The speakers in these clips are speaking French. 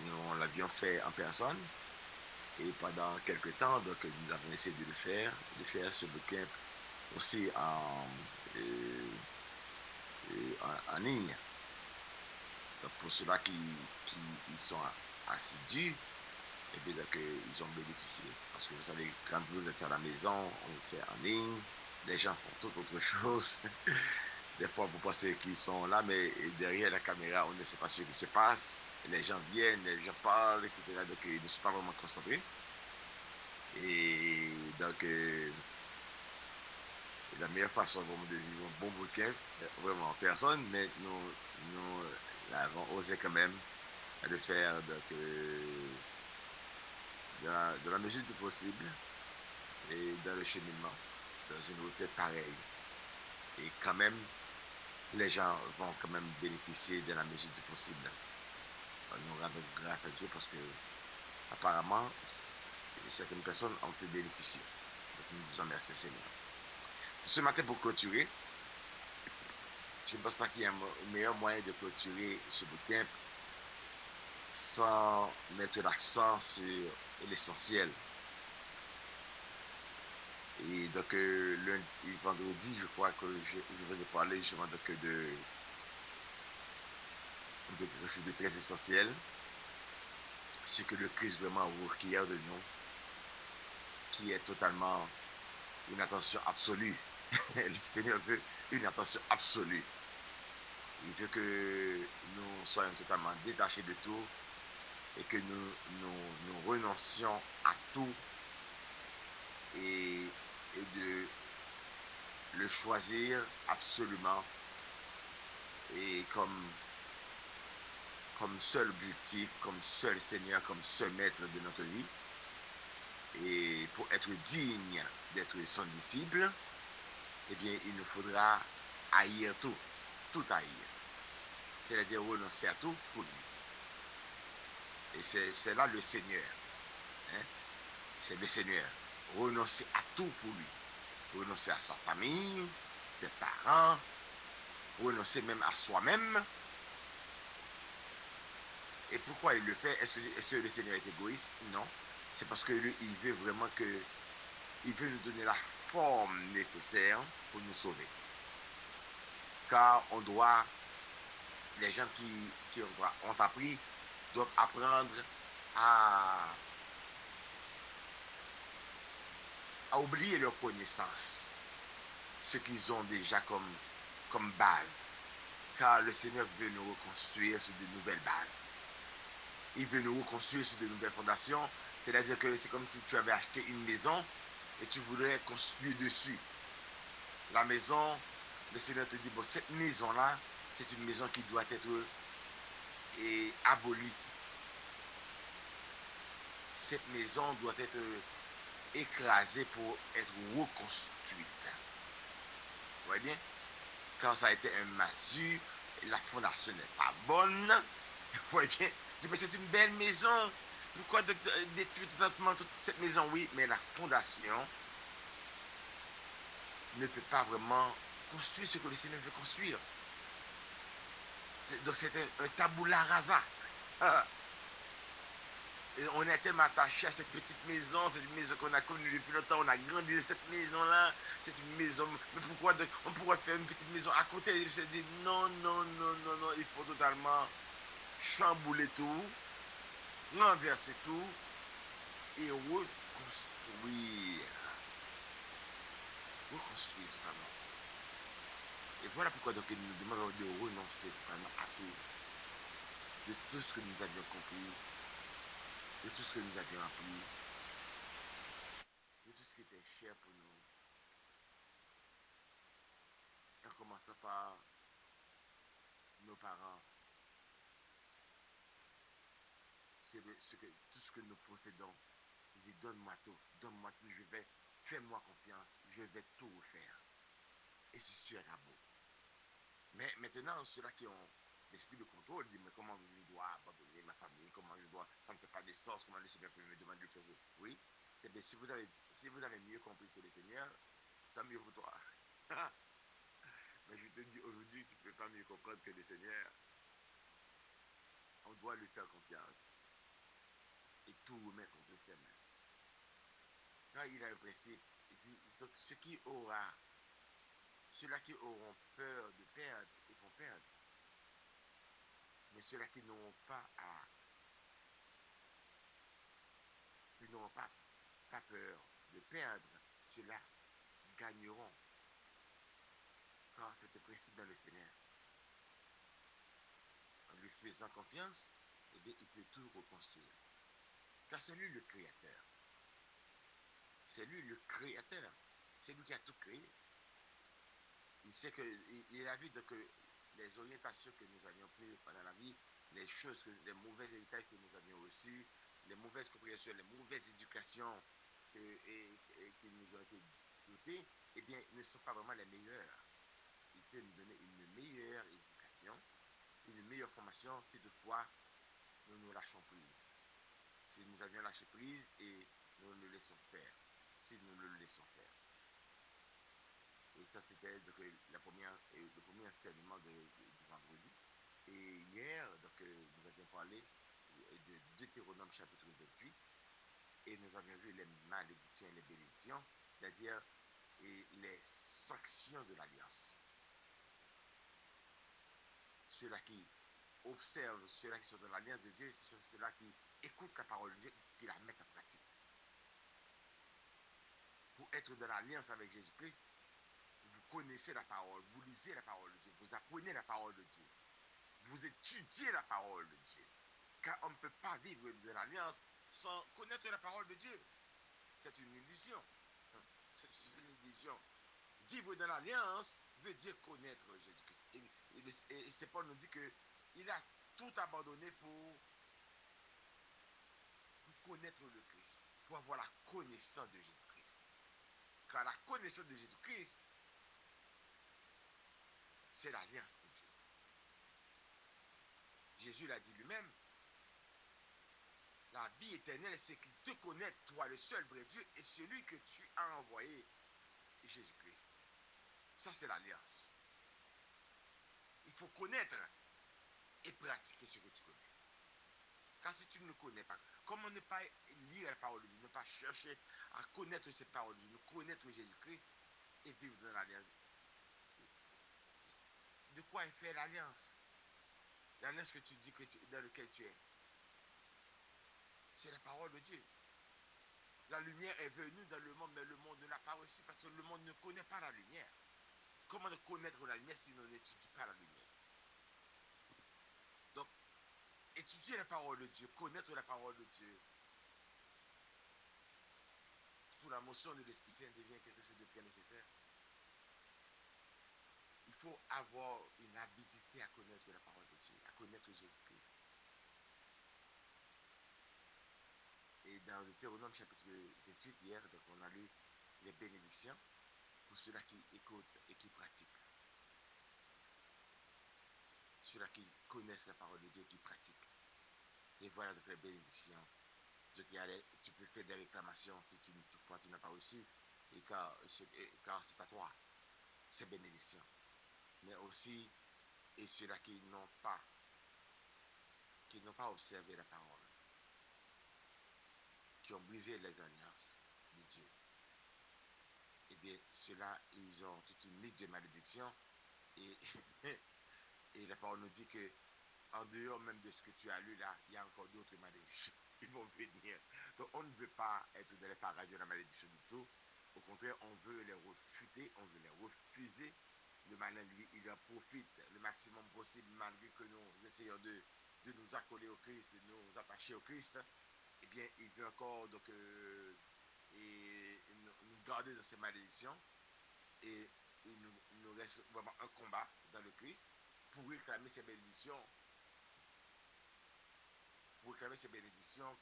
nous l'avions fait en personne. Et pendant quelques temps, donc, nous avons essayé de faire ce bootcamp aussi euh, en ligne. Donc, pour ceux-là qui y sont assidus, et bien, donc, ils ont bénéficié. Parce que vous savez, quand vous êtes à la maison, on le fait en ligne, les gens font toute autre chose. Des fois, vous pensez qu'ils sont là, mais derrière la caméra, on ne sait pas ce qui se passe. Les gens viennent, les gens parlent, etc. Donc, ils ne sont pas vraiment concentrés. Et donc, la meilleure façon vraiment de vivre un bon bootcamp, c'est vraiment en personne, mais nous l'avons osé quand même de faire donc, dans la mesure du possible et dans le cheminement, dans une route pareille. Et quand même, les gens vont quand même bénéficier de la mesure du possible. Nous rendons grâce à Dieu parce que apparemment, certaines personnes ont pu bénéficier. Donc nous disons merci Seigneur. Ce matin, pour clôturer, je ne pense pas qu'il y ait un meilleur moyen de clôturer ce bootcamp sans mettre l'accent sur l'essentiel. Et donc, lundi et vendredi, je crois que je vous ai parlé justement donc, de quelque chose de très essentiel. Ce que le Christ vraiment requiert de nous, qui est totalement une attention absolue. Le Seigneur veut une attention absolue. Il veut que nous soyons totalement détachés de tout et que nous renoncions à tout et de le choisir absolument et comme seul objectif, comme seul Seigneur, comme seul maître de notre vie. Et pour être digne d'être son disciple, eh bien, il nous faudra haïr tout, tout haïr. C'est-à-dire renoncer à tout pour lui. Et c'est là le Seigneur. Hein? C'est le Seigneur. Renoncer à tout pour lui. Renoncer à sa famille, ses parents, renoncer même à soi-même. Et pourquoi il le fait? Est-ce que le Seigneur est égoïste? Non. C'est parce que lui, il veut vraiment il veut nous donner la forme nécessaire pour nous sauver. Car les gens qui ont appris doivent apprendre à, à oublier leur connaissance, ce qu'ils ont déjà comme base. Car le Seigneur veut nous reconstruire sur de nouvelles bases. Il veut nous reconstruire sur de nouvelles fondations. C'est-à-dire que c'est comme si tu avais acheté une maison et tu voudrais construire dessus. La maison, le Seigneur te dit, bon, cette maison-là, c'est une maison qui doit être abolie. Cette maison doit être écrasée pour être reconstruite. Vous voyez bien? Quand ça a été un masu, la fondation n'est pas bonne. Vous voyez bien? Mais c'est une belle maison. Pourquoi détruire totalement toute cette maison? Oui, mais la fondation ne peut pas vraiment construire ce que le Seigneur veut construire. Donc c'est un tabula rasa. Et on est tellement attaché à cette petite maison, c'est une maison qu'on a connue depuis longtemps, on a grandi dans cette maison-là, c'est une maison, mais pourquoi on pourrait faire une petite maison à côté? Il se dit non, non, non, non, non, il faut totalement chambouler tout, renverser tout et reconstruire. Reconstruire totalement. Et voilà pourquoi donc il nous demande de renoncer totalement à tout, de tout ce que nous avions compris, de tout ce que nous avions appris, de tout ce qui était cher pour nous. En commençant par nos parents, tout ce que nous possédons. Il dit, donne-moi tout, fais-moi confiance, je vais tout refaire. Et ce sera beau. Mais maintenant, ceux-là qui ont l'esprit de contrôle disent, mais comment je dois abandonner ma famille, ça ne fait pas de sens, comment le Seigneur peut me demander de le faire? Oui, eh bien, si vous avez mieux compris que le Seigneur, tant mieux pour toi. Mais je te dis, aujourd'hui, tu ne peux pas mieux comprendre que le Seigneur. On doit lui faire confiance et tout remettre entre ses mains. Quand il a un principe, il dit, donc ceux-là qui auront peur de perdre, ils vont perdre. Mais ceux-là qui n'auront pas peur de perdre, ceux-là gagneront. Car c'est un principe dans le Seigneur. En lui faisant confiance, eh bien, il peut tout reconstruire. Car c'est lui le créateur. C'est lui le créateur. C'est lui qui a tout créé. Il sait que, il a vu que les orientations que nous avions prises pendant la vie, les mauvais héritages que nous avions reçus, les mauvaises compréhensions, les mauvaises éducations qui nous ont été dotées, eh bien, ne sont pas vraiment les meilleures. Il peut nous donner une meilleure éducation, une meilleure formation si toutefois nous lâchons prise. Si nous avions lâché prise et nous le laissons faire. Si nous le laissons faire. Et ça, c'était le premier enseignement du vendredi. Et hier, nous avions parlé de Deutéronome chapitre 28. Et nous avions vu les malédictions et les bénédictions, c'est-à-dire les sanctions de l'alliance. Ceux-là qui observent, ceux-là qui sont dans l'alliance de Dieu, ce sont ceux-là qui écoutent la parole de Dieu et qui la mettent en pratique. Pour être dans l'alliance avec Jésus-Christ, vous connaissez la parole, vous lisez la parole de Dieu, vous apprenez la parole de Dieu, vous étudiez la parole de Dieu. Car on ne peut pas vivre dans l'alliance sans connaître la parole de Dieu. C'est une illusion. C'est une illusion. Vivre dans l'alliance veut dire connaître Jésus-Christ. Et c'est Paul nous dit qu'il a tout abandonné pour connaître le Christ, pour avoir la connaissance de Jésus-Christ. Car la connaissance de Jésus-Christ, c'est l'alliance de Dieu. Jésus l'a dit lui-même, la vie éternelle, c'est qu'il te connaît, toi le seul vrai Dieu, et celui que tu as envoyé, Jésus-Christ. Ça, c'est l'alliance. Il faut connaître et pratiquer ce que tu connais. Car si tu ne le connais pas, comment ne pas lire la parole de Dieu, ne pas chercher à connaître cette parole de Dieu, connaître Jésus-Christ et vivre dans l'alliance? De quoi est fait l'alliance? L'alliance que tu dis dans laquelle tu es. C'est la parole de Dieu. La lumière est venue dans le monde, mais le monde ne l'a pas reçue parce que le monde ne connaît pas la lumière. Comment connaître la lumière si on n'étudie pas la lumière? Donc, étudier la parole de Dieu, connaître la parole de Dieu, sous la motion de l'Esprit Saint devient quelque chose de très nécessaire. Il faut avoir une avidité à connaître la parole de Dieu, à connaître Jésus-Christ. Et dans Deutéronome chapitre 28 hier, donc on a lu les bénédictions pour ceux-là qui écoutent et qui pratiquent. Ceux-là qui connaissent la parole de Dieu et qui pratiquent. Et voilà donc les bénédictions. Donc tu peux faire des réclamations si toutefois tu n'as pas reçu, et car c'est à toi, ces bénédictions. Mais aussi, et ceux-là qui n'ont pas observé la parole, qui ont brisé les alliances de Dieu, eh bien, ceux-là, ils ont toute une liste de malédictions. Et, et la parole nous dit que en dehors même de ce que tu as lu là, il y a encore d'autres malédictions qui vont venir. Donc on ne veut pas être dans les parages de la malédiction du tout. Au contraire, on veut les refuter, on veut les refuser. Le malin, lui, il en profite le maximum possible malgré que nous essayons de nous accoler au Christ, de nous attacher au Christ. Eh bien, il veut encore nous garder dans ces malédictions. Et il nous reste vraiment un combat dans le Christ pour réclamer ces bénédictions. Pour réclamer ces bénédictions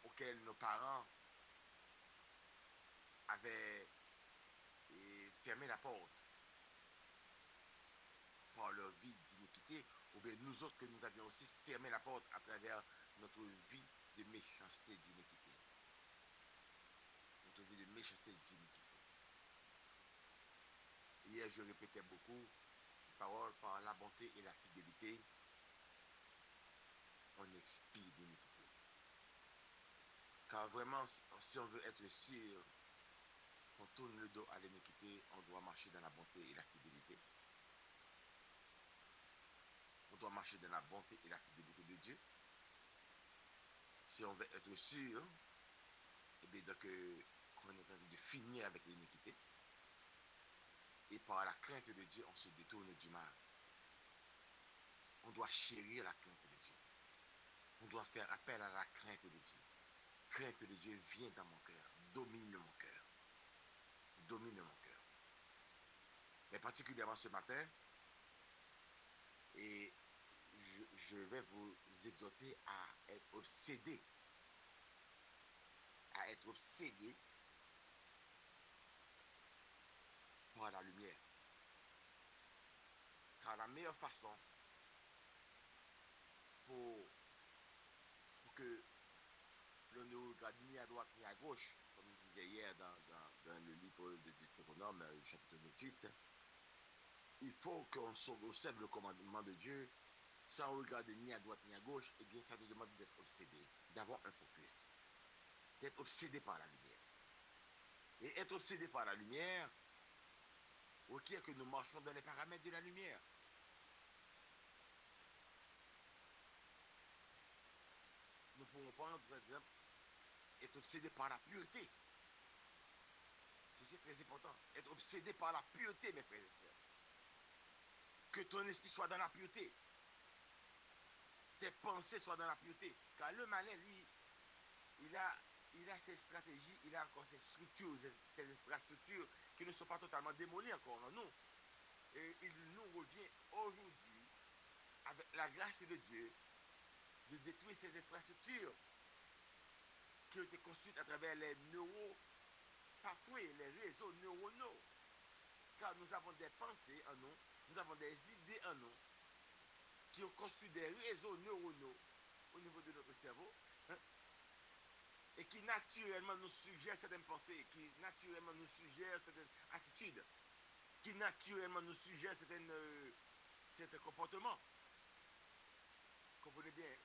auxquelles nos parents avaient fermé la porte par leur vie d'iniquité, ou bien nous autres que nous avions aussi fermé la porte à travers notre vie de méchanceté, d'iniquité. Notre vie de méchanceté, d'iniquité. Hier, je répétais beaucoup ces paroles par la bonté et la fidélité. Car vraiment, si on veut être sûr qu'on tourne le dos à l'iniquité, on doit marcher dans la bonté et la fidélité. On doit marcher dans la bonté et la fidélité de Dieu. Si on veut être sûr, eh bien, donc, qu'on est en train de finir avec l'iniquité. Et par la crainte de Dieu, on se détourne du mal. On doit chérir la crainte de Dieu. On doit faire appel à la crainte de Dieu. Crainte de Dieu vient dans mon cœur, domine mon cœur. Domine mon cœur. Mais particulièrement ce matin, et je vais vous exhorter à être obsédé. À être obsédé par la lumière. Car la meilleure façon pour que l'on ne regarde ni à droite ni à gauche, comme il disait hier dans le livre de Deutéronome, chapitre 28, il faut qu'on observe le commandement de Dieu sans regarder ni à droite ni à gauche. Et bien ça nous demande d'être obsédé, d'avoir un focus, d'être obsédé par la lumière. Et être obsédé par la lumière requiert que nous marchions dans les paramètres de la lumière. Nous pouvons prendre, par exemple, être obsédé par la pureté. C'est très important. Être obsédé par la pureté, mes frères et sœurs. Que ton esprit soit dans la pureté. Tes pensées soient dans la pureté. Car le malin, lui, il a ses stratégies, il a encore ses structures, ses infrastructures qui ne sont pas totalement démolies encore en nous. Et il nous revient aujourd'hui, avec la grâce de Dieu, de détruire ces infrastructures qui ont été construites à travers les neuropathways, les réseaux neuronaux. Car nous avons des pensées en nous, nous avons des idées en nous qui ont construit des réseaux neuronaux au niveau de notre cerveau, hein, et qui naturellement nous suggèrent certaines pensées, qui naturellement nous suggèrent certaines attitudes, qui naturellement nous suggèrent certains comportements. Comprenez bien,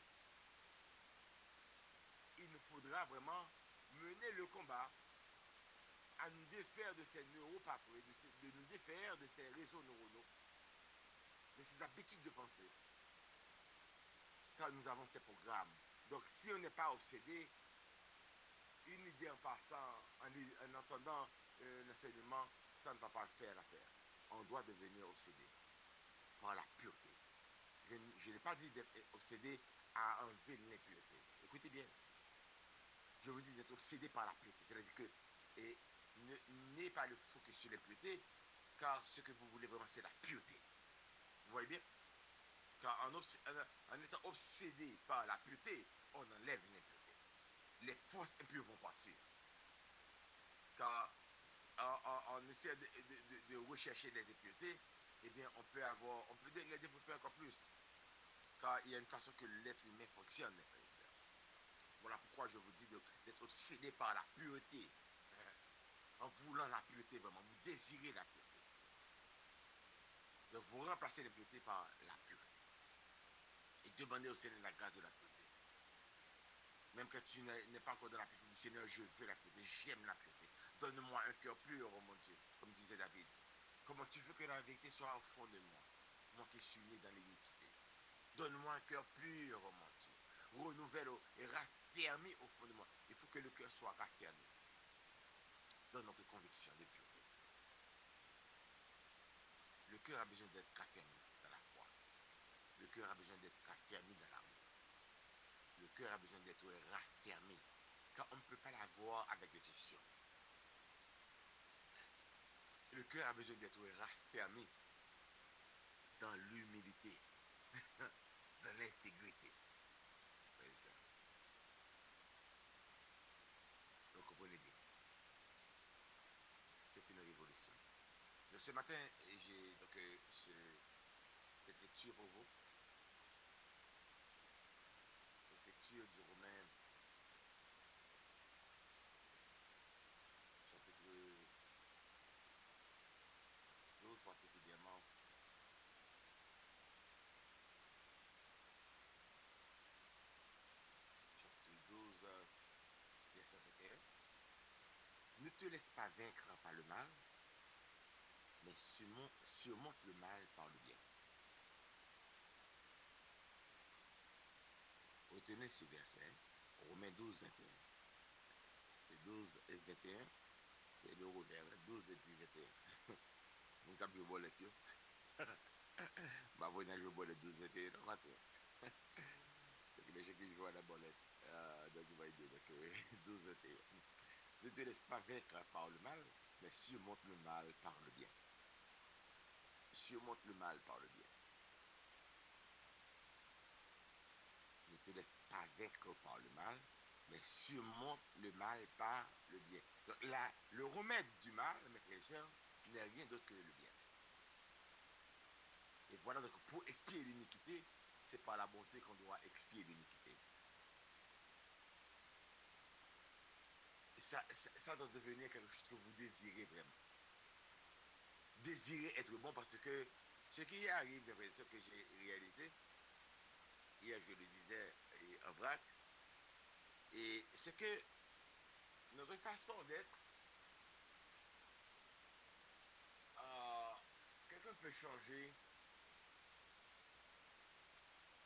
il nous faudra vraiment mener le combat à nous défaire de ces neuropathways, de nous défaire de ces réseaux neuronaux, de ces habitudes de pensée, car nous avons ces programmes. Donc si on n'est pas obsédé, une idée en passant, en entendant l'enseignement, ça ne va pas faire l'affaire. On doit devenir obsédé par la pureté. Je n'ai pas dit d'être obsédé à enlever l'impureté. Écoutez bien. Je vous dis d'être obsédé par la pureté. C'est-à-dire que n'ayez pas le focus sur l'impureté, car ce que vous voulez vraiment, c'est la pureté. Vous voyez bien? Car en étant obsédé par la pureté, on enlève l'impureté. Les forces impures vont partir. Car en essayant de rechercher les impuretés, eh bien, on peut les développer encore plus. Car il y a une façon que l'être humain fonctionne, mes frères et sœurs. Voilà pourquoi je vous dis d'être obsédé par la pureté. En voulant la pureté, vraiment, vous désirez la pureté. Donc, vous remplacez l'impureté par la pureté. Et demandez au Seigneur la grâce de la pureté. Même quand tu n'es pas encore dans la pureté, dis Seigneur, je veux la pureté, j'aime la pureté. Donne-moi un cœur pur, oh mon Dieu, comme disait David. Comment tu veux que la vérité soit au fond de moi, moi qui suis né dans l'iniquité. Donne-moi un cœur pur, oh mon Dieu. Renouvelle et raffermi au fond de moi. Il faut que le cœur soit raffermi dans notre conviction de pureté. Le cœur a besoin d'être raffermi dans la foi. Le cœur a besoin d'être raffermi dans l'amour. Le cœur a besoin d'être raffermi, car on ne peut pas l'avoir avec l'Égyptien. Le cœur a besoin d'être raffermi dans l'humilité, dans l'intégrité. C'est ça. Donc, comprenez bien. C'est une révolution. Donc, ce matin, j'ai donc cette lecture pour vous. Cette lecture du Romain, chapitre 12 particulièrement. Chapitre 12, vaincre par le mal, mais surmonte le mal par le bien. Retenez ce verset, Romains 12, 21. C'est 12 et 21, c'est le Romain, 12 et puis 21. Mon cap, je bois les tuyaux. Bah, vous n'avez pas les 12, 21 le matin. Donc, les gens qui jouent à la bolette, donc, il va dire, donc, 12, 21. Ne te laisse pas vaincre par le mal, mais surmonte le mal par le bien. Surmonte le mal par le bien. Ne te laisse pas vaincre par le mal, mais surmonte le mal par le bien. Donc là, le remède du mal, mes frères et sœurs, n'est rien d'autre que le bien. Et voilà, donc pour expier l'iniquité, c'est par la bonté qu'on doit expier l'iniquité. Ça doit devenir quelque chose que vous désirez vraiment. Désirez être bon parce que ce qui arrive, mes frères et sœurs, que j'ai réalisé, hier je le disais en vrac, et c'est que notre façon d'être, quelqu'un peut changer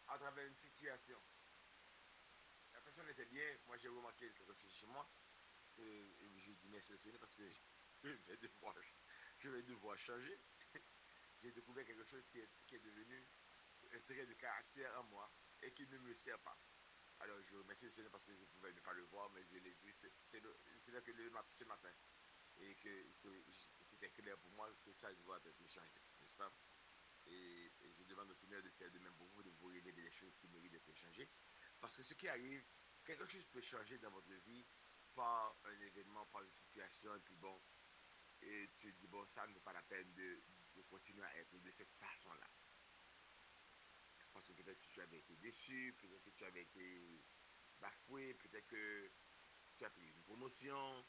à travers une situation. La personne était bien, moi j'ai remarqué quelque chose chez moi, je dis mais ceci parce que je vais devoir changer. J'ai découvert quelque chose qui est devenu un trait de caractère en moi et qui ne me sert pas. Alors je remercie le Seigneur parce que je ne pouvais ne pas le voir, mais je l'ai vu. C'est là que ce matin. Et que c'était clair pour moi que ça doit être changé, n'est-ce pas? Et je demande au Seigneur de faire de même pour vous, de vous révéler des choses qui méritent d'être changées. Parce que ce qui arrive, quelque chose peut changer dans votre vie par un événement, par une situation, et puis bon, et tu te dis, bon, ça ne vaut pas la peine de continuer à être de cette façon-là. Parce que peut-être que tu avais été déçu, peut-être que tu avais été bafoué, peut-être que tu as pris une promotion,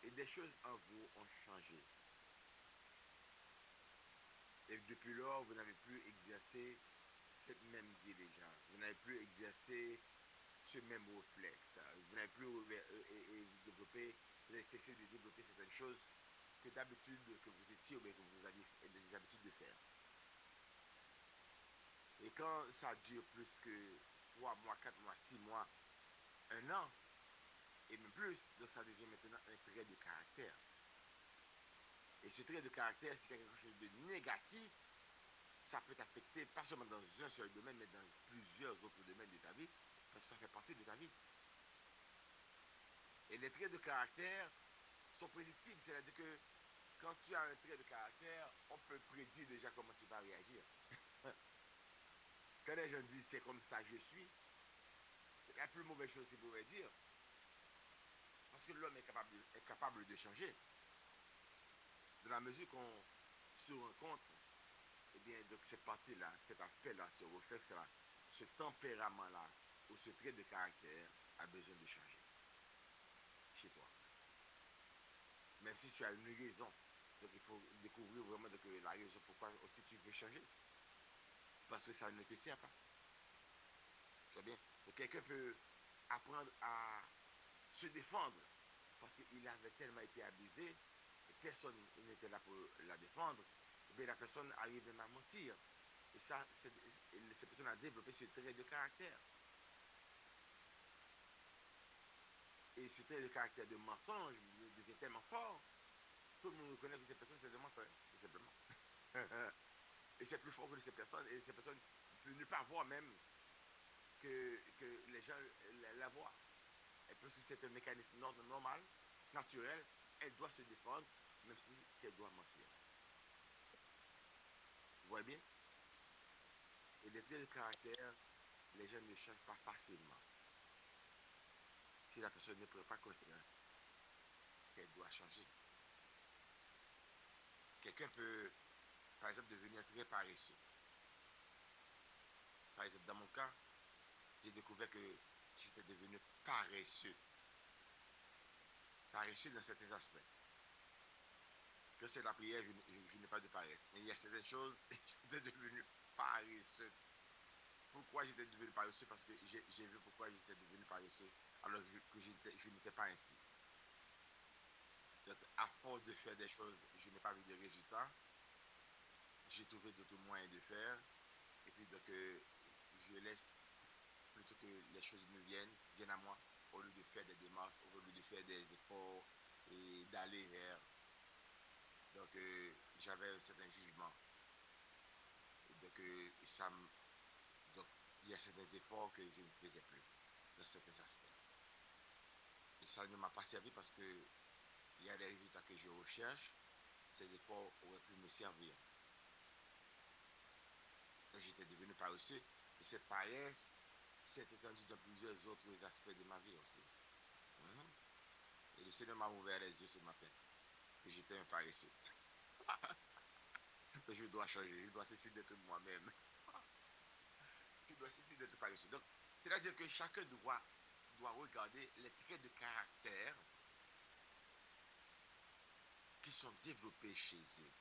et des choses en vous ont changé. Et depuis lors, vous n'avez plus exercé cette même diligence, vous n'avez plus exercé ce même réflexe, vous n'avez plus développé, vous avez cessé de développer certaines choses que d'habitude que vous étiez ou bien que vous aviez les habitudes de faire. Et quand ça dure plus que 3 mois, 4 mois, 6 mois, 1 an, et même plus, donc ça devient maintenant un trait de caractère. Et ce trait de caractère, si c'est quelque chose de négatif, ça peut t'affecter pas seulement dans un seul domaine, mais dans plusieurs autres domaines de ta vie, parce que ça fait partie de ta vie. Et les traits de caractère sont prédictibles, c'est-à-dire que quand tu as un trait de caractère, on peut prédire déjà comment tu vas réagir. Quand les gens disent c'est comme ça je suis, c'est la plus mauvaise chose qu'ils pouvaient dire. Parce que l'homme est capable de changer. Dans la mesure qu'on se rencontre, eh bien, donc cette partie-là, cet aspect-là, ce réflexe-là, ce tempérament-là, ou ce trait de caractère a besoin de changer chez toi. Même si tu as une raison, donc il faut découvrir vraiment la raison pourquoi aussi tu veux changer. Parce que ça ne te sert pas. Tu vois bien? Donc quelqu'un peut apprendre à se défendre parce qu'il avait tellement été abusé et personne n'était là pour la défendre. Et bien la personne arrive même à mentir. Et ça, cette personne a développé ce trait de caractère. Et ce trait de caractère de mensonge devient tellement fort, tout le monde reconnaît que cette personne c'est de menteur, tout simplement. Et c'est plus fort que ces personnes, et ces personnes peuvent ne pas voir même que les gens la voient. Et parce que c'est un mécanisme normal, naturel, elle doit se défendre, même si elle doit mentir. Vous voyez bien? Et les traits de caractère, les gens ne changent pas facilement. Si la personne ne prend pas conscience qu'elle doit changer. Quelqu'un peut, par exemple, devenir très paresseux. Par exemple, dans mon cas, j'ai découvert que j'étais devenu paresseux. Paresseux dans certains aspects. Que c'est la prière, je n'ai pas de paresse. Mais il y a certaines choses, j'étais devenu paresseux. Pourquoi j'étais devenu paresseux? Parce que j'ai vu pourquoi j'étais devenu paresseux alors que je n'étais pas ainsi. À force de faire des choses, je n'ai pas vu de résultats. J'ai trouvé d'autres moyens de faire. Et puis donc, je laisse plutôt que les choses me viennent à moi, au lieu de faire des démarches, au lieu de faire des efforts et d'aller vers. Donc, j'avais un certain jugement. Donc, donc, il y a certains efforts que je ne faisais plus dans certains aspects. Et ça ne m'a pas servi parce que il y a des résultats que je recherche. Ces efforts auraient pu me servir. Et j'étais devenu paresseux. Et cette paresse s'est étendue dans plusieurs autres aspects de ma vie aussi. Et le Seigneur m'a ouvert les yeux ce matin. Que j'étais un paresseux. Je dois changer. Je dois cesser d'être moi-même. Je dois cesser d'être paresseux. Donc, c'est-à-dire que chacun doit regarder les traits de caractère qui sont développés chez eux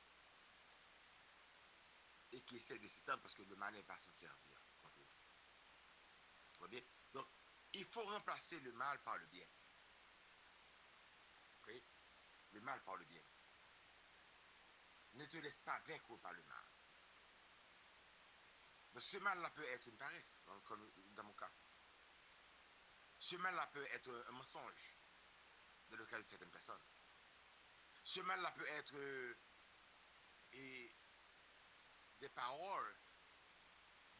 et qui essaient de s'étendre parce que le mal va s'en servir. Bien? Donc, il faut remplacer le mal par le bien. Okay? Le mal par le bien. Ne te laisse pas vaincre par le mal. Donc, ce mal-là peut être une paresse, comme dans mon cas. Ce mal-là peut être un mensonge, dans le cas de certaines personnes. Ce mal-là peut être des paroles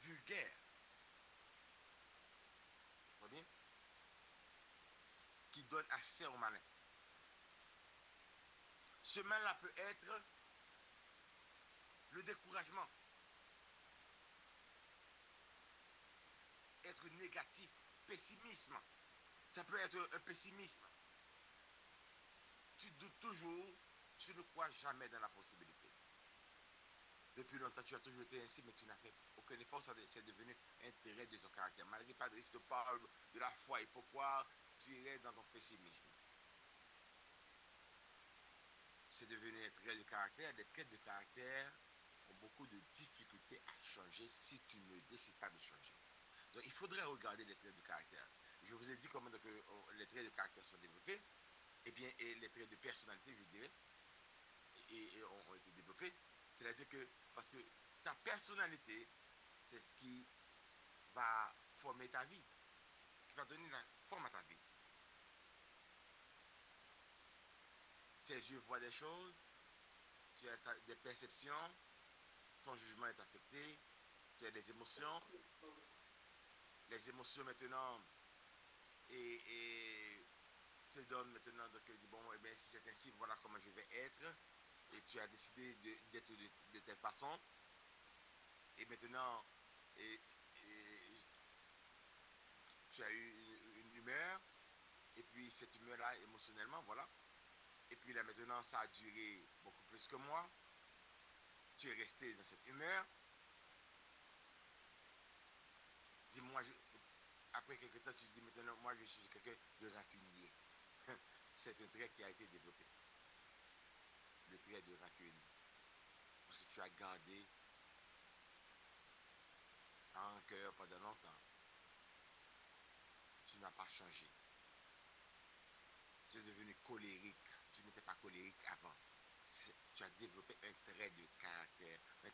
vulgaires. Vous voyez? Qui donnent accès au malin. Ce mal-là peut être le découragement. Être négatif, pessimisme. Ça peut être un pessimisme. Tu doutes toujours, tu ne crois jamais dans la possibilité. Depuis longtemps, tu as toujours été ainsi, mais tu n'as fait aucun effort, c'est devenu un trait de ton caractère. Malgré pas de parle de la foi, il faut croire, tu irais dans ton pessimisme. C'est devenu un trait de caractère. Les traits de caractère ont beaucoup de difficultés à changer si tu ne décides pas de changer. Donc, il faudrait regarder les traits de caractère. Je vous ai dit comment donc, les traits de caractère sont développés. Et les traits de personnalité, je dirais, ont été développés. C'est-à-dire que, parce que ta personnalité, c'est ce qui va former ta vie, qui va donner la forme à ta vie. Tes yeux voient des choses, tu as des perceptions, ton jugement est affecté, tu as des émotions. Les émotions maintenant et te donnent maintenant, donc tu dis bon, eh bien, si c'est ainsi, voilà comment je vais être. Et tu as décidé d'être de telle façon. Et maintenant, tu as eu une humeur. Et puis cette humeur-là, émotionnellement, voilà. Et puis là maintenant, ça a duré beaucoup plus que moi. Tu es resté dans cette humeur. Dis-moi, après quelque temps, tu te dis maintenant, moi je suis quelqu'un de rancunier. C'est un trait qui a été développé. Le trait de rancune. Parce que tu as gardé en cœur pendant longtemps. Tu n'as pas changé. Tu es devenu colérique. Tu n'étais pas colérique avant. Tu as développé un trait de caractère, un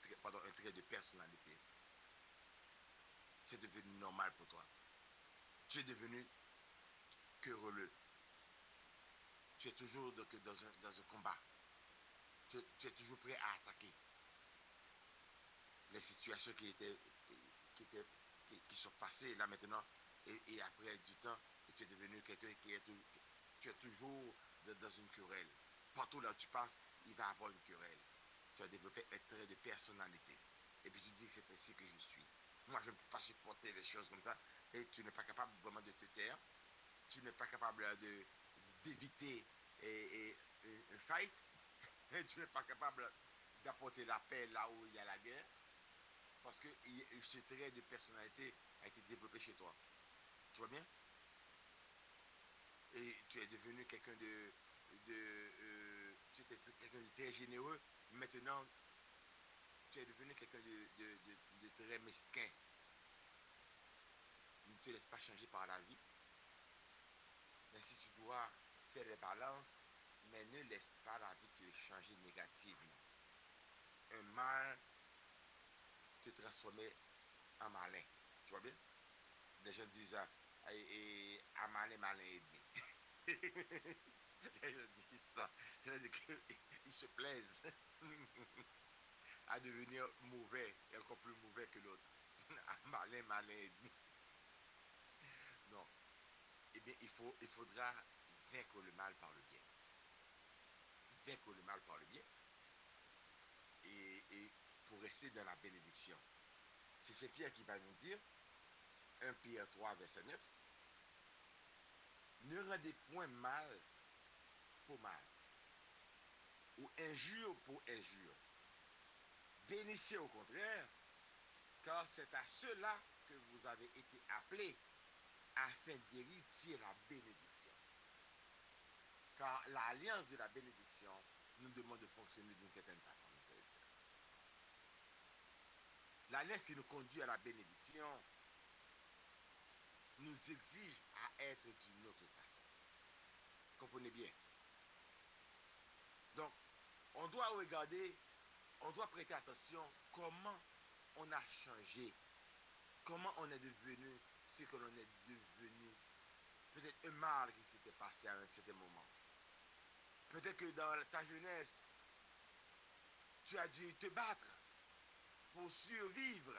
trait de personnalité. C'est devenu normal pour toi. Tu es devenu querelleux. Tu es toujours dans un combat. Tu es toujours prêt à attaquer. Les situations qui sont passées là maintenant, et après du temps, et tu es devenu quelqu'un tu es toujours dans une querelle. Partout là où tu passes, il va y avoir une querelle. Tu as développé un trait de personnalité. Et puis tu dis que c'est ainsi que je suis. Moi, je ne peux pas supporter les choses comme ça. Et tu n'es pas capable vraiment de te taire. Tu n'es pas capable d'éviter un fight. Et tu n'es pas capable d'apporter la paix là où il y a la guerre. Parce que ce trait de personnalité a été développé chez toi. Tu vois bien? Et tu es devenu quelqu'un tu étais quelqu'un de très généreux. Maintenant, tu es devenu quelqu'un de très mesquin. Ne te laisse pas changer par la vie. Mais si tu dois faire les balances, mais ne laisse pas la vie te changer négativement. Un mal te transformer en malin. Tu vois bien? Les gens disent à malin, malin et demi. Les gens disent ça. C'est-à-dire qu'ils se plaisent à devenir mauvais et encore plus mauvais que l'autre. Malin, malin et demi. Non. Eh bien, il faudra vaincre le mal par le bien. Vaincre le mal par le bien. Et pour rester dans la bénédiction. C'est Pierre qui va nous dire, 1 Pierre 3, verset 9, ne rendez point mal pour mal, ou injure pour injure. Bénissez au contraire, car c'est à cela que vous avez été appelés, afin d'hériter la bénédiction. Car l'alliance de la bénédiction nous demande de fonctionner d'une certaine façon, mes frères et sœurs. L'alliance qui nous conduit à la bénédiction nous exige à être d'une autre façon. Comprenez bien. Donc, on doit regarder, on doit prêter attention comment on a changé, comment on est devenu ce que l'on est devenu. Peut-être un mal qui s'était passé à un certain moment. Peut-être que dans ta jeunesse, tu as dû te battre pour survivre.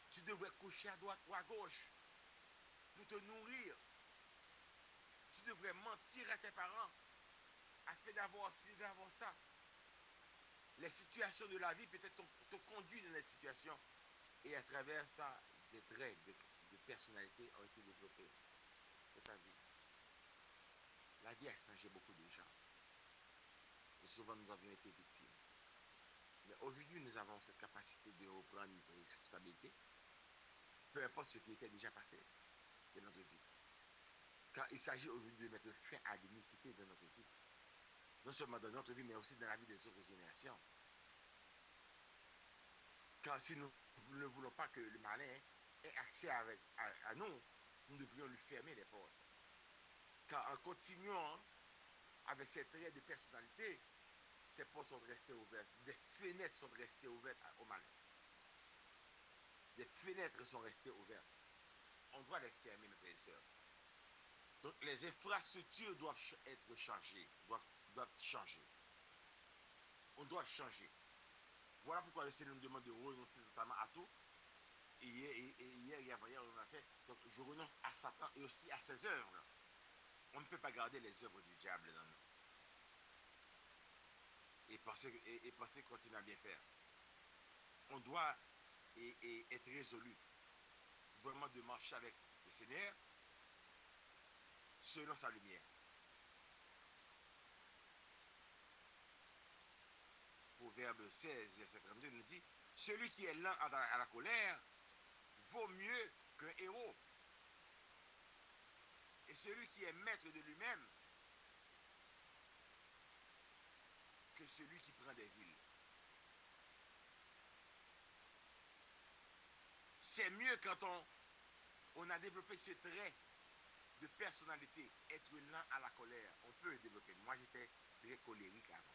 Tu devrais coucher à droite ou à gauche pour te nourrir. Tu devrais mentir à tes parents afin d'avoir ci, d'avoir ça. Les situations de la vie peut-être te conduisent dans les situations. Et à travers ça, des traits de personnalité ont été développés dans ta vie. La vie a changé beaucoup de gens. Et souvent, nous avons été victimes. Mais aujourd'hui, nous avons cette capacité de reprendre notre responsabilité, peu importe ce qui était déjà passé dans notre vie. Car il s'agit aujourd'hui de mettre fin à l'iniquité dans notre vie. Non seulement dans notre vie, mais aussi dans la vie des autres générations. Car si nous ne voulons pas que le malin ait accès à nous, nous devrions lui fermer les portes. Car en continuant avec ces traits de personnalité, ces portes sont restées ouvertes, des fenêtres sont restées ouvertes au malin. Des fenêtres sont restées ouvertes. On doit les fermer, mes frères et sœurs. Donc les infrastructures doivent être changées, doivent changer. On doit changer. Voilà pourquoi le Seigneur nous demande de renoncer totalement à tout. Et hier et avant-hier, on a fait. Donc je renonce à Satan et aussi à ses œuvres. On ne peut pas garder les œuvres du diable dans nous. Et penser continuer à bien faire. On doit être résolu. Vraiment de marcher avec le Seigneur selon sa lumière. Proverbe 16, verset 32 nous dit, celui qui est lent à la colère vaut mieux qu'un héros. Et celui qui est maître de lui-même que celui qui prend des villes. C'est mieux quand on a développé ce trait de personnalité, être lent à la colère. On peut le développer. Moi, j'étais très colérique avant.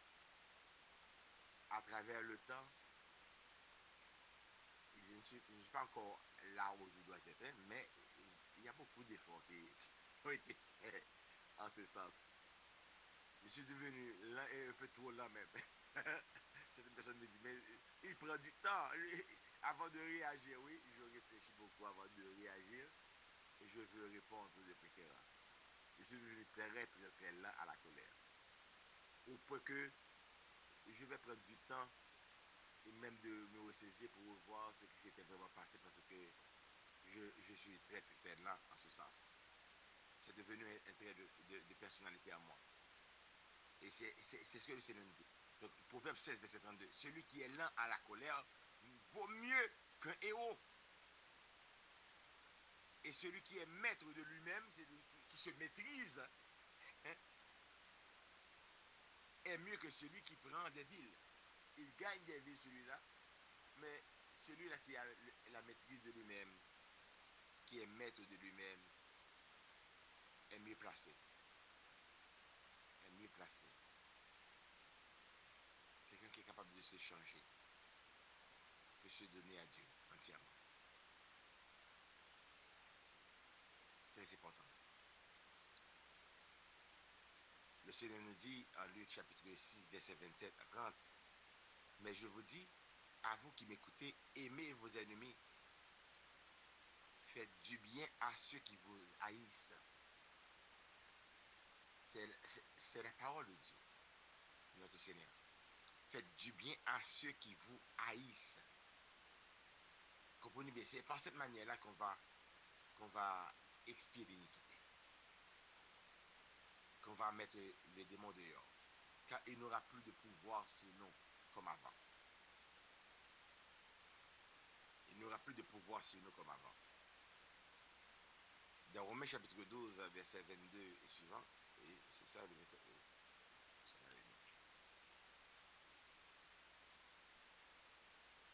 À travers le temps, je ne suis pas encore là où je dois être, mais il y a beaucoup d'efforts qui ont été faits en ce sens. Je suis devenu lent et un peu trop lent même. Certaines personnes me disent, mais il prend du temps avant de réagir. Oui, je réfléchis beaucoup avant de réagir et je veux répondre de préférence. Je suis devenu très, très, très lent à la colère. Au point que je vais prendre du temps et même de me ressaisir pour voir ce qui s'était vraiment passé parce que je suis très, très, très lent en ce sens. C'est devenu un trait de personnalité à moi. Et c'est ce que le Seigneur nous dit. Donc, Proverbe 16, verset 32. Celui qui est lent à la colère vaut mieux qu'un héros. Et celui qui est maître de lui-même, celui qui se maîtrise, est mieux que celui qui prend des villes. Il gagne des villes, celui-là, mais celui-là qui a la maîtrise de lui-même, qui est maître de lui-même, est mieux placé. Est déplacer. Quelqu'un qui est capable de se changer, de se donner à Dieu entièrement. Très important. Le Seigneur nous dit en Luc chapitre 6, verset 27 à 30, mais je vous dis, à vous qui m'écoutez, aimez vos ennemis. Faites du bien à ceux qui vous haïssent. C'est la parole de Dieu, notre Seigneur. Faites du bien à ceux qui vous haïssent. Comprenez bien, c'est par cette manière-là qu'on va expier l'iniquité. Qu'on va mettre les démons dehors. Car il n'aura plus de pouvoir sur nous comme avant. Il n'aura plus de pouvoir sur nous comme avant. Dans Romains chapitre 12, verset 22 et suivant, et c'est ça le verset.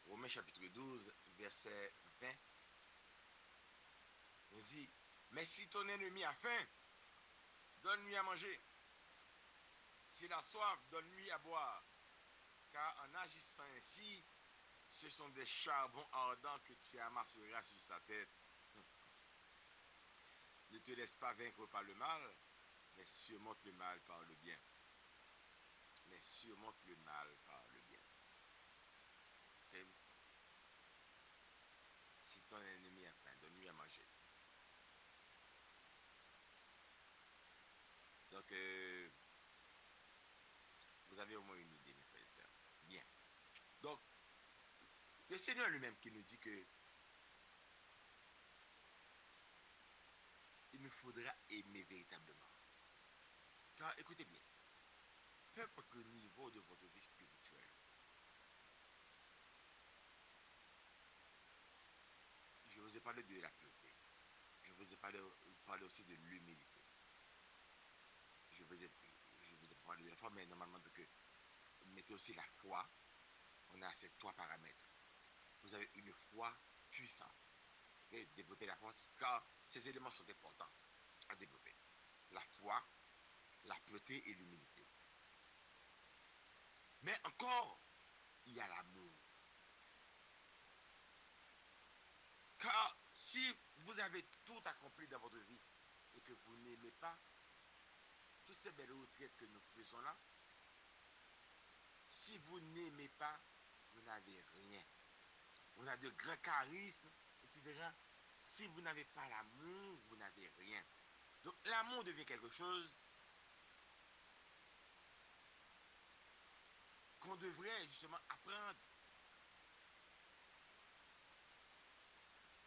Romains chapitre 12, verset 20, on dit, mais si ton ennemi a faim, donne-lui à manger. S'il a soif, donne-lui à boire. Car en agissant ainsi, ce sont des charbons ardents que tu amasseras sur sa tête. Ne te laisse pas vaincre par le mal, mais surmonte le mal par le bien. Mais surmonte le mal par le bien. Okay? Si ton ennemi a faim, donne-lui à manger. Donc, vous avez au moins une idée, mes frères et sœurs. Bien. Donc, le Seigneur lui-même qui nous dit que il nous faudra aimer véritablement. Car, écoutez bien, peu importe le niveau de votre vie spirituelle, je vous ai parlé de la pureté. Je vous ai parlé aussi de l'humilité. Je vous ai parlé de la foi, mais normalement, que mettez aussi la foi. On a ces trois paramètres. Vous avez une foi puissante. Et développer la foi, car ces éléments sont importants à développer. La foi, la pureté et l'humilité. Mais encore, il y a l'amour. Car si vous avez tout accompli dans votre vie et que vous n'aimez pas toutes ces belles retraites que nous faisons là, si vous n'aimez pas, vous n'avez rien. On a de grands charismes, etc. Si vous n'avez pas l'amour, vous n'avez rien. Donc l'amour devient quelque chose qu'on devrait justement apprendre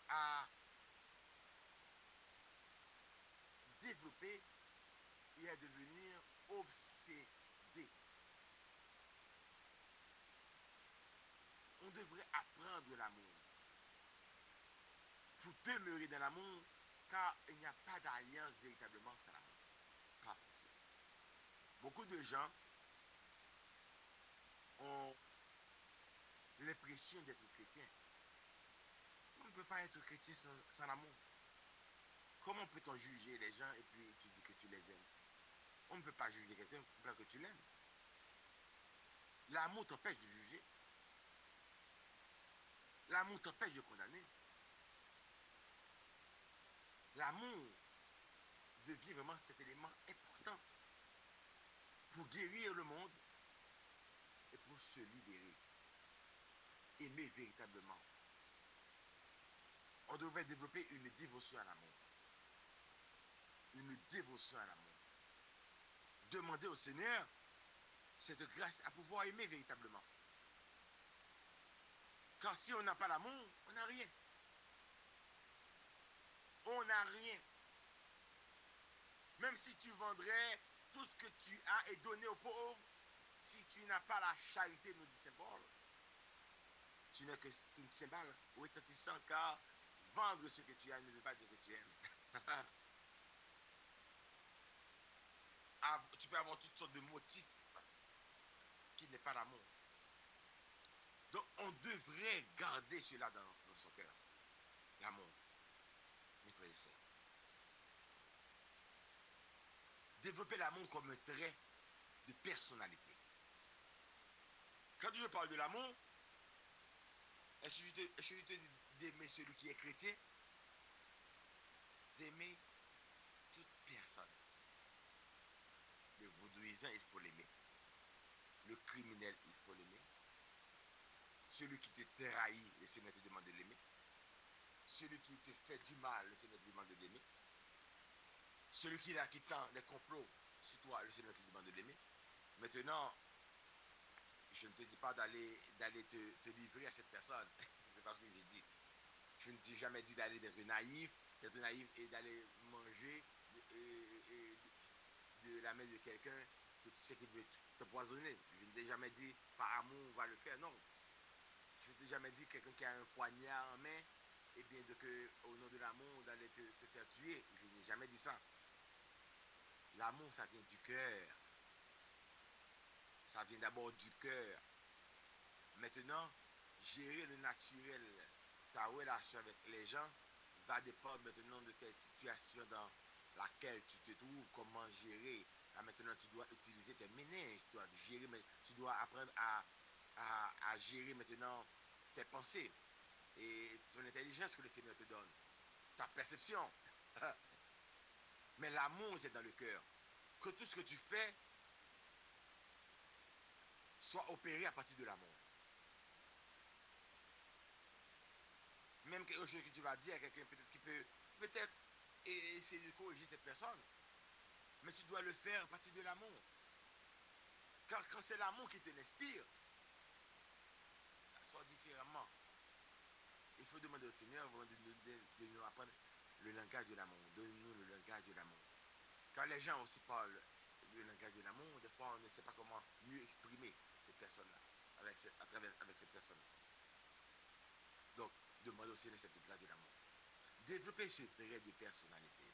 à développer et à devenir obsédé. On devrait apprendre l'amour pour demeurer dans l'amour, car il n'y a pas d'alliance véritablement sans l'amour. Pas possible. Beaucoup de gens ont l'impression d'être chrétiens. On ne peut pas être chrétien sans l'amour. Comment peut-on juger les gens et puis tu dis que tu les aimes? On ne peut pas juger quelqu'un parce que tu l'aimes. L'amour t'empêche de juger. L'amour t'empêche de condamner. L'amour devient vraiment cet élément important pour guérir le monde et pour se libérer. Aimer véritablement. On devrait développer une dévotion à l'amour. Une dévotion à l'amour. Demander au Seigneur cette grâce à pouvoir aimer véritablement. Car si on n'a pas l'amour, on n'a rien. On n'a rien. Même si tu vendrais tout ce que tu as et donner aux pauvres, si tu n'as pas la charité, nous dit Saint Paul, tu n'es qu'une cymbale retentissant, car vendre ce que tu as ne veut pas dire que tu aimes. Tu peux avoir toutes sortes de motifs qui n'est pas l'amour. Donc on devrait garder cela dans son cœur. L'amour. Mes frères et sœurs. Développer l'amour comme un trait de personnalité. Quand je parle de l'amour, est-ce que je te dis d'aimer celui qui est chrétien? D'aimer toute personne. Le vaudouisant, il faut l'aimer. Le criminel, il faut l'aimer. Celui qui te trahit, le Seigneur te demande de l'aimer. Celui qui te fait du mal, le Seigneur te demande de l'aimer. Celui qui tend les complots sur toi, le Seigneur te demande de l'aimer. Maintenant, je ne te dis pas d'aller te livrer à cette personne. C'est pas ce que j'ai dit. Je ne t'ai jamais dit d'être naïf et d'aller manger de la main de quelqu'un que tu sais qu'il veut t'empoisonner. Je ne t'ai jamais dit par amour on va le faire. Non. Je ne t'ai jamais dit quelqu'un qui a un poignard en main, et bien au nom de l'amour d'aller te faire tuer. Je n'ai jamais dit ça. L'amour, ça vient du cœur. Ça vient d'abord du cœur. Maintenant, gérer le naturel, ta relation avec les gens, va dépendre maintenant de quelle situation dans laquelle tu te trouves, comment gérer. Là, maintenant, tu dois utiliser tes méninges, tu dois apprendre à gérer maintenant tes pensées et ton intelligence que le Seigneur te donne, ta perception. Mais l'amour, c'est dans le cœur. Que tout ce que tu fais soit opéré à partir de l'amour. Même quelque chose que tu vas dire à quelqu'un peut-être qui peut-être essayer de corriger cette personne. Mais tu dois le faire à partir de l'amour. Car quand c'est l'amour qui te l'inspire, ça sort différemment. Il faut demander au Seigneur de nous apprendre le langage de l'amour. Donne-nous le langage de l'amour. Quand les gens aussi parlent le langage de l'amour, des fois on ne sait pas comment mieux exprimer cette personne-là, avec cette personne. Donc, demandez au Seigneur cette grâce de l'amour. Développer ce trait de personnalité.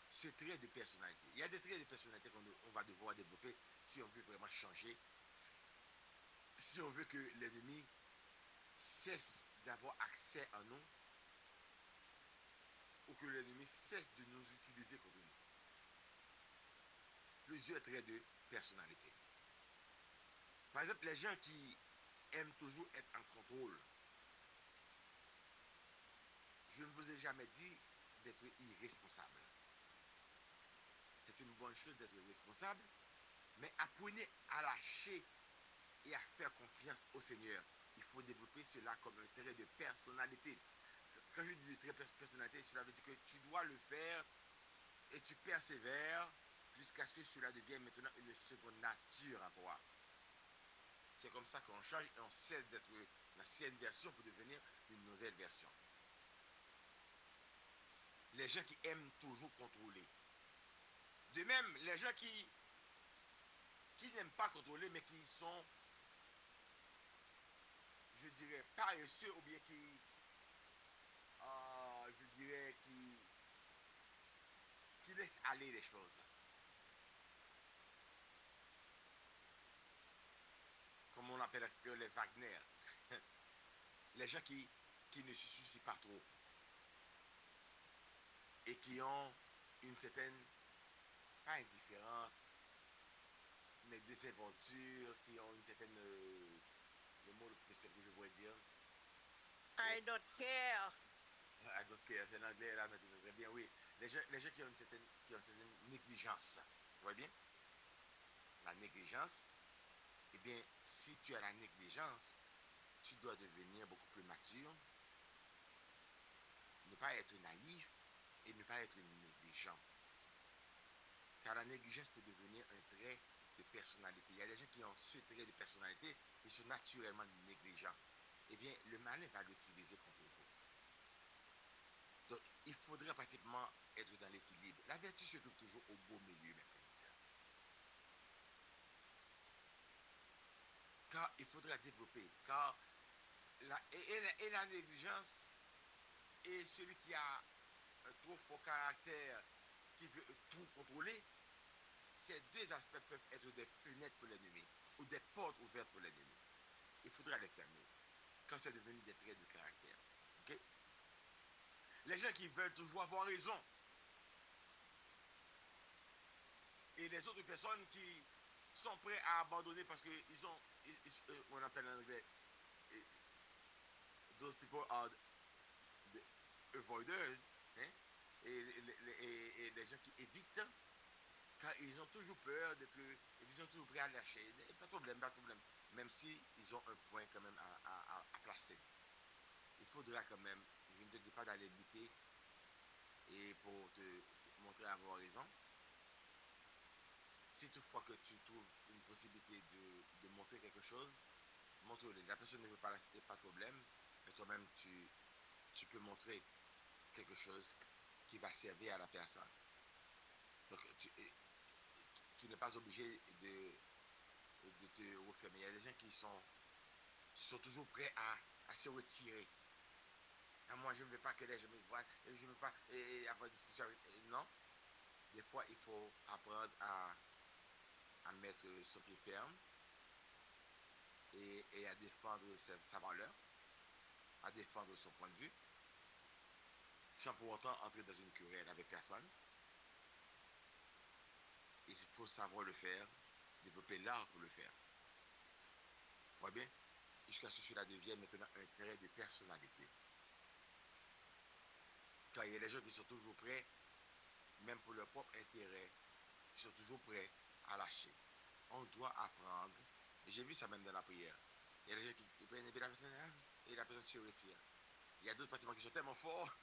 Ce trait de personnalité. Il y a des traits de personnalité qu'on va devoir développer si on veut vraiment changer. Si on veut que l'ennemi cesse d'avoir accès à nous, ou que l'ennemi cesse de nous utiliser contre nous. Plusieurs traits de personnalité. Par exemple, les gens qui aiment toujours être en contrôle. Je ne vous ai jamais dit d'être irresponsable. C'est une bonne chose d'être responsable, mais apprenez à lâcher et à faire confiance au Seigneur. Il faut développer cela comme un trait de personnalité. Quand je dis trait de personnalité, cela veut dire que tu dois le faire et tu persévères jusqu'à ce que cela devienne maintenant une seconde nature à toi. C'est comme ça qu'on change et on cesse d'être l'ancienne version pour devenir une nouvelle version. Les gens qui aiment toujours contrôler. De même, les gens qui n'aiment pas contrôler, mais qui sont, je dirais, paresseux, ou bien je dirais, qui laissent aller les choses. Comme on appelle les Wagner. Les gens qui ne se soucient pas trop. Et qui ont une certaine, pas indifférence, mais désinvolture, qui ont une certaine, le mot le plus simple que je pourrais dire. I don't care. I don't care, c'est l'anglais là maintenant, très bien, oui. Les gens qui ont une certaine négligence, vous voyez bien? La négligence, eh bien, si tu as la négligence, tu dois devenir beaucoup plus mature, ne pas être naïf et ne pas être négligent. Car la négligence peut devenir un trait de personnalité. Il y a des gens qui ont ce trait de personnalité et sont naturellement négligents. Eh bien, le malin va l'utiliser contre vous. Donc, il faudrait pratiquement être dans l'équilibre. La vertu se trouve toujours au beau milieu, mes frères et sœurs. Car il faudra développer. Car la négligence et celui qui a un trop fort caractère, qui veut tout contrôler, ces deux aspects peuvent être des fenêtres pour l'ennemi ou des portes ouvertes pour l'ennemi. Il faudra les fermer quand c'est devenu des traits de caractère. Okay? Les gens qui veulent toujours avoir raison et les les autres personnes qui sont prêts à abandonner parce qu'ils ont, on appelle en anglais, those people are the avoiders, hein, et les gens qui évitent, car ils ont toujours peur d'être, ils sont toujours prêts à lâcher. Pas de problème, pas de problème. Même si ils ont un point quand même à placer. Il faudra quand même, je ne te dis pas d'aller lutter et pour te montrer avoir raison. Si toutefois que tu trouves une possibilité de montrer quelque chose, montre-le. La personne ne veut pas, pas de problème, mais toi-même tu peux montrer quelque chose qui va servir à la personne. Donc tu n'es pas obligé de te refermer. Il y a des gens qui sont toujours prêts à se retirer. Ah, moi, je ne veux pas que les gens me voient, je ne veux pas avoir une discussion. Non. Des fois, il faut apprendre à mettre son pied ferme et à défendre sa valeur, à défendre son point de vue, sans pour autant entrer dans une querelle avec personne. Il faut savoir le faire, développer l'art pour le faire. Vous voyez bien? Jusqu'à ce que cela devienne maintenant un trait de personnalité. Car il y a des gens qui sont toujours prêts, même pour leur propre intérêt, qui sont toujours prêts à lâcher. On doit apprendre, et j'ai vu ça même dans la prière. Il y a des gens qui prennent la personne et la personne se retire. Il y a d'autres pratiquants qui sont tellement forts,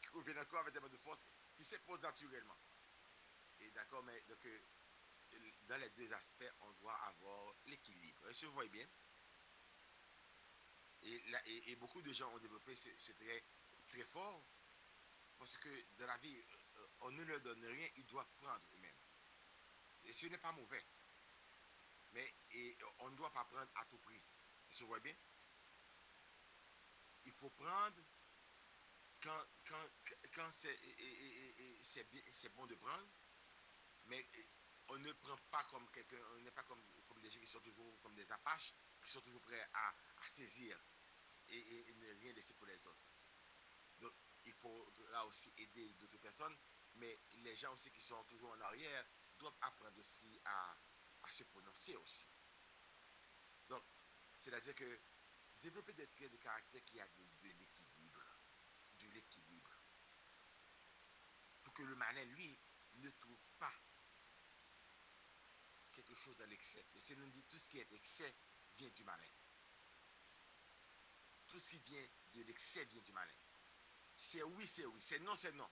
qui reviennent encore avec tellement de force, qui s'imposent naturellement. Et d'accord, mais donc, dans les deux aspects, on doit avoir l'équilibre. Est-ce que vous voyez bien? Et beaucoup de gens ont développé ce trait très fort, parce que dans la vie, on ne leur donne rien, ils doivent prendre eux-mêmes. Et ce n'est pas mauvais. Mais on ne doit pas prendre à tout prix. Est-ce que vous voyez bien? Il faut prendre quand c'est bon de prendre, mais on ne prend pas comme quelqu'un, on n'est pas comme des gens qui sont toujours comme des apaches, qui sont toujours prêts à saisir et ne rien laisser pour les autres. Donc, il faudra aussi aider d'autres personnes, mais les gens aussi qui sont toujours en arrière doivent apprendre aussi à se prononcer aussi. Donc, c'est-à-dire que développer des traits de caractère qui a de l'équilibre. De l'équilibre. Pour que le malin, lui, ne trouve pas quelque chose dans l'excès. Le Seigneur nous dit tout ce qui est excès vient du malin. Tout ce qui vient de l'excès vient du malin. C'est oui, c'est oui. C'est non, c'est non.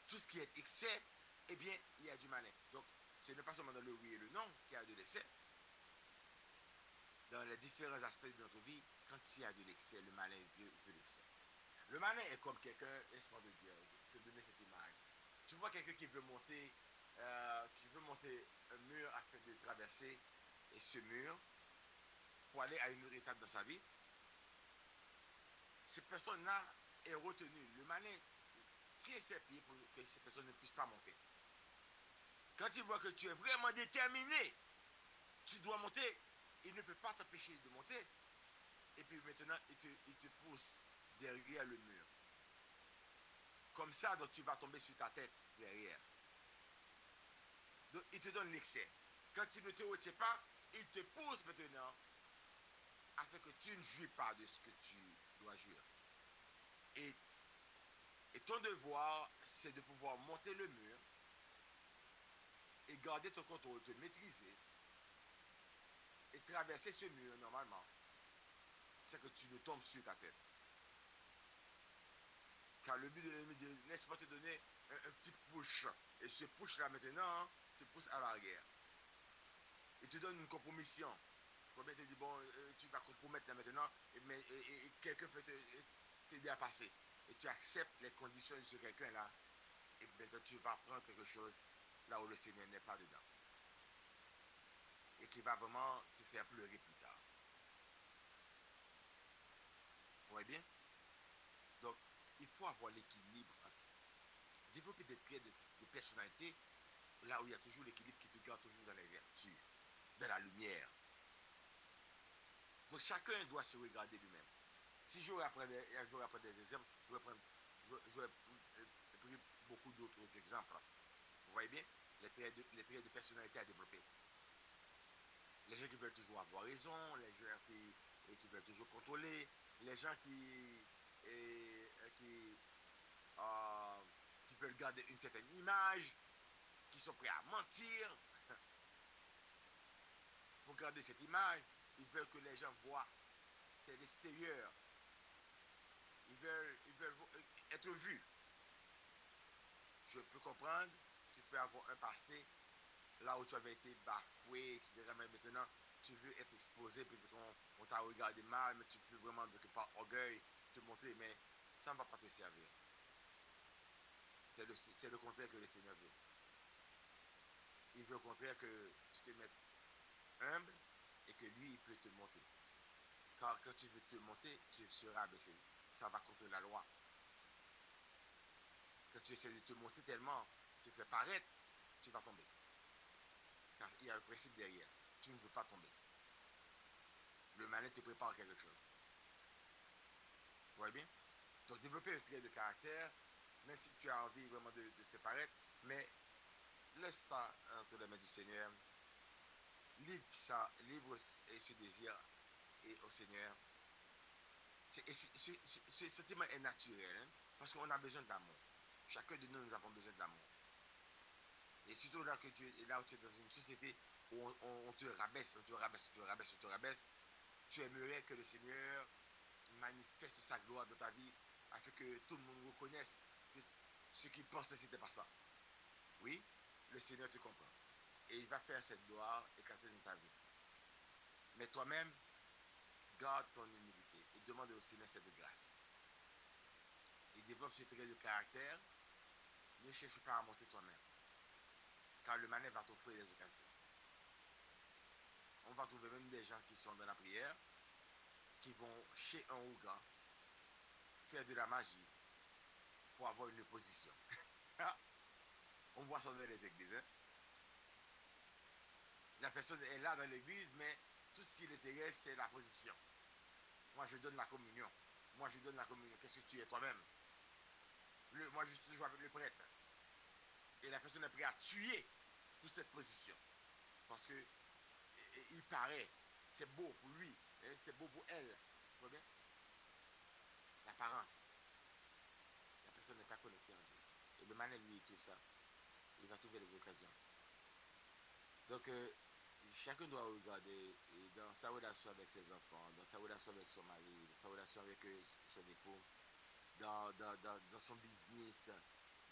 Tout ce qui est excès, eh bien, il y a du malin. Donc, ce n'est pas seulement dans le oui et le non qu'il y a de l'excès. Dans les différents aspects de notre vie, quand il y a de l'excès, le malin veut l'excès. Le malin est comme quelqu'un, laisse-moi te donner cette image. Tu vois quelqu'un qui veut monter un mur afin de traverser ce mur pour aller à une autre étape dans sa vie. Cette personne-là est retenue. Le malin tient ses pieds pour que cette personne ne puisse pas monter. Quand il voit que tu es vraiment déterminé, tu dois monter, il ne peut pas t'empêcher de monter. Et puis maintenant, il te pousse derrière le mur. Comme ça, donc tu vas tomber sur ta tête derrière. Donc il te donne l'excès. Quand il ne te retient pas, il te pousse maintenant afin que tu ne jouis pas de ce que tu dois jouir. Et ton devoir, c'est de pouvoir monter le mur et garder ton contrôle, te maîtriser et traverser ce mur normalement. C'est que tu ne tombes sur ta tête. Car le but de l'ennemi dit, n'est-ce pas te donner un petit push. Et ce push-là maintenant te pousse à l'arrière. Il te donne une compromission. Toi-même te dis, bon, tu vas compromettre là maintenant, et quelqu'un peut t'aider à passer. Et tu acceptes les conditions de ce quelqu'un-là, et maintenant tu vas prendre quelque chose là où le Seigneur n'est pas dedans. Et qui va vraiment te faire pleurer plus tard. Vous voyez bien? Donc, il faut avoir l'équilibre. Développer des traits de personnalité là où il y a toujours l'équilibre qui te garde toujours dans les vertus, dans la lumière. Donc, chacun doit se regarder lui-même. Si j'aurais appris des exemples, j'aurais pris beaucoup d'autres exemples. Vous voyez bien? les traits de personnalité à développer. Les gens qui veulent toujours avoir raison, les gens qui veulent toujours contrôler, les gens qui, euh, qui veulent garder une certaine image, qui sont prêts à mentir pour garder cette image. Ils veulent que les gens voient, c'est l'extérieur. Ils veulent être vus. Je peux comprendre, tu peux avoir un passé là où tu avais été bafoué, etc. Mais maintenant, tu veux être exposé, peut-être qu'on t'a regardé mal, mais tu veux vraiment, par orgueil, te montrer, mais ça ne va pas te servir. C'est le contraire que le Seigneur veut. Il veut au contraire que tu te mettes humble et que lui, il peut te monter. Car quand tu veux te monter, tu seras abaissé. Ça va contre la loi. Quand tu essaies de te monter tellement, tu fais paraître, tu vas tomber. Car il y a un principe derrière. Tu ne veux pas tomber. Le malin te prépare quelque chose. Vous voyez bien? Donc, développer un trait de caractère, même si tu as envie vraiment de faire paraître, mais laisse ça entre les mains du Seigneur. Livre ce désir au Seigneur. Ce sentiment est naturel, hein, parce qu'on a besoin d'amour. Chacun de nous avons besoin d'amour. Et surtout là où tu es dans une société où on te rabaisse, tu aimerais que le Seigneur manifeste sa gloire dans ta vie afin que tout le monde reconnaisse que ce qu'il pensait c'était pas ça. Oui, le Seigneur te comprend. Et il va faire cette gloire éclater dans ta vie. Mais toi-même, garde ton humilité et demande au Seigneur cette grâce. Et développe ce trait de caractère. Ne cherche pas à monter toi-même. Car le malin va t'offrir des occasions. On va trouver même des gens qui sont dans la prière, qui vont chez un ouga faire de la magie pour avoir une position. On voit ça dans les églises. Hein? La personne est là dans l'église, mais tout ce qui l'intéresse, c'est la position. Moi, je donne la communion. Qu'est-ce que tu es toi-même? Moi, je suis toujours avec le prêtre. Et la personne est prête à tuer pour cette position. Parce que il paraît, c'est beau pour lui, hein, c'est beau pour elle. Tu vois bien? L'apparence. La personne n'est pas connectée en Dieu. Et le malin, lui, il trouve ça. Il va trouver les occasions. Donc, chacun doit regarder dans sa relation avec ses enfants, dans sa relation avec son mari, dans sa relation avec son époux, dans son business,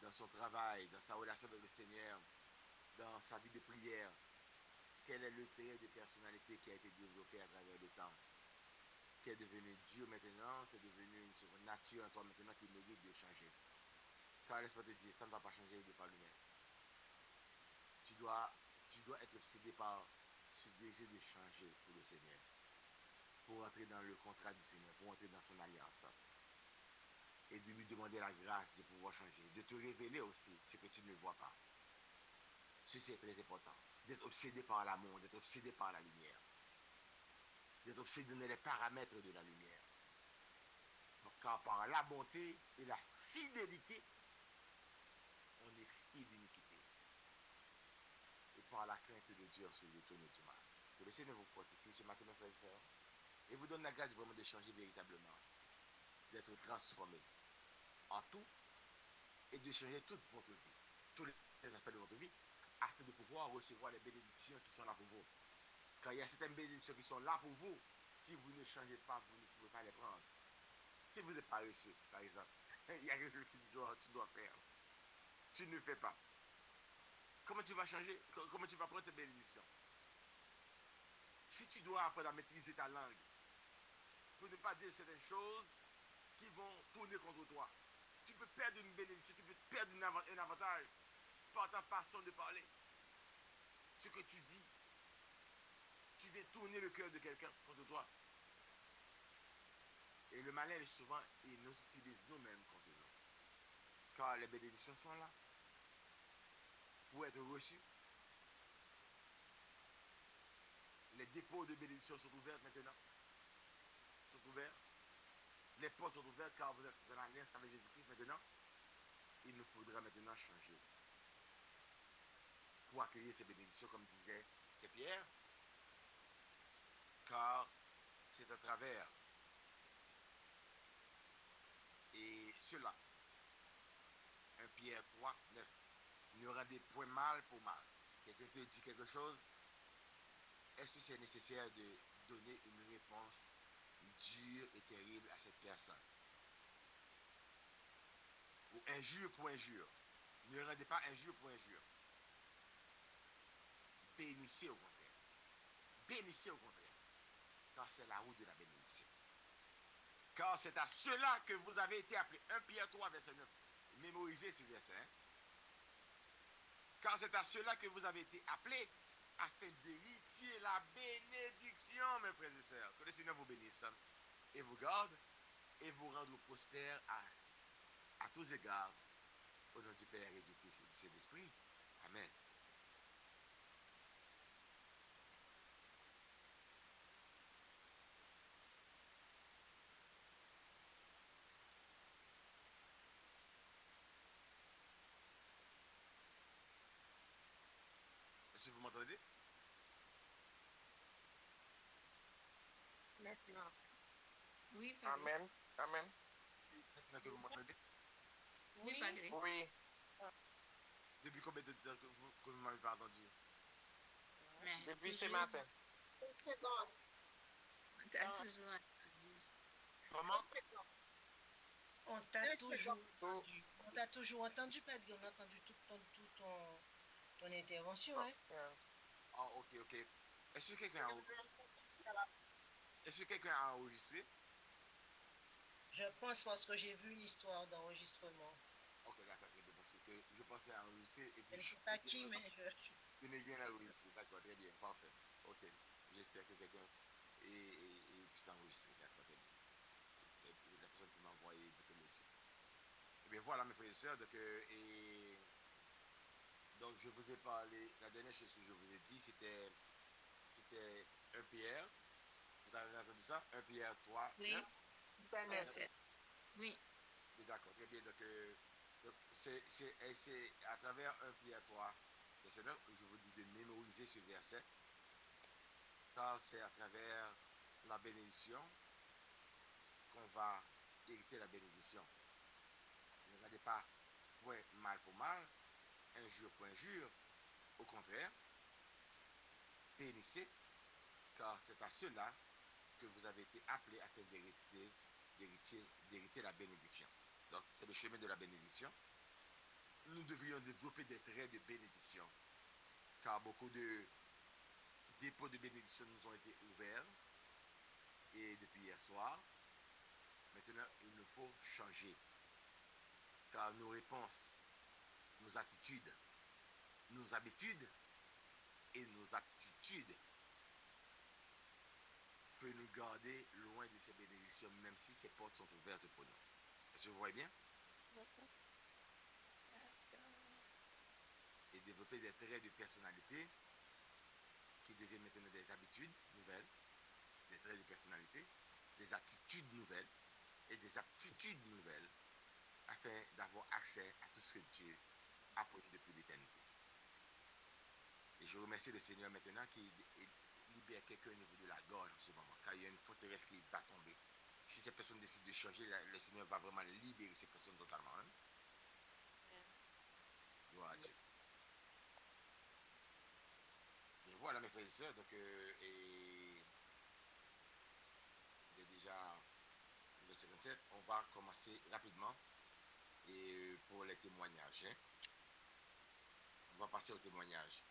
dans son travail, dans sa relation avec le Seigneur, dans sa vie de prière. Quel est le trait de personnalité qui a été développé à travers le temps, qui est devenu Dieu maintenant, c'est devenu une nature en toi maintenant qui mérite de changer. Car laisse-moi te dire, ça ne va pas changer de par lui-même. Tu dois être obsédé par ce désir de changer pour le Seigneur, pour entrer dans le contrat du Seigneur, pour entrer dans son alliance. Et de lui demander la grâce de pouvoir changer, de te révéler aussi ce que tu ne vois pas. Ceci est très important. D'être obsédé par l'amour, d'être obsédé par la lumière. D'être obsédé dans les paramètres de la lumière. Car par la bonté et la fidélité, on expie l'iniquité. Et par la crainte de Dieu, on se détourne du mal. Que le Seigneur vous fortifie ce matin, mes frères et sœurs, et vous donne la grâce vraiment de changer véritablement, d'être transformé en tout, et de changer toute votre vie, tous les aspects de votre vie, afin de pouvoir recevoir les bénédictions qui sont là pour vous. Car il y a certaines bénédictions qui sont là pour vous, si vous ne changez pas, vous ne pouvez pas les prendre. Si vous êtes paresseux, par exemple, il y a quelque chose que tu dois faire. Tu ne fais pas. Comment tu vas changer? Comment tu vas prendre cette bénédiction? Si tu dois apprendre à maîtriser ta langue, pour ne pas dire certaines choses qui vont tourner contre toi, tu peux perdre une bénédiction, tu peux perdre un avantage par ta façon de parler. Ce que tu dis, tu viens tourner le cœur de quelqu'un contre toi. Et le malheur, souvent, il nous utilise nous-mêmes contre nous. Car les bénédictions sont là pour être reçues. Les dépôts de bénédictions sont ouverts maintenant. Sont ouverts. Les portes sont ouvertes car vous êtes dans l'alliance avec Jésus-Christ maintenant. Il nous faudra maintenant changer. pour accueillir ces bénédictions, comme disait Saint Pierre, car c'est à travers et cela, 1 Pierre 3, 9, ne rendez point mal pour mal. Quelqu'un te dit quelque chose, est-ce que c'est nécessaire de donner une réponse dure et terrible à cette personne? Ou injure pour injure. Ne rendez pas injure pour injure. Bénissez au contraire. Bénissez au contraire. Car c'est la route de la bénédiction. Car c'est à cela que vous avez été appelés. 1 Pierre 3, verset 9. Mémorisez ce verset. Hein? Car c'est à cela que vous avez été appelés afin d'hériter la bénédiction, mes frères et sœurs. Que le Seigneur vous bénisse et vous garde et vous rende prospères à tous égards. Au nom du Père et du Fils et du Saint-Esprit. Amen. Est-ce que vous m'entendez? Maintenant. Oui, Padre. Amen. Amen. Maintenant que vous m'entendez? Oui, Padre. Oui. Depuis combien de temps que vous ne m'avez pas entendu? Mais Depuis ce toujours, matin. C'est bon. on t'a toujours dit. Comment? On t'a toujours Tout. entendu. On t'a toujours entendu, Padre. On a entendu toute ton intervention. Hein? Yes. Ah, ok. Est-ce que quelqu'un a enregistré? Je pense parce que j'ai vu une histoire d'enregistrement. Ok, d'accord, très bien. Parce que je pensais à enregistrer et Je puis ne sais pas qui, mais je n'ai bien enregistré. D'accord, très bien, parfait. Ok. J'espère que quelqu'un puisse enregistrer. D'accord, très bien. Et la personne qui m'a envoyé de l'autre. Et bien voilà, mes frères et sœurs, donc je vous ai parlé, la dernière chose que je vous ai dit, c'était 1 Pierre. Vous avez entendu ça? 1 Pierre 3, Oui. 9. Verset. Oui. D'accord, très bien. Donc, c'est à travers 1 Pierre 3, verset 9, que je vous dis de mémoriser ce verset. Car c'est à travers la bénédiction qu'on va hériter la bénédiction. Ne regardez pas point mal pour mal, injure pour injure. Au contraire, bénissez, car c'est à cela que vous avez été appelés afin d'hériter la bénédiction. Donc, c'est le chemin de la bénédiction. Nous devrions développer des traits de bénédiction, car beaucoup de dépôts de bénédiction nous ont été ouverts, et depuis hier soir, maintenant, il nous faut changer, car nos réponses, nos attitudes, nos habitudes et nos aptitudes peuvent nous garder loin de ces bénédictions, même si ces portes sont ouvertes pour nous. Est-ce que vous voyez bien? Et développer des traits de personnalité qui deviennent maintenant des habitudes nouvelles, des traits de personnalité, des attitudes nouvelles et des aptitudes nouvelles afin d'avoir accès à tout ce que Dieu a pour nous depuis l'éternité. Et je remercie le Seigneur maintenant qui libère quelqu'un au niveau de la gorge en ce moment, car il y a une forteresse qui va tomber. Si ces personnes décident de changer, le Seigneur va vraiment libérer ces personnes totalement. Hein? Gloire à Dieu. Et voilà mes frères et sœurs, donc il est déjà 57, on va commencer rapidement et pour les témoignages. Hein? On va passer au témoignage.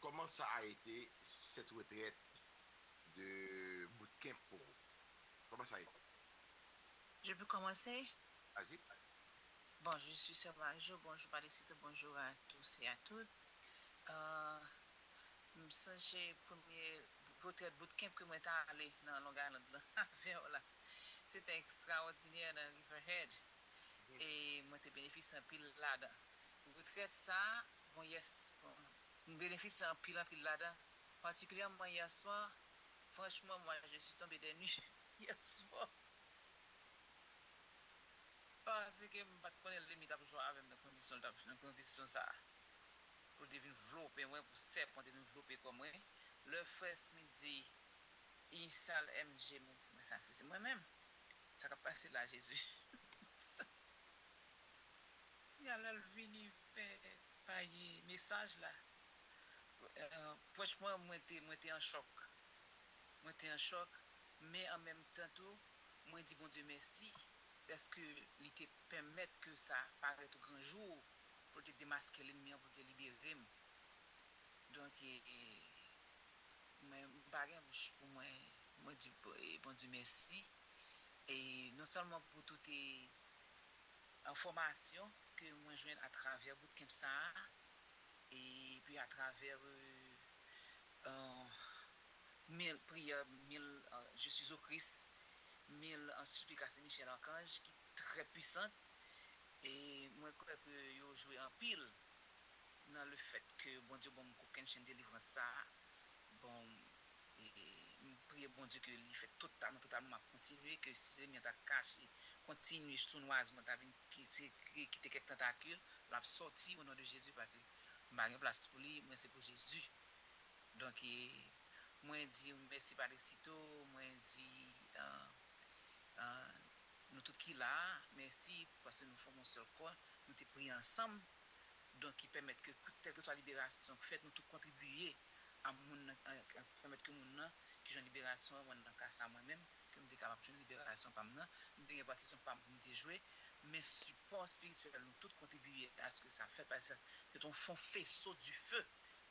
Comment ça a été cette retraite de bootcamp pour vous? Comment ça a été? Je peux commencer? Vas-y. Bon, je suis Sœur Marie-Jo. Bonjour, Palicito. Bonjour à tous et à toutes. J'ai premier retraite bootcamp que moi j'étais allé dans Long Island là. C'était extraordinaire dans Riverhead. Et moi j'ai bénéficié un pile là-dedans. Retraite ça, bon yes, bon, bénéficié un pile là-dedans. Particulièrement hier soir, franchement moi je suis tombé des nuits hier soir. Parce que je ne connais pas les limite à jouer avec dans condition ça. pour développer moi pour serpent développer comme moi le frère me dit Isal MG me dit ça c'est moi-même ça va passer là Jésus il a venu faire payer message là franchement moi t'ai en choc mais en même temps tout moi dis bon Dieu merci parce que il te permettre que ça paraît au grand jour pour te démasquer l'ennemi pour te libérer donc mais bagarre pour moi dis bon Dieu merci et non seulement pour toutes les informations que moi joigne à travers bootcamp ça et puis à travers mille prières mille je suis au Christ mille en supplication Michel Archange qui est très puissante et moi crois que yo joué en pile dans le fait que bon Dieu bon aucune chaîne de délivrance ça bon et prier bon Dieu que il fait totalement continuer que si les t'a caché continuer sournoisement t'a vinn quitter quelques tentacules l'a sorti au nom de Jésus parce que m'a rien place pour lui moi c'est pour Jésus donc moi dit merci Padre Cito moi dit nous tous qui là merci parce que nous formons un seul corps nous t'es pris ensemble donc qui permettent que telle que soit la libération fait nous tous contribuer à permettre que moun qui j'ai libération moi dans cas ça moi-même que me capable de libération pas maintenant dernière partie pas me jouer mais support spirituel nous tous contribuer à ce que ça fait parce que c'est un fond faisceau du feu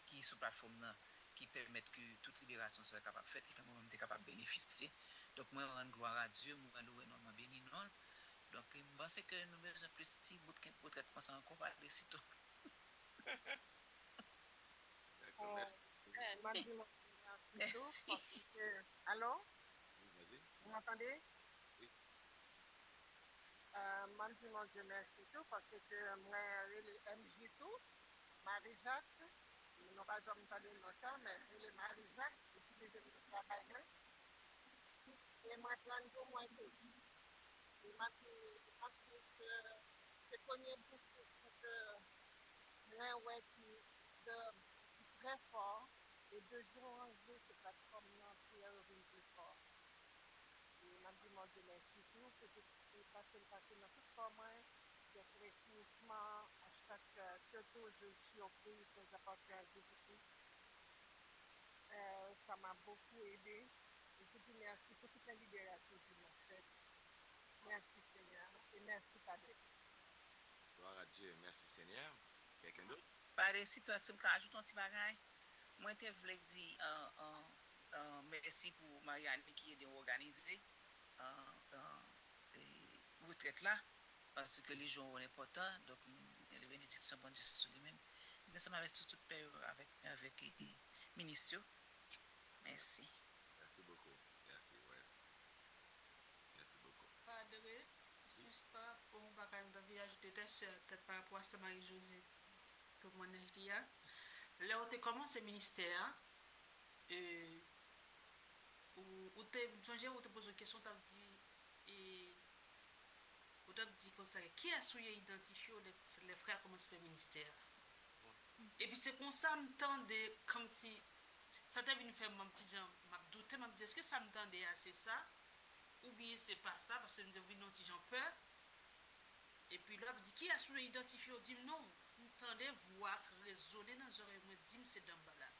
qui est sur plateforme là qui permettent que toute libération soit capable faite qui fait moi-même capable de bénéficier donc moi rendre gloire à Dieu moi louer énormément béni non donc je pense que nous besoin plus de bootcamp pour traitement ça encore pas de sitôt. Merci Merci. parce que... Allô? Oui, vas-y. Vous m'entendez? Oui. Moi, je dis Dieu merci tout parce que moi, les MJ tout, Marie-Jacques, nous n'avons pas jamais parlé longtemps, mais les Marie-Jacques, utiliser le travail, et moi, prendre pour moi tout. Et moi, c'est connu beaucoup pour que moi, ouais, qui de très fort, et de jour en jour, c'est plateforme-là, prière revient plus fort. Et m'a dit, mon Dieu, merci tout, que c'est passé dans toute forme, des fréquissements à chaque, surtout, je suis au pays, que j'appartiens à Jésus-Christ. Ça m'a beaucoup aidé. Et je dis merci pour toute la libération qu'il m'a faite. Merci Seigneur. Et merci Padre. Gloire à Dieu. Merci Seigneur. Quelqu'un d'autre? Par des situations qui ajoutent un petit bagage, moi te voulais dire merci pour Marianne qui est organisé retraite là parce que les jours sont importants donc les bénédictions bon Dieu sur lui-même mais ça m'avait tout paix avec ministre merci Merci beaucoup. Merci, ouais. Merci beaucoup. Padre, juste par rapport au bagage d'envie ajouter des soeurs, peut-être par rapport à ça Marie-Josée, témoignage d'hier. Là où tu commencé le ministère, où tu as posé une question, tu as dit, et tu as dit comme ça, qui a su identifier les frères comment se fait le ministère? Et puis c'est comme ça, me tendait comme si ça t'a venu faire mon petit genre, m'a douté, m'a dit, est-ce que ça me tendait assez ça? Ou bien c'est pas ça, parce que je me dis, non, petit genre peur. Et puis là, je dis, qui a su identifier? On dit, non, vous entendez voir, résonner dans les oreilles, moi, dis, c'est dans le balade.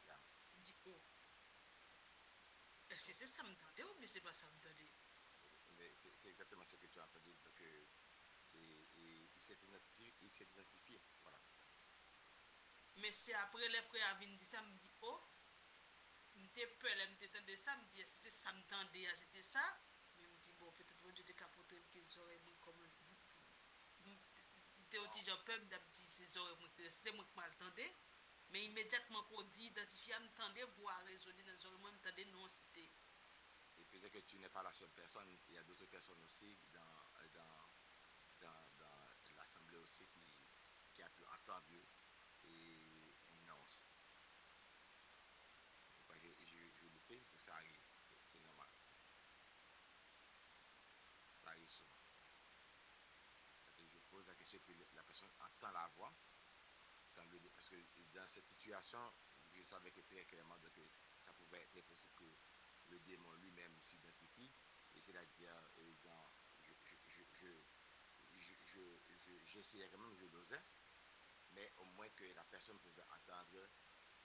Yeah. Je dis, oh. Est-ce que c'est ça me tendait ou bien c'est pas ça me tendait? Mais c'est exactement ce que tu as entendu. Donc, il s'est identifié. Voilà. Mais c'est après les frères viennent dire ça, me dit, oh, m'étais peur, m'étais ça, me dit, est-ce que c'est ça me tendait, c'était ça? Mais me dit, bon, peut-être bon Dieu te capoté, qu'ils auraient comment. M'étais aussi j'ai peur, me dit, c'est moi qui m'attendais. Mais immédiatement qu'on dit identifier, m'entendait voir résonner dans les oreilles, moi m'entendais non, c'était. Et peut-être que tu n'es pas la seule personne. Il y a d'autres personnes aussi dans l'assemblée aussi qui a pu entendre et non aussi. C'est pourquoi je le fais, donc ça arrive. C'est normal. Ça arrive souvent. Donc, je pose pose la question, puis la personne entend la voix. Parce que dans cette situation, je savais que très clairement que ça pouvait être possible que le démon lui-même s'identifie. Et c'est-à-dire, j'essayais quand même, je l'osais, mais au moins que la personne pouvait entendre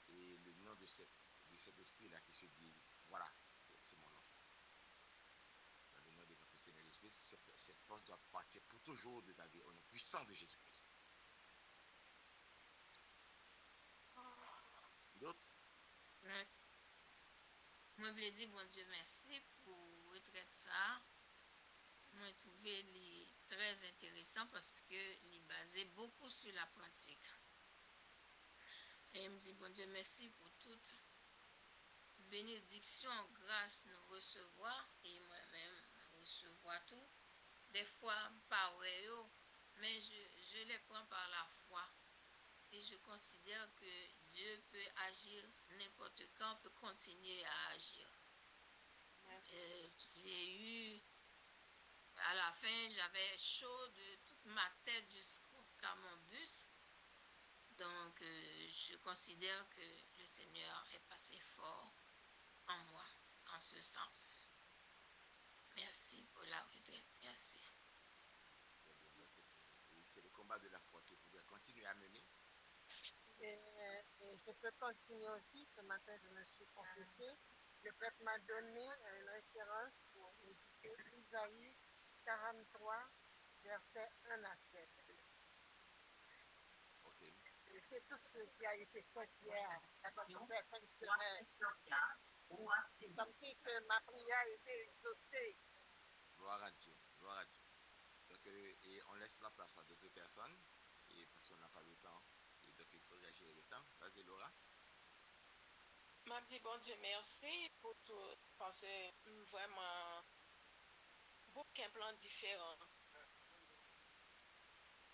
et le nom de cet esprit-là qui se dit, voilà, c'est mon nom ça. Dans le nom de notre Seigneur Jésus-Christ, cette force doit partir pour toujours de ta vie au nom puissant de Jésus-Christ. D'autres? Ouais. Moi, je voulais dire, bon Dieu, merci pour retraite ça. Moi, trouvé les très intéressant parce que est basé beaucoup sur la pratique. Et il me dit, bon Dieu, merci pour toute bénédiction, grâce nous recevoir et moi-même recevoir tout. Des fois, pas ouais, mais je les prends par la foi. Et je considère que Dieu peut agir n'importe quand, peut continuer à agir. J'ai eu, à la fin, j'avais chaud de toute ma tête jusqu'à mon bus. Donc, je considère que le Seigneur est passé fort en moi, en ce sens. Merci pour la retraite. Merci. C'est le combat de la foi que vous devez continuer à mener. Et je peux continuer aussi. Ce matin, je me suis confessée. Le peuple m'a donné une référence pour méditer Isaïe 43, versets 1 à 7. Ok. Et c'est tout ce qui a été fait hier. Comme si que ma prière était exaucée. Gloire à Dieu. Gloire à Dieu. Donc, et on laisse la place à d'autres personnes. Et parce qu'on n'a pas de temps. Et donc, il faudrait gérer le temps. Vas-y, Laura. M'a dit bon Dieu merci pour tout parce que vraiment beaucoup de plans différents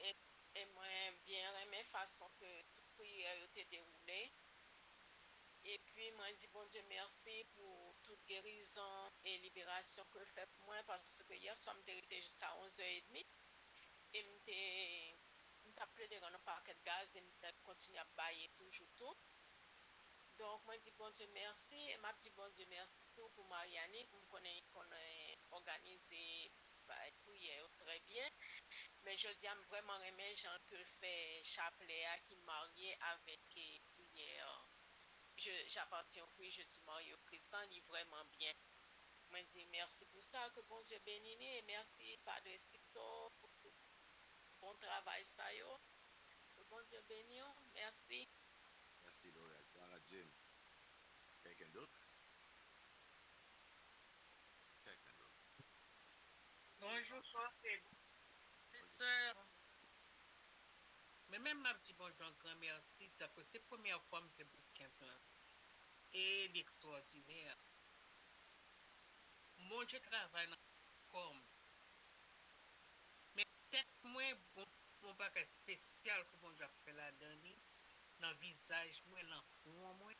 et moi bien aimé façon que toute prière a été déroulée et puis moi dit bon Dieu merci pour toute guérison et libération que fait pour moi parce que hier soir m'était jusqu'à 11h30 et m'était appelé de rendre un paquet de gaz et m'était continué à bailler toujours tout. Donc, moi, je dis bon Dieu merci. Et m'a dit bon Dieu merci tout pour Mariani, pour me connaître qu'on a organisé la prière très bien. Mais je dis vraiment aimer Jean que fait chapelet qui marié avec prière. J'appartiens au Christ, je suis marié au Christ, il est vraiment bien. Moi, je dis merci pour ça, que bon Dieu bénisse et merci, Padre Sito, pour tout bon travail, ça yo. Que bon Dieu bénisse, merci. Merci, Laura. Gloire à Dieu. Quelqu'un d'autre? Quelqu'un d'autre? Bonjour, professeur. Mais même ma petite bonjour, grand merci. Ça fait c'est la première fois que je fais bootcamp là. Et l'extraordinaire. Mon Dieu travaille dans le corps. Mais peut-être moins bon bagage spécial que mon Dieu fait là-dedans, dans le visage, moi, dans le front, moi.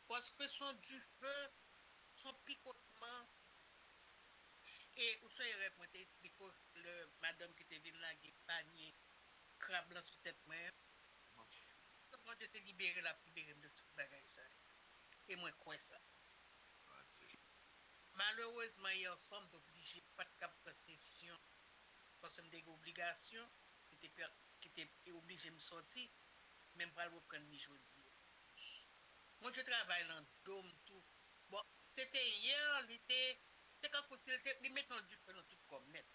Parce que son du feu, son picotement, et où ça irait pour t'expliquer le madame qui était venue là, qui panier, crabe là sous tête, moi. Ça, bon Dieu s'est libéré la libéré de tout bagage ça. Et moi, quoi ça? Gloire à Dieu. Malheureusement, hier soir, je suis obligé pas de cap session parce que j'ai des obligations qui étaient obligé de me sortir, même pas le reprendre ni jeudi. Moi, je travaille dans le dôme, tout. Bon, c'était hier, l'été, c'est quand il met du feu dans tout comme net.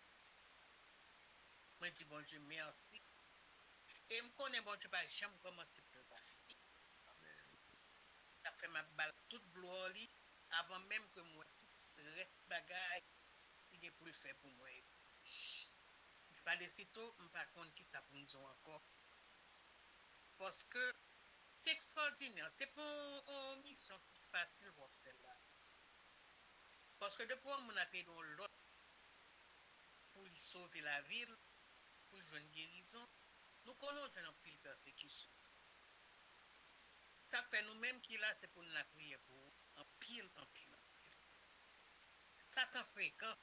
Moi, je dis, bon Dieu, merci. Et je connais, bon Dieu, pas jamais commencé pour pas fini. Amen. Après, ma balle toute gloire, avant même que moi, tout reste bagaille, il est pour le faire pour moi. Il fallait sitôt, je ne sais pas qui ça pour nous dire encore. Parce que c'est extraordinaire. C'est pas une mission facile pour faire là. Parce que depuis qu'on a payé dans l'autre pour lui sauver la ville, pour lui jouer une guérison, nous connaissons une pile persécution. Ça fait nous-mêmes qui là, c'est pour nous la prier pour en pile. Satan fréquent.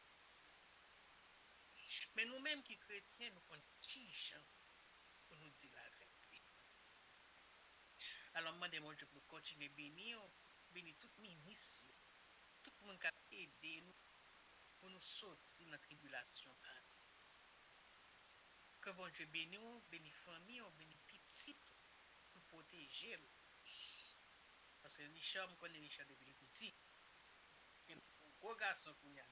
Mais nous-mêmes qui chrétiens, nous comptons qui gens pour nous dire la vérité. Alors, moi, mon Dieu, pour continuer à bénir tout ministre, tout le monde qui a aidé nous pour nous sortir de la tribulation. Que bon Dieu bénisse nous, bénisse famille, bénisse petit pour protéger nous. Parce que Richard, me connaît Richard depuis le petit. Et mon gros garçon qu'on y a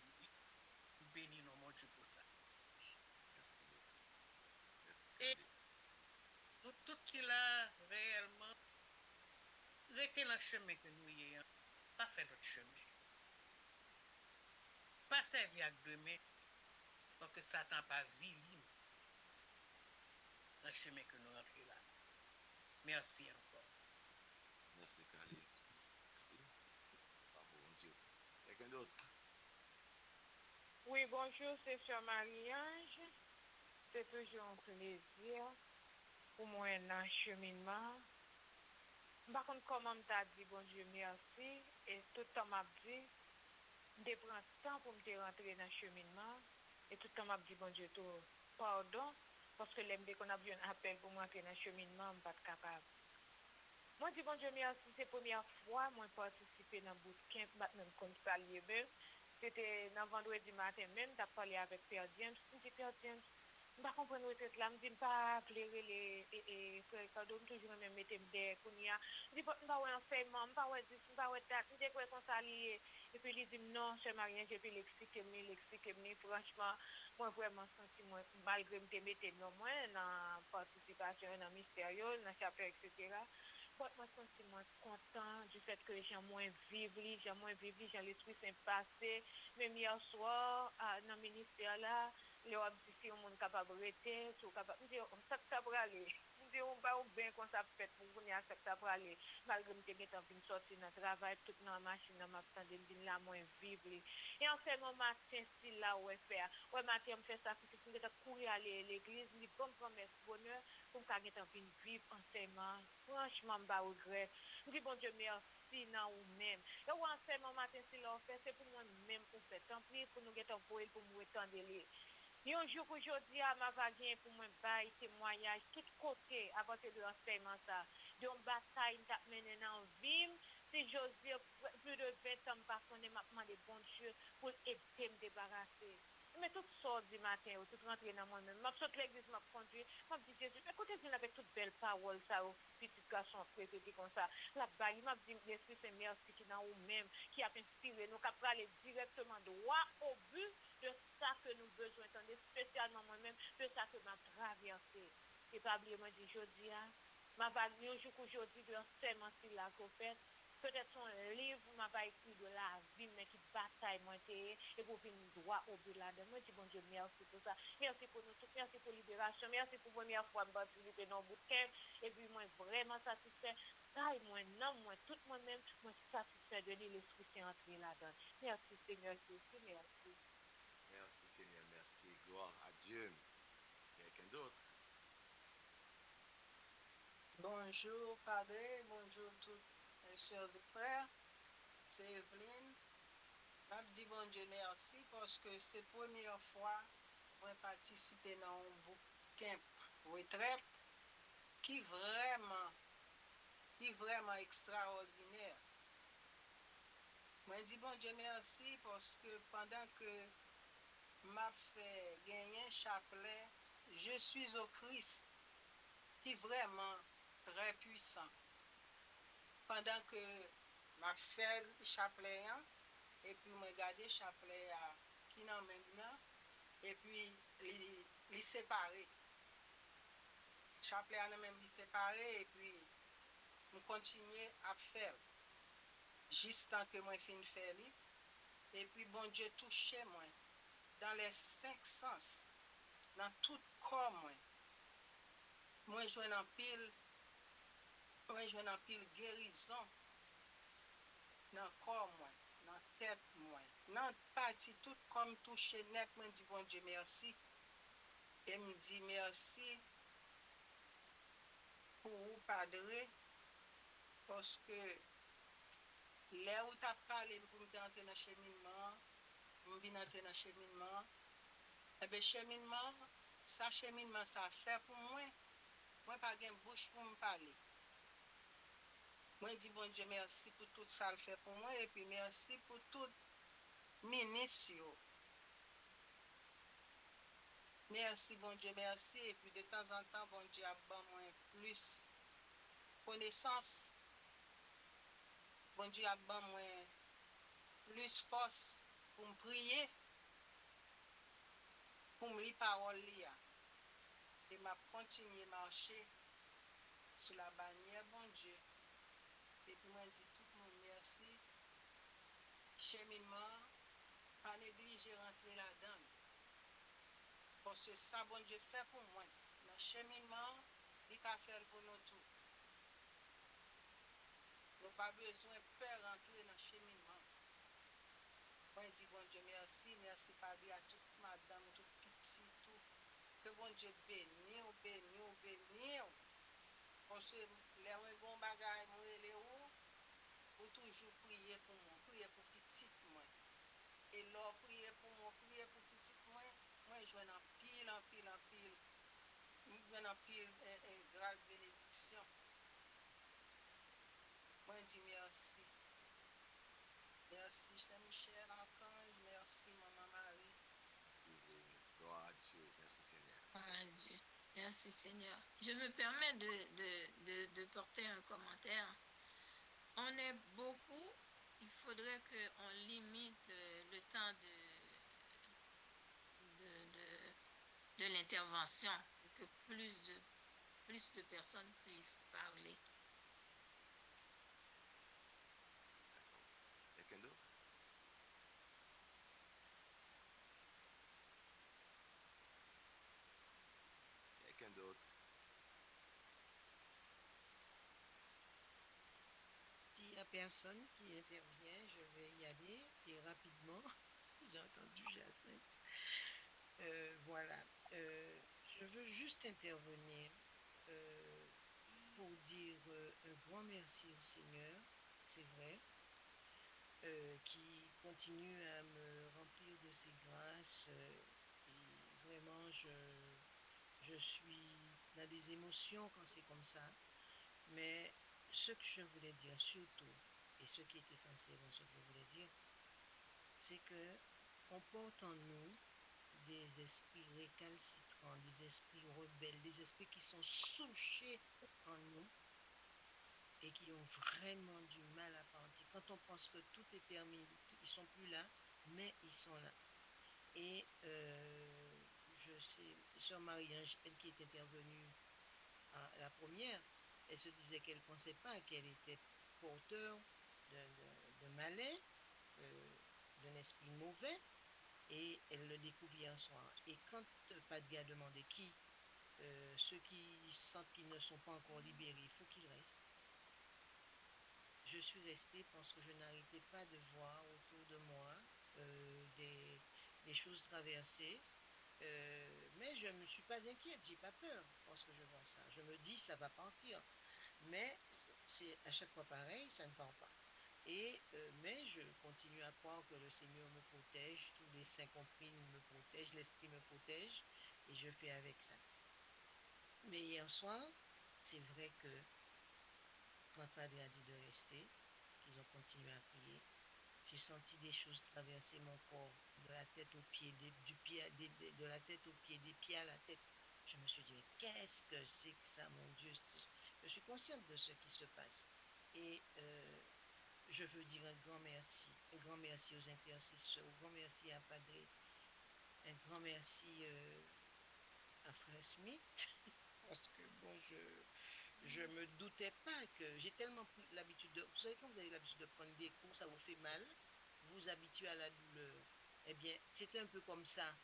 béni non mon Dieu pour ça. Et nous tout qui là réellement rester dans le chemin que nous y ayons, pas faire l'autre chemin. Pas servir avec demain pour que Satan pas vili dans le chemin que nous rentrons là. Merci encore. Merci, Khalid. Merci. Ah, bon Dieu. Quelqu'un d'autre? Oui, bonjour, c'est Sœur Marie-Ange. C'est toujours un plaisir pour moi un cheminement. Par contre, comme on t'a dit, bon Dieu, merci. Et tout le temps m'a dit, de prendre temps pour me rentrer dans le cheminement. Et tout le temps m'a dit, bon Dieu, tout pardon. Parce que l'aime qu'on a vu un appel pour rentrer dans le cheminement, je ne suis pas capable. Moi, je dis, bon Dieu, merci, c'est la première fois que je participé dans le bootcamp, même comme ça, même. C'était dans vendredi matin même, tu as parlé avec Père James. Je dis, Père James, je ne comprends pas cette là, je ne dis pas plairer les frères Cardo, je toujours même mettre des kounia. Je dis, je ne pas enseignement, je ne pas dire, je ne pas date, je dis quoi comme ça lié. Et puis il dit, non, je Marien, j'ai pu l'expliquer, franchement, moi vraiment senti, moi, malgré me mettre non moins dans la participation, dans le mystérieux, dans le chapelle, etc. Moi, je suis content du fait que j'ai moins vivre, j'ai l'esprit saint passé. Même hier soir, dans le ministère là, les gens disent si on est capable de rester, si on est capable de dire, ça peut aller. On dit, on va bien qu'on s'appelle pour qu'on y a ça peut aller. Malgré que je suis sorti dans le travail, toute dans la machine, dans ma tente, je suis là, moins vivre. Et en fait, mon matin, si là, où est faire. Ouais, matin, je fais sacrifice, je vais courir aller à l'église, je dis, bonne promesse, bonheur, pour que je vivre enseignement. Franchement, je regret. Je dis, bon Dieu, merci dans vous-même. Et ou enseignement matin, si l'on fait, c'est pour moi-même qu'on fait. Tant pis pour nous get envoyer pour nous étendre les. Un jour qu'aujourd'hui, ma vague pour moi, bail témoignage, tout côté, à partir de l'enseignement, ça. D'une bataille, t'a mené dans la vie. Si j'ose dire, plus de 20 ans, parce qu'on est maintenant des bons dieux pour aider me débarrasser. Mais tout sort du matin, tout rentre dans moi-même. Je saute l'église, m'a conduit, m'a dit Jésus, écoutez, vous avec toute belle parole, ça, au petit garçon répété comme ça. La bague, m'a dit, l'Esprit c'est merci qui dans vous-même, qui a inspiré nous, qui a aller directement droit au but de ça que nous besoin, spécialement moi-même, de ça que m'a traversé. Et pas oublier, moi, dit, je dis, ma bague, un jour qu'aujourd'hui, de l'enseignement, c'est là qu'on fait. Peut-être son livre m'a pas écrit de la vie, mais qui bataille moi et pour venir droit au but là. Moi, je dis bon Dieu, merci pour ça. Merci pour nous tous, merci pour libération, merci pour la première fois de participer dans le bootcamp. Et puis, moi, vraiment satisfait. Taille, moi, non, moi, tout moi-même, moi, satisfait de lire l'Esprit Saint entrer là-dedans. Merci, Seigneur Jésus, merci. Merci, Seigneur, merci. Gloire à Dieu. Quelqu'un d'autre? Bonjour, Padre. Bonjour, toutes les sœurs et frères. C'est Evelyne. Je dis bon Dieu merci parce que c'est la première fois que je participe dans un bootcamp retraite qui est vraiment extraordinaire. Je dis bon Dieu merci parce que pendant que m'a fait gagner chapelet, je suis au Christ, qui est vraiment très puissant. Pendant que m'a fait chapelet, et puis me garder chapelet qui n'en maintenant, et puis les séparer. Chapelet en même les séparer, et puis je continue à faire. Juste tant que moi fin faire, et puis bon Dieu touche moi dans les 5 sens, dans tout corps moi. Moi je en pile guérison dans corps moi, dans tête moi, dans partie tout comme touché net, moi dis bon Dieu merci. Et me dit merci pour vous padre parce que là où tu as parlé pour me entrer dans le cheminement, je viens entrer dans le cheminement Eh bien, cheminement, ça fait pour moi pas gain bouche pour me parler. Moi, dis bon Dieu, merci pour tout ça le fait pour moi, et puis merci pour tout ministre. Merci, bon Dieu, merci. Et puis de temps en temps, bon Dieu a ban moi plus connaissance. Bon Dieu a ban moi plus force pour me prier, pour me lire parole là. Et m'a continuer à marcher sous la bannière, bon Dieu. Et puis moi, je dis tout le monde merci. Cheminement, pas négliger rentrer là-dedans. Parce que ça, bon Dieu fait pour moi. Dans le cheminement, il a fait pour nous tous. Nous pas besoin de peur rentrer dans le cheminement. Moi, je dis, bon Dieu, merci, merci, Padre, à toute madame, tout petit, tout. Que bon Dieu bénisse, bénisse. Parce que les gens bagaille, moi, les ou, ou toujours prier pour moi, prier pour petit moi. Et là, prier pour moi, prier pour petit moi, moi, je vais en pile, en pile, en pile. Je vais en pile, grâce, bénédiction. Moi, je dis merci. Merci Saint-Michel, Archange. Merci Maman Marie. Merci, gloire à Dieu. Merci Seigneur. Gloire à Dieu. Merci Seigneur. Je me permets de porter un commentaire. On est beaucoup. Il faudrait qu'on limite le temps de l'intervention pour que plus de personnes puissent parler. D'accord. Quelqu'un d'autre? Quelqu'un d'autre? S'il n'y a personne qui intervient, je vais y aller et rapidement. J'ai entendu Jacinthe. Voilà. Je veux juste intervenir pour dire un grand merci au Seigneur, c'est vrai, qui continue à me remplir de ses grâces. Et vraiment, je suis dans des émotions quand c'est comme ça. Mais ce que je voulais dire surtout, et ce qui est essentiel dans ce que je voulais dire, c'est que on porte en nous des esprits récalcitrants, des esprits rebelles, des esprits qui sont souchés en nous et qui ont vraiment du mal à partir. Quand on pense que tout est permis, ils sont plus là, mais ils sont là. Et je sais, Sœur Marie-Ange, elle qui est intervenue à la première, elle se disait qu'elle ne pensait pas qu'elle était porteur d'un malin, d'un esprit mauvais, et elle le découvrit un soir. Et quand Padre a demandé ceux qui sentent qu'ils ne sont pas encore libérés, il faut qu'ils restent. Je suis restée parce que je n'arrêtais pas de voir autour de moi des choses traversées. Mais je ne me suis pas inquiète, j'ai pas peur parce que je vois ça. Je me dis, ça va partir. Mais c'est à chaque fois pareil, ça ne part pas. Mais je continue à croire que le Seigneur me protège, tous les saints compris me protègent, l'Esprit me protège, et je fais avec ça. Mais hier soir, c'est vrai que quand Padre a dit de rester, qu'ils ont continué à prier, j'ai senti des choses traverser mon corps, de la tête aux pieds, de la tête aux pieds, des pieds à la tête. Je me suis dit, mais qu'est-ce que c'est que ça, mon Dieu? Je suis consciente de ce qui se passe. Et je veux dire un grand merci aux intercesseurs, un grand merci à Padre, un grand merci à Frère Smith, parce que bon, je me doutais pas que j'ai tellement pris l'habitude de. Vous savez, quand vous avez l'habitude de prendre des coups, ça vous fait mal, vous vous habituez à la douleur. Eh bien, c'était un peu comme ça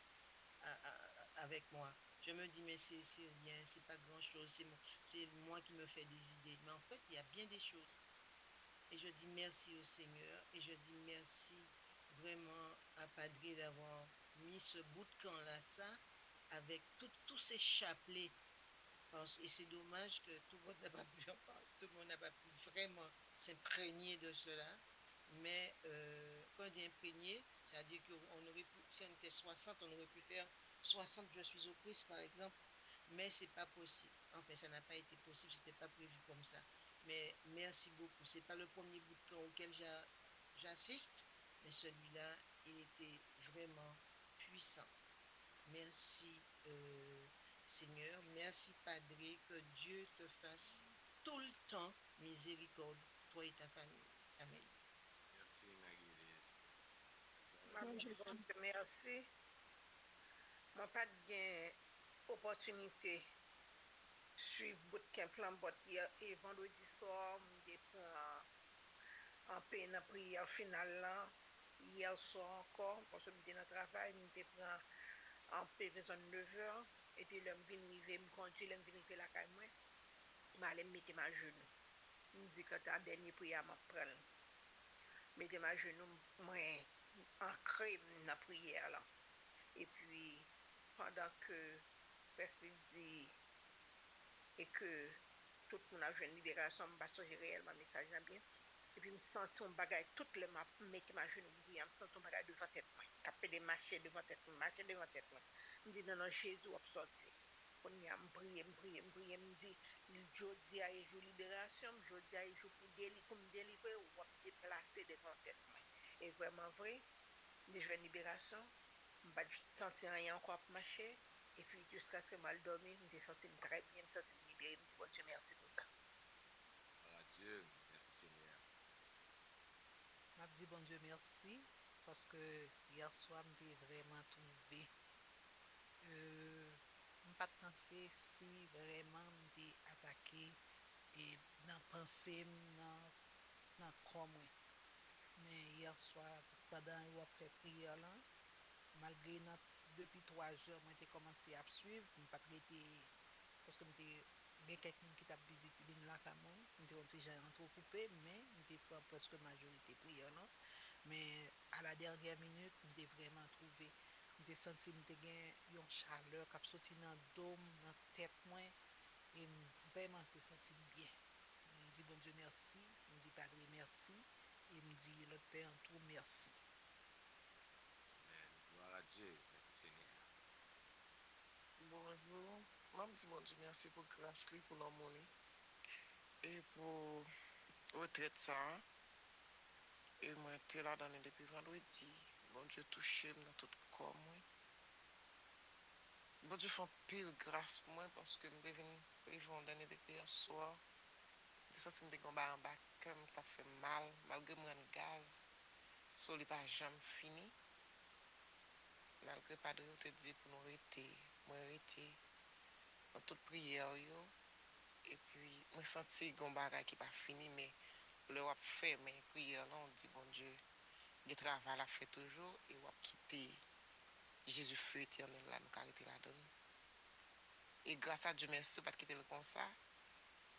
avec moi. Je me dis, mais c'est rien, c'est pas grand-chose, c'est moi qui me fais des idées. Mais en fait, il y a bien des choses. Et je dis merci au Seigneur et je dis merci vraiment à Padre d'avoir mis ce bout de camp-là, ça, avec tous ces chapelets. Et c'est dommage que tout le monde n'a pas pu en parler, tout le monde n'a pas pu vraiment s'imprégner de cela. Mais quand on dit imprégné, C'est-à-dire qu'on aurait pu, si on était 60, on aurait pu faire 60 Je suis au Christ, par exemple, mais c'est pas possible. Enfin, ça n'a pas été possible, c'était pas prévu comme ça. Mais merci beaucoup. C'est pas le premier bootcamp auquel j'assiste, mais celui-là, il était vraiment puissant. Merci, Seigneur. Merci, Padre. Que Dieu te fasse tout le temps miséricorde, toi et ta famille. Amen. Merci, Marie-Élise. M'a dit bon Dieu merci. Moi pas de opportunité suivre bootcamp plan but hier et vendredi soir m'était prend en paix dans prière finale là. Hier soir encore parce que m'était dans travail m'était prend en paix vers 9h et puis là m'vinn river me conduire là m'vinn river la caille moi m'aller mettre ma genou. Me dit que ta dernière prière m'a prendre. Mettre ma genou moi ancré dans la prière là. Et puis, pendant que Presby dit et que tout le monde a joué une libération, je ne sais réellement message bien. Et puis, je me sens un bagage, toutes les mains, mettre ma genou, je me sens un bagage devant tête, moi. Capé des marcher devant tête, marcher devant tête, moi. Je me dis, non, non, Jésus a sorti. On y a prié, je me dis, jeudi a jour libération, jeudi a jour pour délivrer, ou a déplacer devant tête, moi. Et vraiment vrai, des jeunes libération, je ne sentir rien encore pour marcher. Et puis, jusqu'à ce que je mal dormi, je me senti très bien, je me senti libéré. Je me dis, bon Dieu, merci pour ça. Gloire à Dieu. Merci, Seigneur. M'a dit bon Dieu merci parce que hier soir m'était vraiment trouvé. M'pas penser si vraiment m'était attaqué et dans pensée dans corps moi. Mais hier soir pendant qu'on fait prière là, malgré depuis 3 heures moi j'ai commencé à suivre, m'pas traité parce que m'était gen quelqu'un qui t'a visité vinn là ka moi, m'était on j'ai entrecoupé mais m'était prend presque majorité prière là. Mais à la dernière minute, m'était vraiment trouvé. M'était senti m'était gen yon chaleur qui a sorti dans dôme, dans tête moi et vraiment t'ai senti bien. Me dit bon Dieu merci, me dit Padre merci et me dit l'autre Père en tout merci. Amen. Gloire à Dieu. Merci, Seigneur. Bonjour. Moi, je dis bon Dieu merci pour grâce li, pour l'harmonie et pour retraite ça. Et moi, j'étais là dans depuis vendredi. Bon Dieu touché dans tout le corps. Moi. Bon Dieu fait pile grâce pour moi parce que je suis venu dernier depuis hier soir. Je sens que je suis en bas comme ça fait mal, malgré moi un gaz. So, il n'est pas jamais fini. Malgré Padre, on te dit pour nous arrêter. Moi, arrêter dans toute prière. Yo. Et puis, je sens que mon bagage qui n'est pas fini, mais le wap fait, mais prière là, on dit bon Dieu, le travail la fait toujours et on quitter Jésus feu éternel là, nous arrêter la donne. Et grâce à Dieu, merci, pas quitter le comme ça.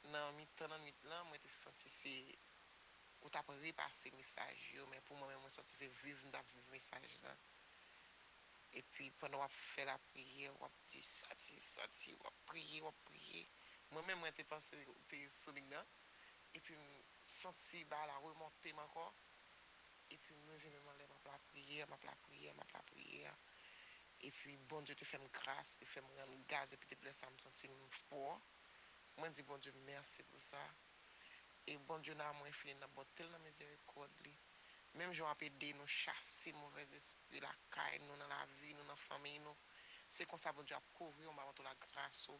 Dans mi-temps, dans nuit là, moi, j'ai senti c'est ou t'as repasser message, mais pour moi-même, moi, senti c'est vivre message là. Et puis, pendant qu'on fait la prière, on dit sorti, on prier. Moi-même, moi, j'ai pensé, t'es souligné là. Et puis, senti, bah, la remontée encore. Et puis, me lever, ma prière. Et puis, bon Dieu, te fait grâce, te fait me rendre gaz, et puis, te blesse, ça me sentit fort. Moi, je dis, bon Dieu, merci pour ça. Et bon Dieu, n'a moins fini, n'a pas tellement miséricorde. Même je vais aider nous chasser mauvais esprits, la caille, nous dans la vie, nous dans la famille, nous. C'est comme ça, bon Dieu, a couvrir, on va avoir la grâce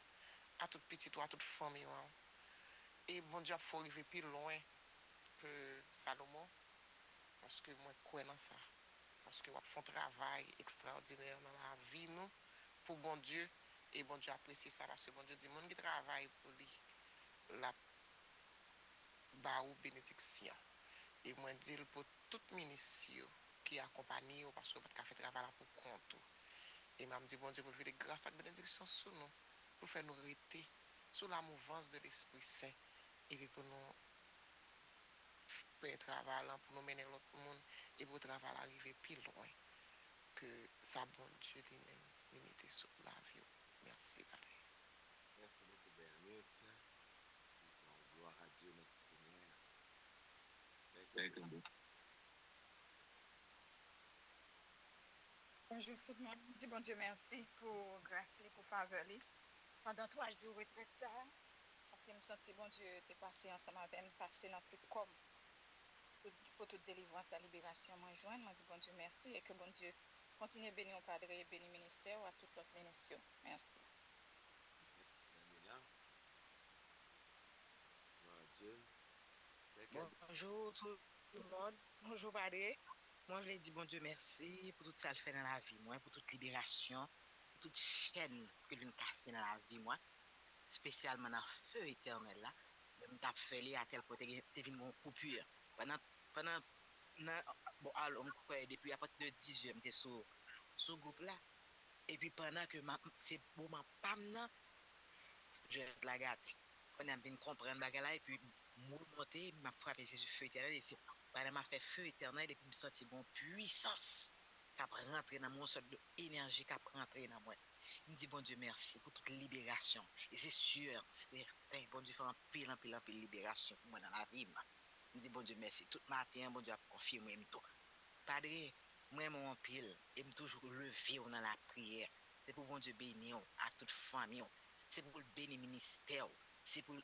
à toute petite, à toute famille. Et bon Dieu, il faut arriver plus loin que Salomon, parce que moi, je crois dans ça. Parce que vous font un travail extraordinaire dans la vie, nous, pour bon Dieu. Et bon Dieu apprécie ça, parce que bon Dieu dit, mon qui travaille pour lui, la baou bénédiction. Et moi, dis pour tout ministre qui accompagne, parce que vous fait travail pour compte. Et m'a dit, bon Dieu, pour faire des grâces et de bénédictions sur nous, pour faire nous arrêter sous la mouvance de l'Esprit Saint. Et puis pour nous faire travail, pour nous mener l'autre monde, et pour travail arriver plus loin que ça, bon Dieu lui-même, limité sur la vie. Merci, Padre. Merci beaucoup, Bernite. Donc, gloire à Dieu, merci Seigneur. Bonjour tout le monde. Dis bon Dieu merci pour grâce et pour faveur. Pendant 3 jours retraite ça, parce que me senti bon Dieu t'es passé ensemble avec me passer dans tout comme pour toute délivrance à libération moi joindre. Moi dis bon Dieu merci et que bon Dieu continue à bénir au Padre et bénir le ministère ou à toute l'autre ministère. Merci. Merci, Daniela. Gloire à Dieu. Bonjour tout le monde. Bonjour Padre. Moi, je voulais dire bon Dieu merci pour tout ça le fait dans la vie, moi, pour toute libération, pour toute chaîne que l'on casse dans la vie, moi, spécialement dans le feu éternel là. Même t'as fait les à tel point que t'es venu en coupure. Pendant, bon, alors, depuis à partir de 10 heures, j'étais sur ce groupe là. Et puis pendant que c'est bon, ma pam, je la gâte. On a bien comprendre la là et puis monter, m'a frappé Jésus feu éternel et c'est pendant m'a fait feu éternel et puis me sentir bon puissance qui a rentré dans mon sorte d'énergie qui a rentré dans moi. Il me dit bon Dieu merci pour toute libération et c'est sûr, certain, bon Dieu fait un pile libération pour moi dans la vie. Il me dit bon Dieu merci tout matin bon Dieu a confirmé tout. Padre, moi mon pile et me toujours lever dans la prière. C'est pour bon Dieu bénir à toute famille. C'est pour le bénir ministère. C'est pour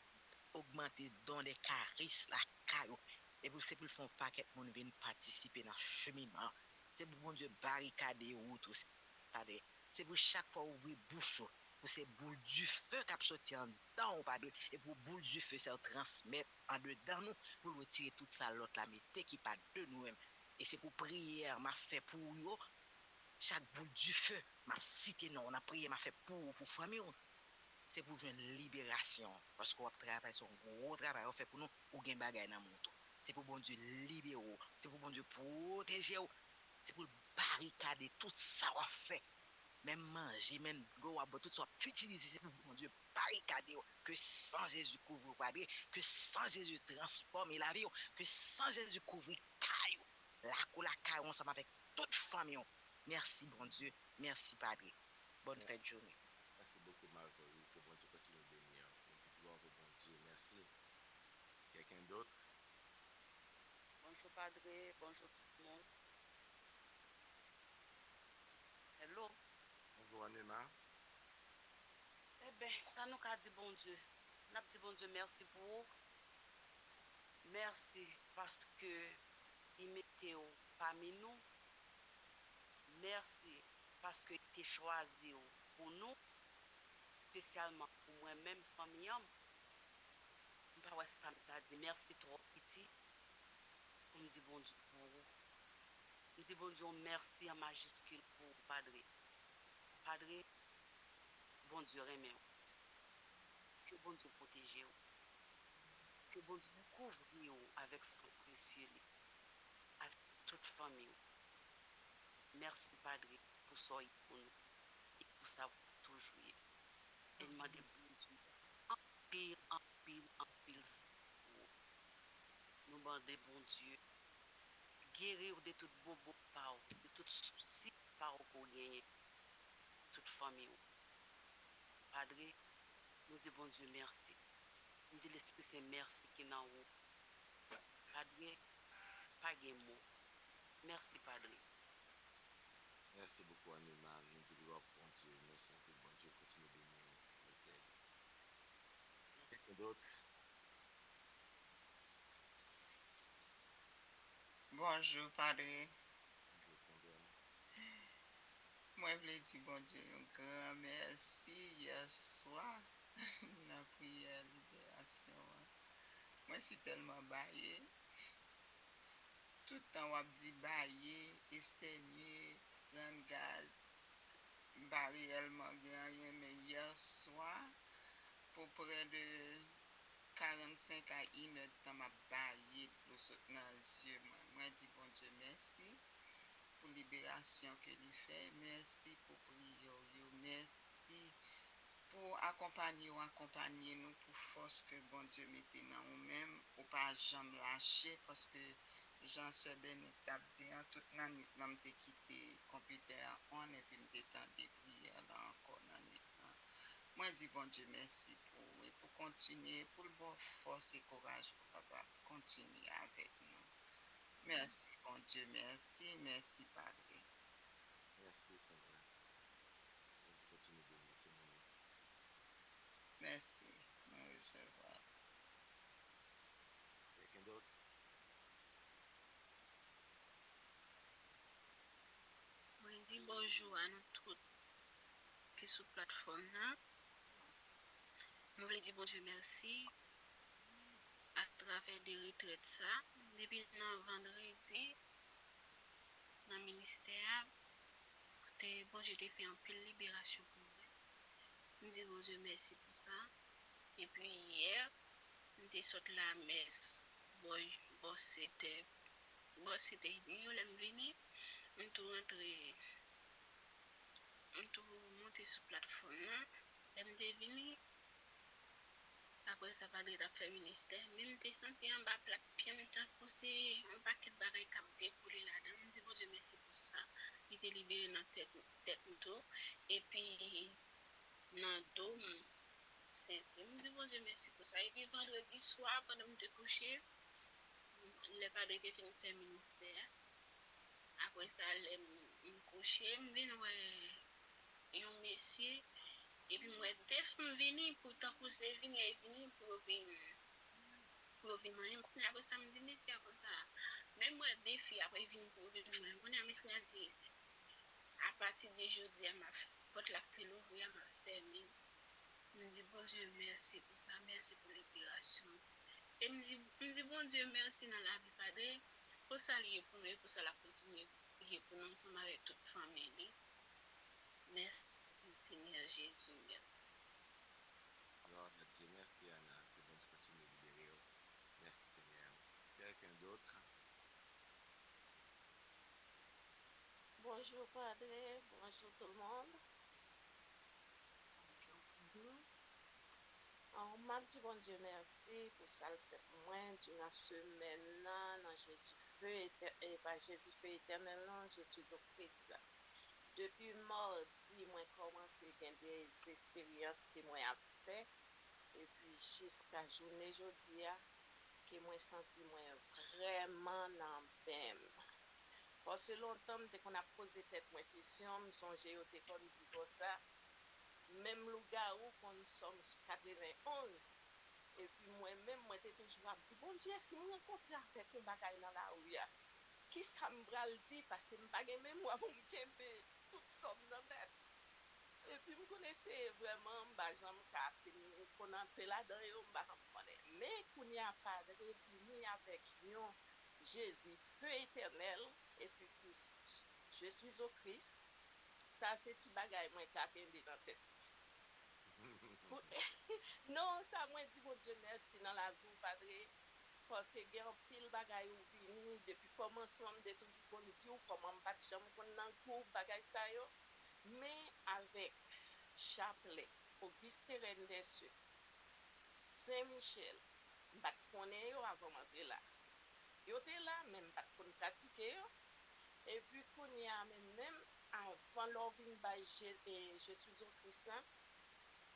augmenter dans les charismes la caillou. Et pour c'est pour le faire paquet de monde vienne participer dans le cheminement. C'est pour bon Dieu barricader route aussi. Padre. C'est pour chaque fois ouvrir bouche pour ces boules du feu qui sorti en dedans, padre. Et pour boule du feu, ça transmettre en dedans nous pour retirer toute ça l'autre la mettez qui pas de nous-mêmes. Et c'est pour prière m'a fait pour yo. Chaque boule du feu m'a cité non, on a prié m'a fait pour famille. C'est pour jouer une libération. Parce qu'on travaille sur un gros travail, on fait pour nous, ou gain bagay dans mon tout. C'est pour bon Dieu libérer, c'est pour bon Dieu protéger, c'est pour barricader tout ça on fait. Même manger, même l'eau, tout ça, utiliser, c'est pour bon Dieu barricader, que sans Jésus couvre, que sans Jésus transforme la vie, que sans Jésus couvre caillou, la caillou ensemble avec toute famille. Merci bon Dieu, merci Padre. Bonne fête de journée. Merci beaucoup, Marjorie. Que bon Dieu continue de bénir. On dit gloire au bon Dieu. Merci. Quelqu'un d'autre? Bonjour, Padre. Bonjour, tout le monde. Hello. Bonjour, Anema. Eh bien, ça nous a dit bon Dieu. N'a dit bon Dieu, merci pour vous. Merci parce que il mettait parmi nous. Merci parce que il choisi pour nous, spécialement pour moi-même, famille. Je ne sais pas si ça m'a dit merci trop petit. On me dit bon Dieu pour vous. On me dit bon Dieu, merci en majuscule pour vous, Padre. Padre, bon Dieu remet. Que bon Dieu protège vous. Que bon Dieu couvre vous avec son précieux, avec toute famille. Merci, Padre, pour ça pour nous et pour ça toujours. Et demandez bon Dieu en pile. Nous demandons bon Dieu guérir de toute bobo par de tout souci par pour gagner toute famille. Padre, nous disons bon Dieu merci. Nous disons l'Esprit Saint merci qui est dans vous. Padre, pas de mots. Merci, Padre. Merci beaucoup, Anema. Nous disons gloire au bon Dieu. Merci que bon Dieu continue de bénir le Père. Quelqu'un d'autre? Bonjour, Padre. Bonjour, Sandra. Moi, je voulais dire, bon Dieu, un grand merci hier soir dans la prière libération. Moi, c'est tellement baillé. Tout le temps, on dit baillé, exténué, prendre gaz. Pas réellement rien, mais hier soir, pour près de 45 à 1 heure de temps, m'a baillé de l'eau dans les yeux. Moi, dis bon Dieu, merci pour la libération que l'il fait. Merci pour prière. Merci pour accompagner nous pour force que bon Dieu mette dans nous-mêmes ou pas jamais lâcher parce que Jean Seben t'a dit toute la nuit là m'te quitté computer on et puis m'te temps de prière là encore dans nuit là. Moi dis bon Dieu merci pour et pour continuer pour le bon force et courage pour capable continuer avec nous. Merci bon Dieu, merci Padre. Merci bonjour à nous tous qui sont sur la plateforme là. Je voulais dire bon Dieu merci à travers des retraites ça. Depuis vendredi, dans le ministère, bon Dieu fait un peu de libération pour moi. Je dis bon Dieu merci pour ça. Et puis hier, je suis sorti la messe. Bon c'était nuit, je suis venu. Je suis monté sur la plateforme là. Je suis venu. Après ça, pas de fait ministère. Même t'es senti en bas plat pied, même t'as poussé un paquet de bagages qui a découlé là-dedans. Je dis bon Dieu merci pour ça. Il était libéré dans tête tout. Et puis dans dos, senti. Je dis bon Dieu merci pour ça. Et puis vendredi soir, pendant que je me couché, le padre était fini faire ministère. Après ça, je me couché, je viens un messier. Et puis moi, dès que je viens, pourtant pour c'est venir pour venir manger. Après ça, me dit, monsieur, comme ça. Même moi, défi, après venir pour venir manger. Mon monsieur a dit, à partir de jeudi, elle m'a fait, porte la télé ouverte, elle m'a fermé. Je me dis, bon Dieu, merci pour ça, merci pour l'opération. Et me dit, bon Dieu, merci dans la vie, Padre. Pour ça, lié pour nous, pour ça, la continuer pour nous ensemble avec toute famille. Merci, Seigneur Jésus, merci. Alors, Dieu merci, Anna, que bon Dieu continue de libérer. Merci, Seigneur. Quelqu'un d'autre? Bonjour, Padre. Bonjour, tout le monde. M'a dit bon Dieu merci pour ça le fait pour moi durant la semaine là dans Jésus feu et pas Jésus feu éternel non je suis au Christ. Depuis mardi moi commencé à des expériences que moi a fait et puis jusqu'à journée aujourd'hui que moi senti moi vraiment dans bem. Parce que longtemps qu'on a posé tête moi question me songer au te comme dit comme ça. Même le gars où nous sommes 91 et puis moi-même moi t'ai toujours dit bon Dieu si me rencontrer avec un bagay dans la rue qui ça me bral dit parce que me pas même moi pour me kembe toute somme dans tête et puis me connaissais vraiment bah j'aime ka fin qu'on en peu là dedans yo pas connaître mais qu'on y a pas de revenu avec yon Jésus feu éternel et puis Christ je suis au Christ ça c'est petit bagay moi ka kembe dans tête. Non, ça moi dit bon Dieu merci dans la vie padre parce que gen pile bagay ou vini depuis commencement de toujours kon di ou comment pas jamais kon nan kou bagay ça yo mais avec Chapelet, Auguste Rendes, Saint-Michel, m'pat connait yo avant m'entrer là. Yo te là même pas kon pratiquer yo et puis qu'on y a même avant l'orvin by je suis au Christ.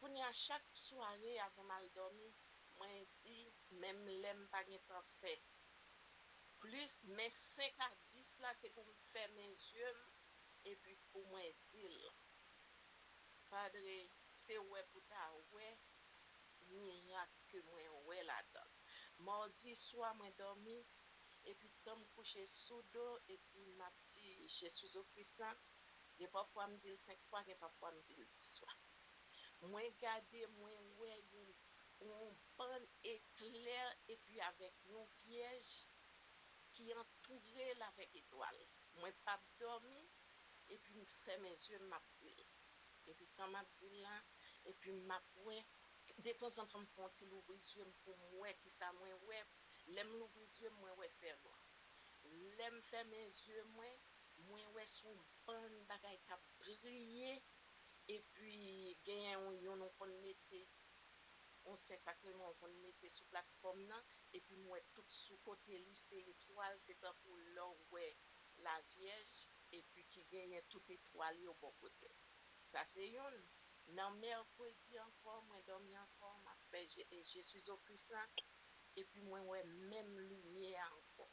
Pour à chaque soirée avant mal dormir, moi dit même l'aime pas temps fait. Plus mais 5 à 10 là c'est pour me faire mes yeux et puis pour moi dire Padre, c'est ouais pour ta ouais miracle que moi ouais là-dedans. Mardi soir moi dormi et puis temps me coucher sous dos et puis m'a dit je suis au Christ. Et parfois me dit 5 fois et parfois me dit 10 fois. Moi garder moi ouais un pan éclair et puis avec une vierge qui entourait avec étoile. Moi pas dormi et puis me fait mes yeux m'abdil. Et puis quand m'abdil là et puis m'apoué de temps en temps me font il ouvrir les yeux pour moi qui ça moi ouais l'aime l'ouvrir les yeux moi ouais faire noir. L'aime faire mes yeux moi ouais son pan bagay qui briller et puis gagner on qu'on mettait on sait sacrément qu'on mettait sur plateforme là et puis moi tout sous côté lycée étoile c'était pour là ouais la vierge et puis qui gagnait toute étoile au bon côté ça c'est une dans mercredi encore moi dormi encore m'a fait je suis au Christ et puis moi ouais même lumière encore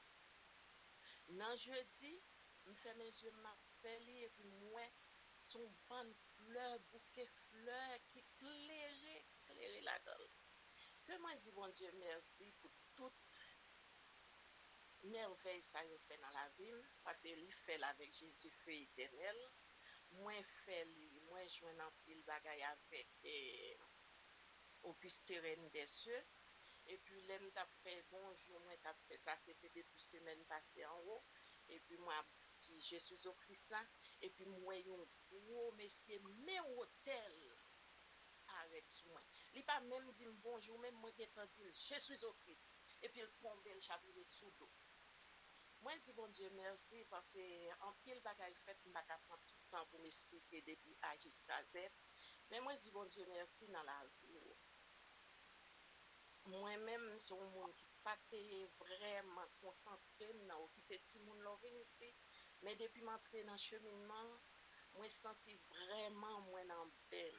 dans jeudi me fait mes yeux m'a fait et puis moi son bonne fleur bouquet fleur qui éclairait là-dedans. Que moi dis bon Dieu merci pour toute merveille ça yo fait dans la vie parce que lui fait avec Jésus feu éternel moi fait li, moi joindre en pile bagaille avec Opus Terrain des cieux. Et puis, l'aime t'a fait bonjour, moi t'a fait ça, c'était depuis semaine passée en haut. Et puis, moi, dit, je suis au Christ là. Et puis, moi, un gros monsieur, mais hôtel, arrête sur moi. Il pas même dit bonjour, même moi qui dit, je suis au Christ. Et puis, il tombe, le chapitre sous l'eau. Moi, je dis bon Dieu merci parce que en pile bagaille fait, je ne vais pas prendre tout le temps pour m'expliquer depuis A jusqu'à Z. Mais moi, je dis bon Dieu merci dans la vie. Moi-même, c'est un monde qui pas vraiment concentré dans occuper petit monde loving ici. Mais depuis m'entrer dans le cheminement, moi senti vraiment moi dans ben.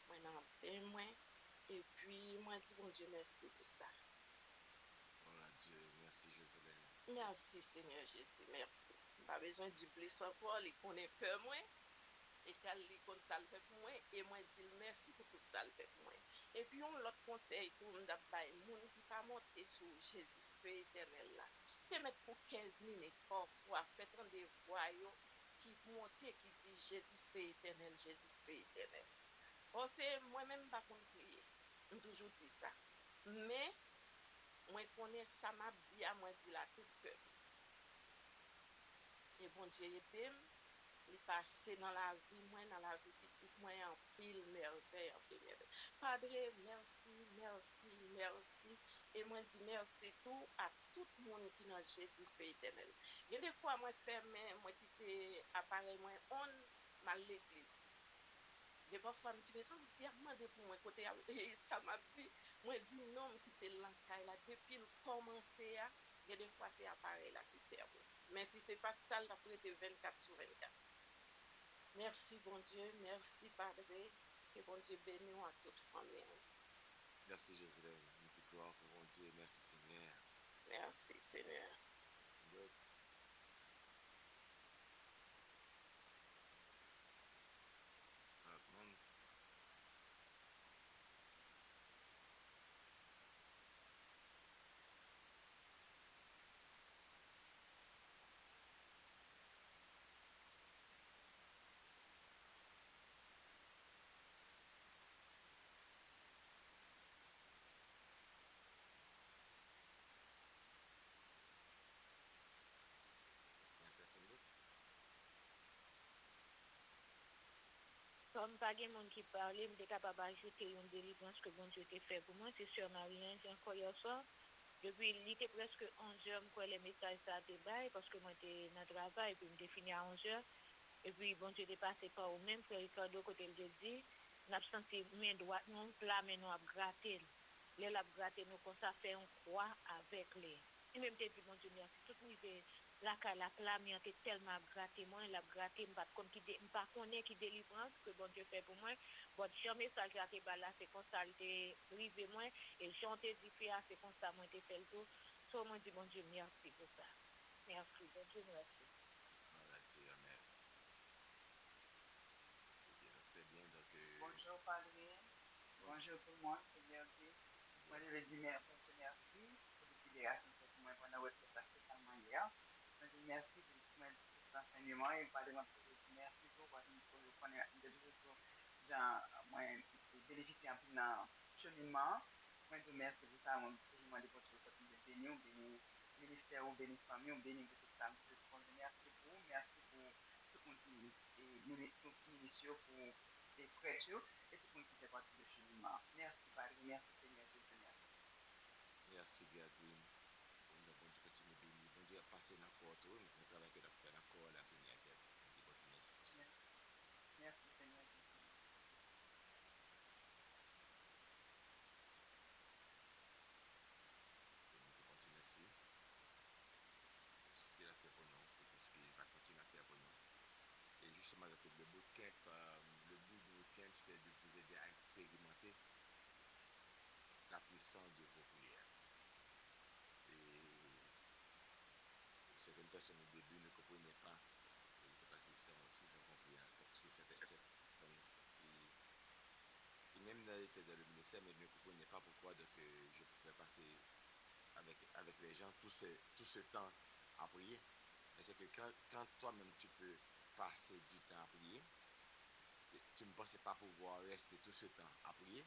Moi dans ben moi. Et puis, moi dis bon Dieu merci pour ça. Gloire à Dieu. Merci, Jérusalem. Merci, Seigneur Jésus, merci. Pas besoin du plus encore, il connaît peur moi. Et qu'elle li kon ça le fait pour moi et moi dis merci pour tout ça le fait pour moi. Et puis on l'autre conseil tout m'd'a bay moun qui pas monter sur Jésus feu éternel là. Te mettre pour 15 minutes parfois fait rendez-vous yo qui monter qui dit Jésus feu éternel, Jésus feu éternel. Parce que moi même pas qu'on prier. On toujours dit ça. Mais moi connais ça m'a dit à moi dit la tout peuple. Et bon Dieu aide li passé dans la vie moi dans la vie petite moi en pile merveille en pile merveille. Padre merci merci merci et moi dis merci tout à tout le monde qui dans Jésus fait éternel. Il y a des fois moi fermé moi quitter appareil moi on mal l'église. Des parfois me dit mais ça aussi a demandé pour moi côté et ça m'a dit moi dit non quitter l'encaille là depuis le commencer à il y a des fois c'est appareil là qui ferme. Mais si c'est pas ça l'a prêté 24/24. Merci, bon Dieu. Merci, Padre. Que bon Dieu bénisse à toute famille. Merci, Jérusalem. Nous disons gloire pour mon Dieu. Merci, Seigneur. Merci, Seigneur. Good. Notre monde. Comme pas de monde qui parle, je suis capable d'ajouter une délivrance que bon Dieu t'a fait pour moi. C'est sur Marien, j'ai encore hier soir. Depuis, il était presque 11 heures, je les messages ça a débat parce que moi, j'étais dans le travail et puis je fini à 11 heures. Et puis, bon Dieu, est passé par vous-même, frère Ricardo, côté le dit, nous avons senti main droite, nous, là, mais nous avons gratté. Les l'a gratté, nous, comme ça, fait un croix avec les. Et même, t'es dit, bon Dieu, merci. Tout le monde, la plamie, t'es tellement gratté, moi, l'a gratté, je ne pas connaître qui délivrance que bon Dieu fait pour moi. Bon, si message là, là, c'est comme ça, il était privé, moi, et j'en dit, c'est comme ça, moi, t'ai fait le tour. So, moi, dis, bon Dieu, merci pour ça. Merci, bon Dieu, merci. Gloire à Dieu, Amen. Très bien, donc... Bonjour, Padre. Bonjour tout le monde, c'est Gertie. Moi, je vais dire merci pour toute libération pour moi pendant votre spécialement hier. Je dis merci pour tout l'enseignement et Padre m'a toujours dit merci tout parce que nous connaissons toujours moi bénéficier un peu dans le cheminement. Moi, je merci pour ça. Moi, toujours moi pour tout le de bénir, bénir ministère, bénir famille, bénir tout ça. Merci pour vous, merci pour tout le monde qui ministère pour des prêtures et tout le monde qui fait partie du cheminement. Merci, Padre. Merci, Seigneur Jésus. Merci. Merci, Gardine. Bon Dieu, continue de bénir. Bon Dieu, a passé dans le corps, le travail que tu as fait dans le corps, la béni à tête. Bon Dieu, merci pour ça. Merci, Seigneur Jésus. Bon Dieu, merci. Pour tout ce qu'il a fait pour nous, pour tout ce qu'il va continuer à faire pour nous. Et justement, le bootcamp, le but du bootcamp, c'est de vous aider à expérimenter la puissance de vos prières. Et certaines personnes au début ne comprenaient pas. Je ne sais pas s'ils ont compris ce que c'était. Et même dans le ministère, mais ils ne comprenaient pas pourquoi donc, je pouvais passer avec les gens tout ce temps à prier. Mais c'est que quand toi-même tu peux passer du temps à prier, tu ne pensais pas pouvoir rester tout ce temps à prier,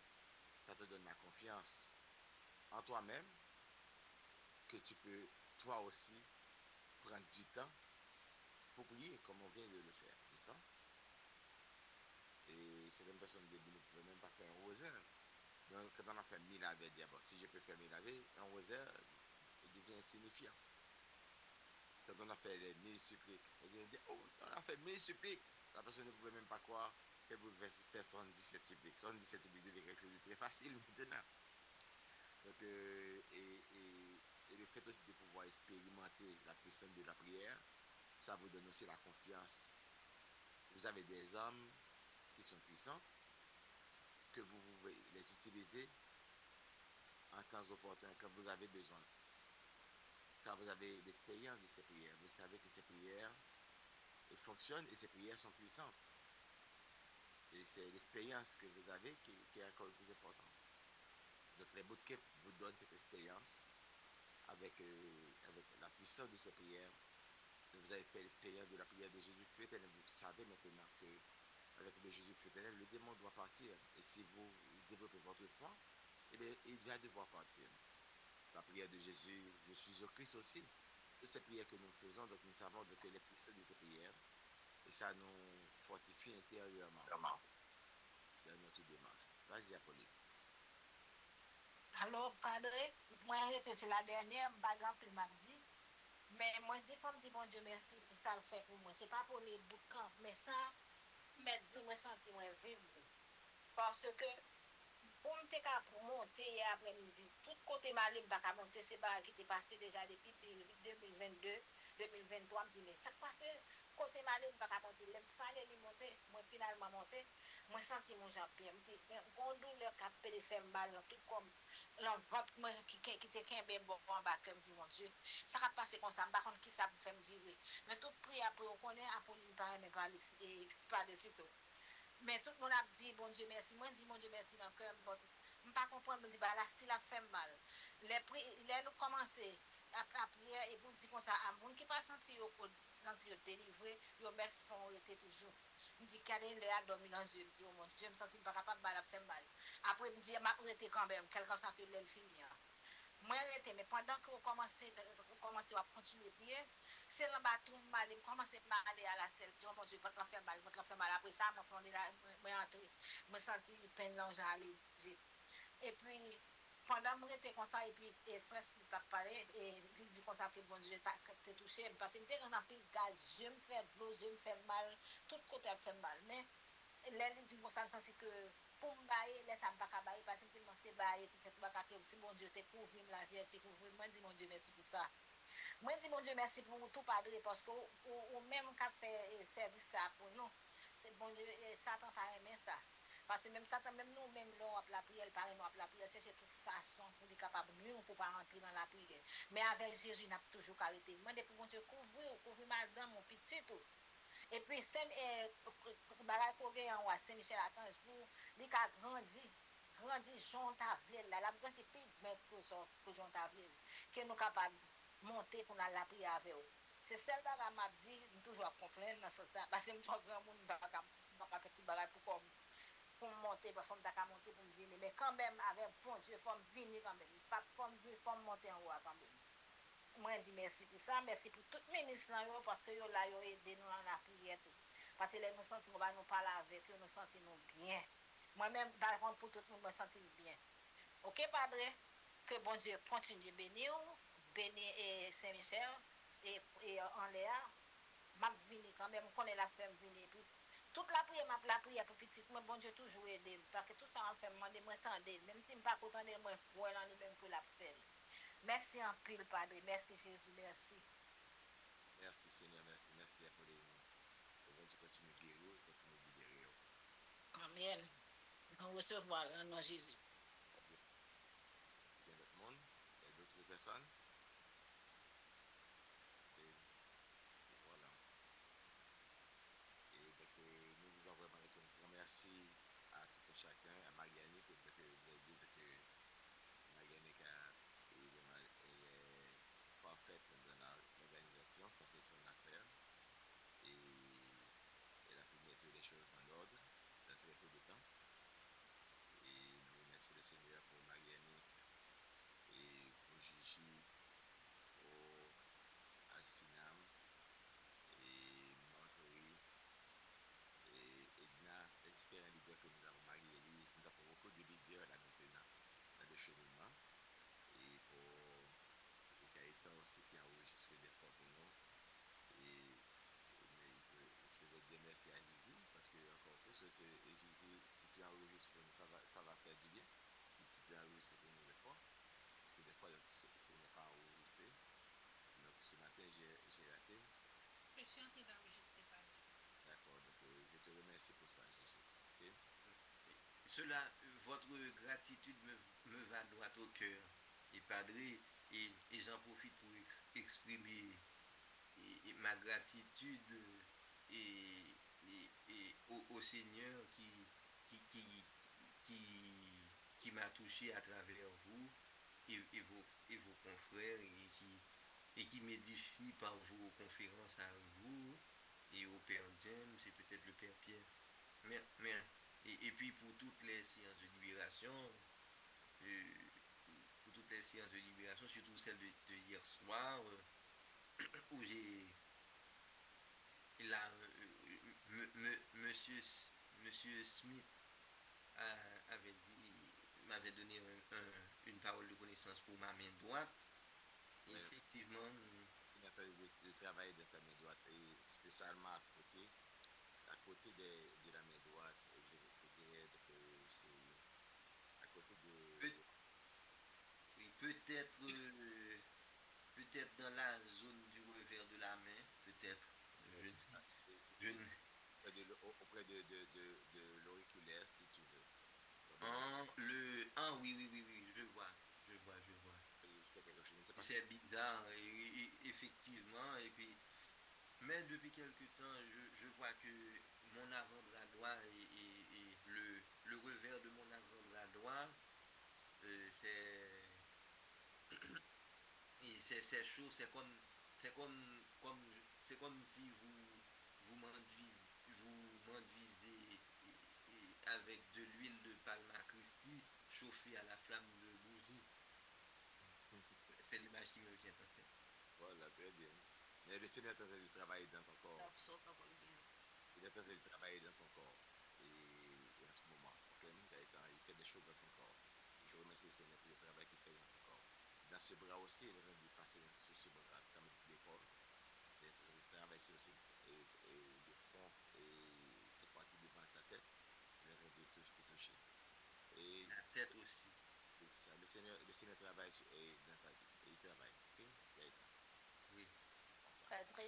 ça te donne la confiance en toi-même que tu peux toi aussi prendre du temps pour prier comme on vient de le faire, n'est-ce pas? Et certaines personnes au début ne pouvaient même pas faire un rosaire. Donc, quand on a fait 1000 ave, dit, bon, si je peux faire 1000 ave, un rosaire devient insignifiant. Quand on a fait les 1000 suppliques, on dit, oh, on a fait 1000 suppliques. La personne ne pouvait même pas croire qu'elle pouvait faire 77 suppliques. 77 suppliques devient quelque chose de très facile maintenant. Donc, et le fait aussi de pouvoir expérimenter la puissance de la prière, ça vous donne aussi la confiance. Vous avez des hommes qui sont puissants, que vous pouvez les utiliser en temps opportun, quand vous avez besoin. Car vous avez l'expérience de ces prières. Vous savez que ces prières fonctionnent et ces prières sont puissantes. Et c'est l'expérience que vous avez qui est encore le plus important. Donc les bootcamps vous donnent cette expérience avec la puissance de ces prières. Donc, vous avez fait l'expérience de la prière de Jésus feu éternel. Vous savez maintenant que avec le Jésus feu éternel, le démon doit partir. Et si vous développez votre foi, eh bien, il va devoir partir. La prière de Jésus, je suis au Christ aussi. Toutes ces prières que nous faisons, donc nous savons que les puissances de ces prières, et ça nous fortifie intérieurement dans notre démarche. Vas-y, Apolline. Alors, padre, moi, c'est la dernière, bagarre que m'a dit. Mais moi, je dis, bon Dieu, merci pour ça le fait pour moi. C'est pas pour mes bout de camp, mais ça, m'a dit, moi, senti, moi, vivre. Parce que, pour me monter hier après-midi, tout côté malé, je vais monter, c'est pas qui était passé déjà depuis 2022, 2023, me dit, mais ça passe, côté malé, je vais monter. Il fallait lui monter, moi, finalement, monter. Moi, senti mon jambe bien. Je me dis, quand douleur qui a fait mal, tout comme l'envente qui était qu'un bon en bas, me dit, mon Dieu, ça va passer comme ça, par contre, qui ça me fait me vivre. Mais tout prix après, on connaît, Apolline, pareil, mais pas de sitôt. Mais tout le monde a dit, bon Dieu merci. Moi, je dis, bon Dieu merci dans le cœur. Bon, je ne pas comprendre, je dis, bah, la style a fait mal. Les nous commencé à prière et pour dire comme ça, à monde qui pas senti délivré, yo met font arrêter toujours. Je dis, qu'elle est là, dormi dans les yeux. Je dis, oh mon Dieu, je me sens pas capable de faire mal. Après, je me dis, m'a arrêté quand même, quelque chose que l'elle finit. Moi, arrêté, mais pendant que vous commencez à continuer à prier, c'est là bas tout mal, je commence à aller à la selle, je dis, oh mon Dieu, pas faire mal, pas faire mal. Après ça, je suis entré, je me senti peine là, aller. Et puis, pendant que j'étais comme ça, et puis, frère, il t'a parlé, et il dit comme ça que bon Dieu t'a touché, parce que j'étais en pile gaz, je me fais de l'eau, je me fais mal, tout côté me fait mal. Mais, là, il dit, bon, ça me senti que, pour me bailler, là, ça me pas bailler, parce que je me fais bailler, tout fait, si mon Dieu t'es couvert, la vierge t'es couvert, moi, je dis, mon Dieu, merci pour ça. Moi, je dis, mon Dieu, merci pour tout, Padre, parce que, ou même qu'à fait service ça pour nous, c'est bon Dieu, Satan pas aimé ça. Parce que même Satan, même nous, même là, la prière, pareil, nous, la prière, c'est de toute façon pour être capable de nous, pour pas rentrer dans la prière. Mais avec Jésus, n'a toujours arrêté. Moi, depuis mon Dieu, couvrir madame, mon petit, tout. Et puis, c'est, Barak Kogé, en Saint-Michel-Archange, pour, il a grandi Jean Tavlel, là, la grandi plus mettre que Jean Tavlel, qui nous capable de monter pour la prière avec eux. C'est celle que m'a dit, toujours comprendre dans ce sens, parce que je suis grand monde, je ne vais pas faire tout le bagage pour monter, pour me monter, pour me venir. Mais quand même, avec bon Dieu, il faut me venir quand même. Pas faut me monter en haut quand même. Moi, je dis merci pour ça, merci pour tout le ministre, parce que yo là, yo aidé nous dans la prière. Tout. Parce que là, nous sentons, nous parler avec eux, nous sentons bien. Moi-même, par contre, pour tout le monde, je me sens bien. Ok, Padre? Que bon Dieu continue de bénir, Saint-Michel et en l'air. M'a vini quand même, connaît la femme vini. Puis, toute la prière pour petite, moi, bon Dieu toujours aidé. Parce que tout ça m'a fait demander, moi, attendez. Même si je ne pas content, moi, foi dans les mêmes que la fait. Merci en pile, Padre. Merci, Jésus. Merci. Merci, Seigneur. Merci. Merci, Apolline. Que bon Dieu continue de guérir, continue de libérer. Amen. On recevoir le nom de Jésus. Merci bien d'autres monde. Il y a d'autres personnes. Et voilà. Et donc, nous disons vraiment un grand merci à tout un chacun, à Marianne, que vous avez dit que Marianne elle est parfaite dans l'organisation, ça c'est son affaire. Et et j'ai dit, si tu enregistres pour nous, ça va faire du bien. Si tu peux enregistrer pour nous des fois, parce que des fois, ce n'est pas enregistré. Donc ce matin, j'ai raté. Je suis en train d'enregistrer, pardon. D'accord, donc je te remercie pour ça, Gigi. Ok? Cela, votre gratitude me va droit au cœur. Et Padre, et j'en profite pour exprimer ma gratitude au Seigneur qui, qui m'a touché à travers vous et vos confrères et qui m'édifie par vos conférences à vous et au Père James et peut-être le Père Pierre. Mais et puis pour toutes les séances de libération, euh, pour toutes les séances de libération, surtout celle de hier soir, où j'ai là, monsieur Smith avait dit, m'avait donné une parole de connaissance pour ma main droite. Et Ouais. effectivement, Il a fait de travail de ta main droite, et spécialement à côté de la main droite, je dirais que c'est à côté oui, peut-être peut-être dans la zone du revers de la main, peut-être. Je ne- auprès de l'auriculaire, si tu veux. Oui, oui, oui, oui, je vois. Je ne sais pas. C'est bizarre, effectivement, et puis, mais depuis quelque temps, je vois que mon avant-bras droit et le revers de mon avant-bras droit, c'est c'est chaud, c'est comme si vous m'enduisez avec de l'huile de Palma Christi chauffée à la flamme de bougie. C'est l'image qui me vient en tête. Voilà, très bien. Mais le Seigneur est en train de travailler dans ton corps. Il est en train de travailler dans ton corps. Et en ce moment, ok, Gaëtan, il fait des choses dans ton corps. Et je remercie le Seigneur pour le travail qu'il fait dans ton corps. Dans ce bras aussi, il est en train de passer sur ce bras comme l'épaule. Il est en train de traverser aussi de fond et cette partie devant ta tête. Il est en train de te toucher. Et la tête aussi. Oui, c'est ça. Le Seigneur travaille dans ta vie. Et il travaille. Ok, Gaëtan? Oui. Padre,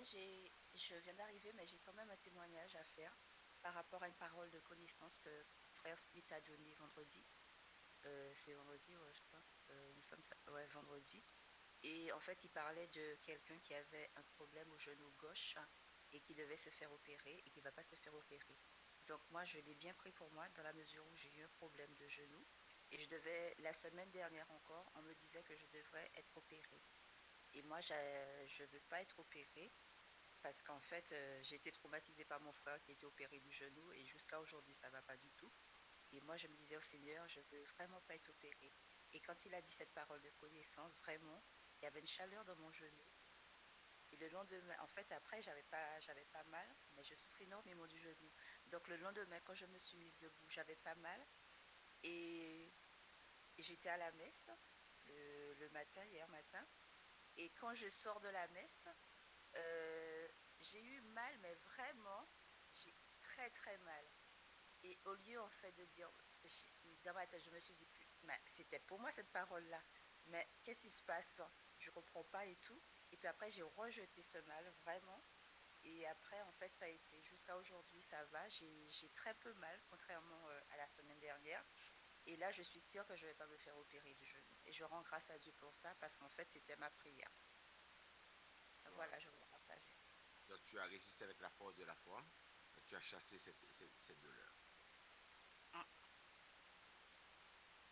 je viens d'arriver, mais j'ai quand même un témoignage à faire par rapport à une parole de connaissance que frère Smith a donnée vendredi. C'est vendredi, ouais, je crois. Nous sommes ouais, vendredi. Et en fait, il parlait de quelqu'un qui avait un problème au genou gauche et qui devait se faire opérer et qui ne va pas se faire opérer. Donc moi, je l'ai bien pris pour moi dans la mesure où j'ai eu un problème de genou. Et la semaine dernière encore, on me disait que je devrais être opérée. Et moi, je ne veux pas être opérée parce qu'en fait, j'ai été traumatisée par mon frère qui était opéré du genou et jusqu'à aujourd'hui, ça ne va pas du tout. Et moi, je me disais au Seigneur, je ne veux vraiment pas être opérée. Et quand il a dit cette parole de connaissance, vraiment, il y avait une chaleur dans mon genou. Et le lendemain, en fait, après, j'avais pas mal, mais je souffrais énormément du genou. Donc le lendemain, quand je me suis mise debout, j'avais pas mal. Et j'étais à la messe le matin, hier matin. Et quand je sors de la messe, j'ai eu mal, mais vraiment, j'ai très très mal. Et au lieu en fait de dire, dans ma tête, je me suis dit, mais c'était pour moi cette parole-là. Mais qu'est-ce qui se passe? Je comprends pas et tout. Et puis après, j'ai rejeté ce mal, vraiment. Et après, en fait, ça a été jusqu'à aujourd'hui, ça va. J'ai très peu mal, contrairement à la semaine dernière. Et là, je suis sûre que je ne vais pas me faire opérer du genou. Et je rends grâce à Dieu pour ça, parce qu'en fait, c'était ma prière. Voilà, je voulais partager ça. Donc tu as résisté avec la force de la foi. Tu as chassé cette douleur.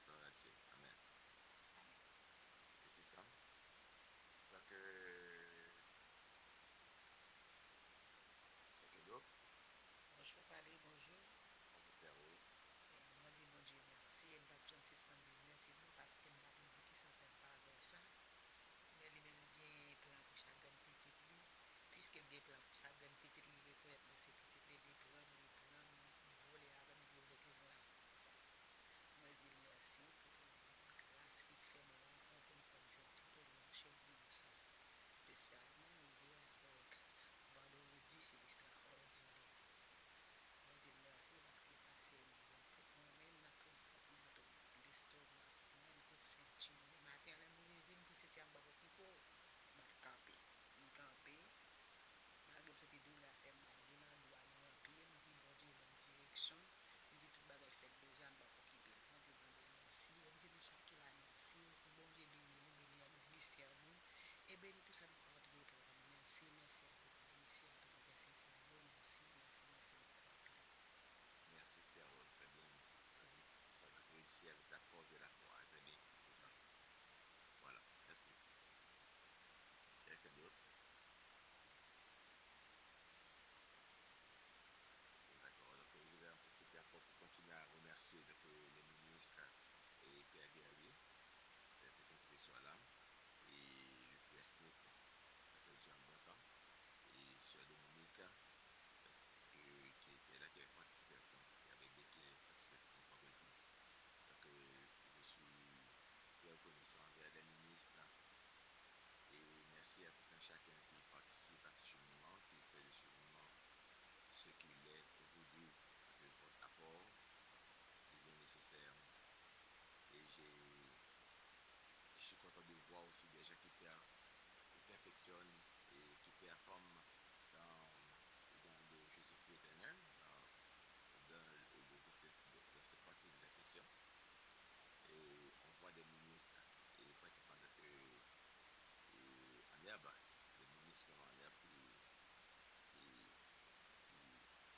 Gloire à Dieu. Amen. Et c'est ça. Donc, quelqu'un d'autre? Bonjour, Padre, bonjour. Bonjour, Père Rose. Moi, dis bon Dieu merci. Je ne vais pas suspendre merci pour parce que je ne vais pas qui ça fait pas avec ça. Mais lui-même, il y a un plan pour chaque petit lit. Puisque il y a un plan pour chaque petit lit, il peut être laissé petit lit, il prend, il vole avant de laisser nous là. Moi, je dis merci pour toute grâce qu'il fait nous rencontrer une fois de jour tout au long chez lui dans ça. Spécialement hier avec vendredi, c'est extraordinaire. Moi, je dis merci parce que fonctionne et qui performe dans le Jésus-Fils éternel, dans cette partie de la session. Et on voit des ministres, et pratiquement en herbe, des ministres vraiment en herbe qui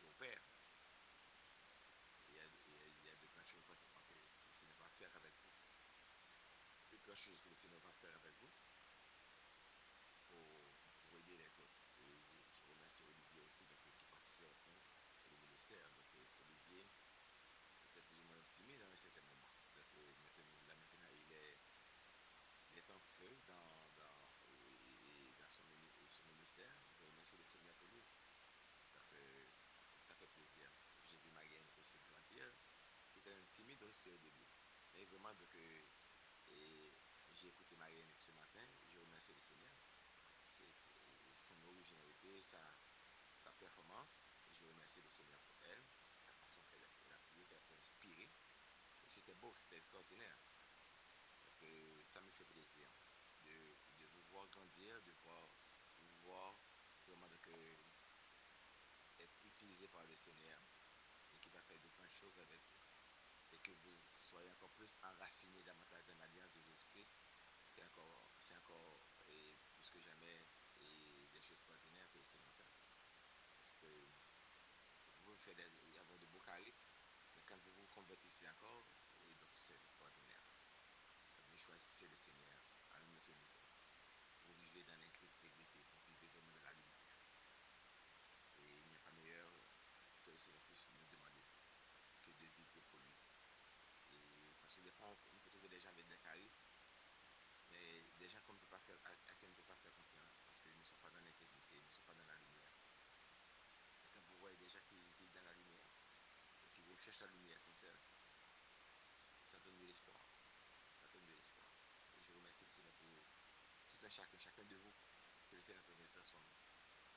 opèrent. Il y a de grandes choses pratiquement que le Seigneur va faire avec vous. De grandes choses que le Seigneur va faire avec vous pour aider les autres. Et je remercie Olivier aussi donc, qui participe avec nous pour le ministère. Donc Olivier était plus ou moins timide à un certain moment. Donc maintenant il est en feu dans son ministère. Je remercie le Seigneur pour lui. Donc ça fait plaisir. J'ai vu Marianne aussi grandir, qui était timide aussi au début. Mais vraiment, donc, j'ai écouté Marianne ce matin. Je remercie le Seigneur. Son originalité, sa performance. Je remercie le Seigneur pour elle, la façon qu'elle a prié, qu'elle a pu inspirer. Et c'était beau, c'était extraordinaire. Donc ça me fait plaisir de vous voir grandir, de vous voir vraiment donc, être utilisé par le Seigneur et qui va faire de grandes choses avec vous. Et que vous soyez encore plus enracinés davantage dans l'alliance de Jésus-Christ. C'est encore et plus que jamais des choses extraordinaires que le Seigneur fait. Parce que vous faites avoir de beaux charismes, mais quand vous vous convertissez encore, et donc c'est extraordinaire. Vous choisissez le Seigneur à un autre niveau. Vous vivez dans l'intégrité, vous vivez vraiment dans la lumière. Et il n'y a pas meilleur que le Seigneur puisse nous demander que de vivre pour lui. Et parce que des fois, on peut trouver des gens avec des charismes, mais des gens qu'on ne peut pas faire, à qui on ne peut pas faire confiance parce qu'ils ne sont pas dans l'intégrité, ils ne sont pas dans la lumière. Et quand vous voyez des gens qui vivent dans la lumière, et qui recherchent la lumière sans cesse, ça donne de l'espoir. Ça donne de l'espoir. Et je remercie le Seigneur pour tout un chacun de vous, que le Seigneur est en train de transformer.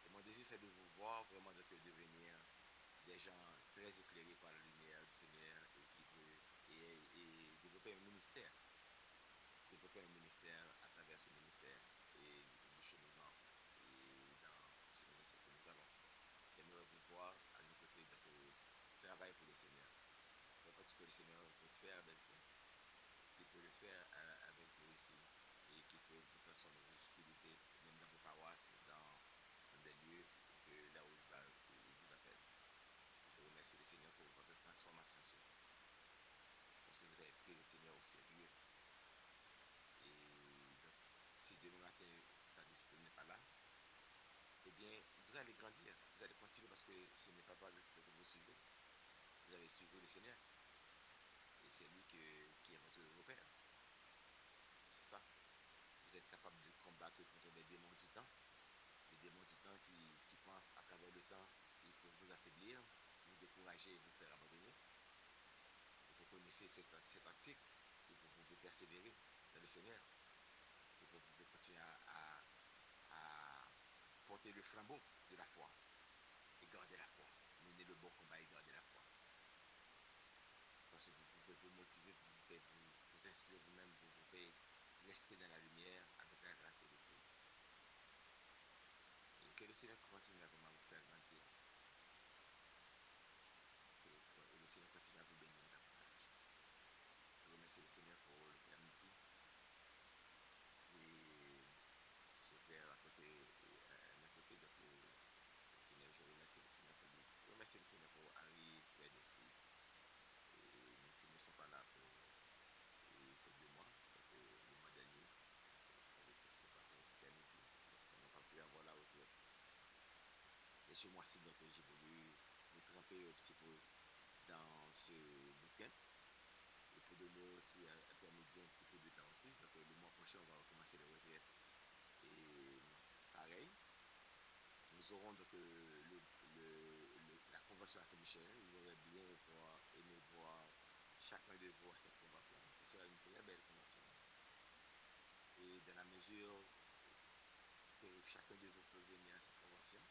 Et mon désir, c'est de vous voir vraiment de devenir des gens très éclairés par la lumière du Seigneur et qui veut et développer un ministère. Développer un ministère à travers ce ministère et le cheminement et dans ce ministère que nous avons. J'aimerais vous voir à nos côtés de travail pour le Seigneur. Peu importe ce que le Seigneur peut faire avec vous, il peut le faire avec vous ici et qui peut vous transformer, vous utiliser même dans vos paroisses, dans des lieux que là où il vous appelle. Je remercie le Seigneur pour votre transformation sur vous. Parce que vous avez pris le Seigneur au sérieux. Et donc, si demain matin, ta destinée n'est pas là, eh bien, vous allez grandir. Vous allez continuer parce que ce n'est pas par l'extérieur que vous suivez. Vous allez suivre le Seigneur. Et c'est lui qui est votre repère. C'est ça. Vous êtes capable de combattre contre les démons du temps. Les démons du temps qui pensent à travers le temps et pour vous affaiblir, vous décourager et vous faire abandonner. Et vous connaissez ces tactiques et vous pouvez persévérer dans le Seigneur. Et vous pouvez continuer à porter le flambeau de la foi et garder la foi. Mener le bon combat et garder la foi. Parce que vous pouvez vous motiver, vous pouvez vous instruire vous-même, vous pouvez rester dans la lumière avec la grâce de Dieu. Et que le Seigneur continue à vraiment vous faire grandir. Et le Seigneur continue à vous bénir davantage. Je remercie le Seigneur pour le Père Midi et ce frère à mes côtés. Donc le Seigneur, je remercie le Seigneur pour lui. Je remercie le Seigneur pour Henri, Fred aussi. Et même s'ils ne sont pas là pour ces 2 mois, donc le mois dernier, vous savez ce qui s'est passé avec le Père Midi. Donc on n'a pas pu avoir la retraite. Et ce mois-ci, donc j'ai voulu vous tremper un petit peu dans ce bootcamp et pour donner aussi à Père Midi un petit peu de temps aussi. Donc le mois prochain, on va recommencer les retraites. Et pareil, nous aurons donc la convention à Saint-Michel. J'aurais bien aimé voir chacun de vous à cette convention. Ce sera une très belle convention. Et dans la mesure que chacun de vous peut venir à cette convention,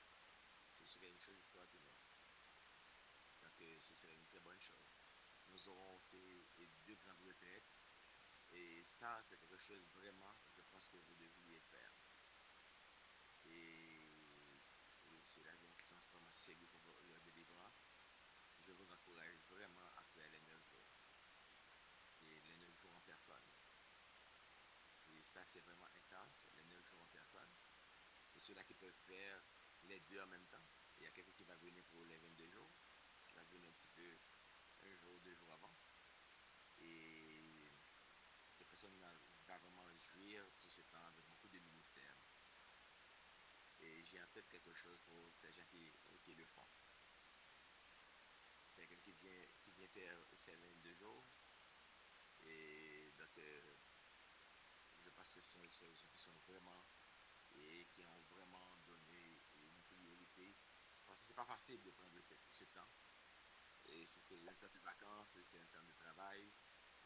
ce serait une chose extraordinaire. Donc ce serait une très bonne chose. Nous aurons aussi 2 grandes retraites. Et ça, c'est quelque chose vraiment, je pense que vous devriez faire. c'est vraiment intense, les 9 jours en personne. Et ceux-là qui peuvent faire les deux en même temps. Il y a quelqu'un qui va venir pour les 22 jours, qui va venir un petit peu un jour, 2 jours avant. Et ces personnes-là vont vraiment jouir tout ce temps avec beaucoup de ministères. Et j'ai en tête quelque chose pour ces gens qui le font. Quelqu'un qui vient faire ces 22 jours. Et donc, je pense que ce sont ceux qui sont vraiment et qui ont vraiment donné une priorité. Parce que c'est pas facile de prendre ce temps. Et si c'est un temps de vacances, c'est un temps de travail.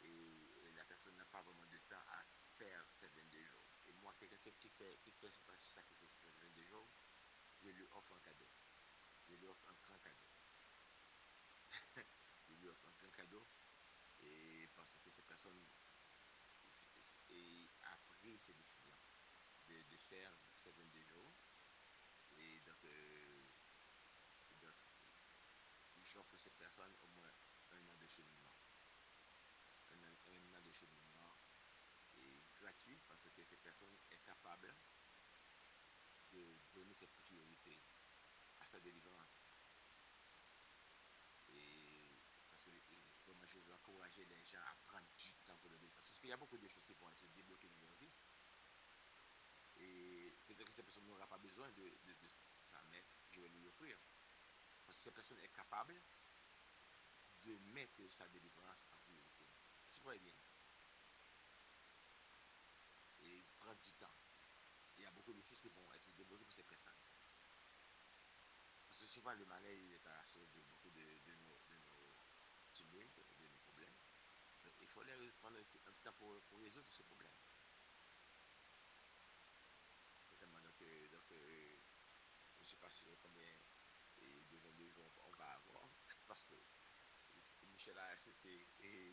Et la personne n'a pas vraiment de temps à faire ces 22 jours. Et moi, quelqu'un qui fait ce sacrifice pour les 22 jours, je lui offre un cadeau. Je lui offre un grand cadeau. Je lui offre un grand cadeau. Et parce que ces personnes a pris ces décisions de faire ces 22 jours. Et donc j'offre à cette personne au moins un an de cheminement. Un an de cheminement est gratuit parce que cette personne est capable de donner ses priorités à sa délivrance. Et parce que vraiment, je veux encourager les gens à prendre du temps pour le délivrance. Parce qu'il y a beaucoup de choses qui vont être débloquées dans leur vie. Et peut-être que cette personne n'aura pas besoin de ça, mais je vais lui offrir. Parce que cette personne est capable de mettre sa délivrance en priorité. Tu vois bien. Et prendre du temps. Il y a beaucoup de choses qui vont être débloquées pour ces personnes. Parce que souvent, le malheur, il est à la source de beaucoup de nos tumultes, de nos problèmes. Donc, il faut prendre un temps pour résoudre ce problème. Certainement, je ne suis pas sûr combien de 22 jours on va avoir. Parce que Michel a accepté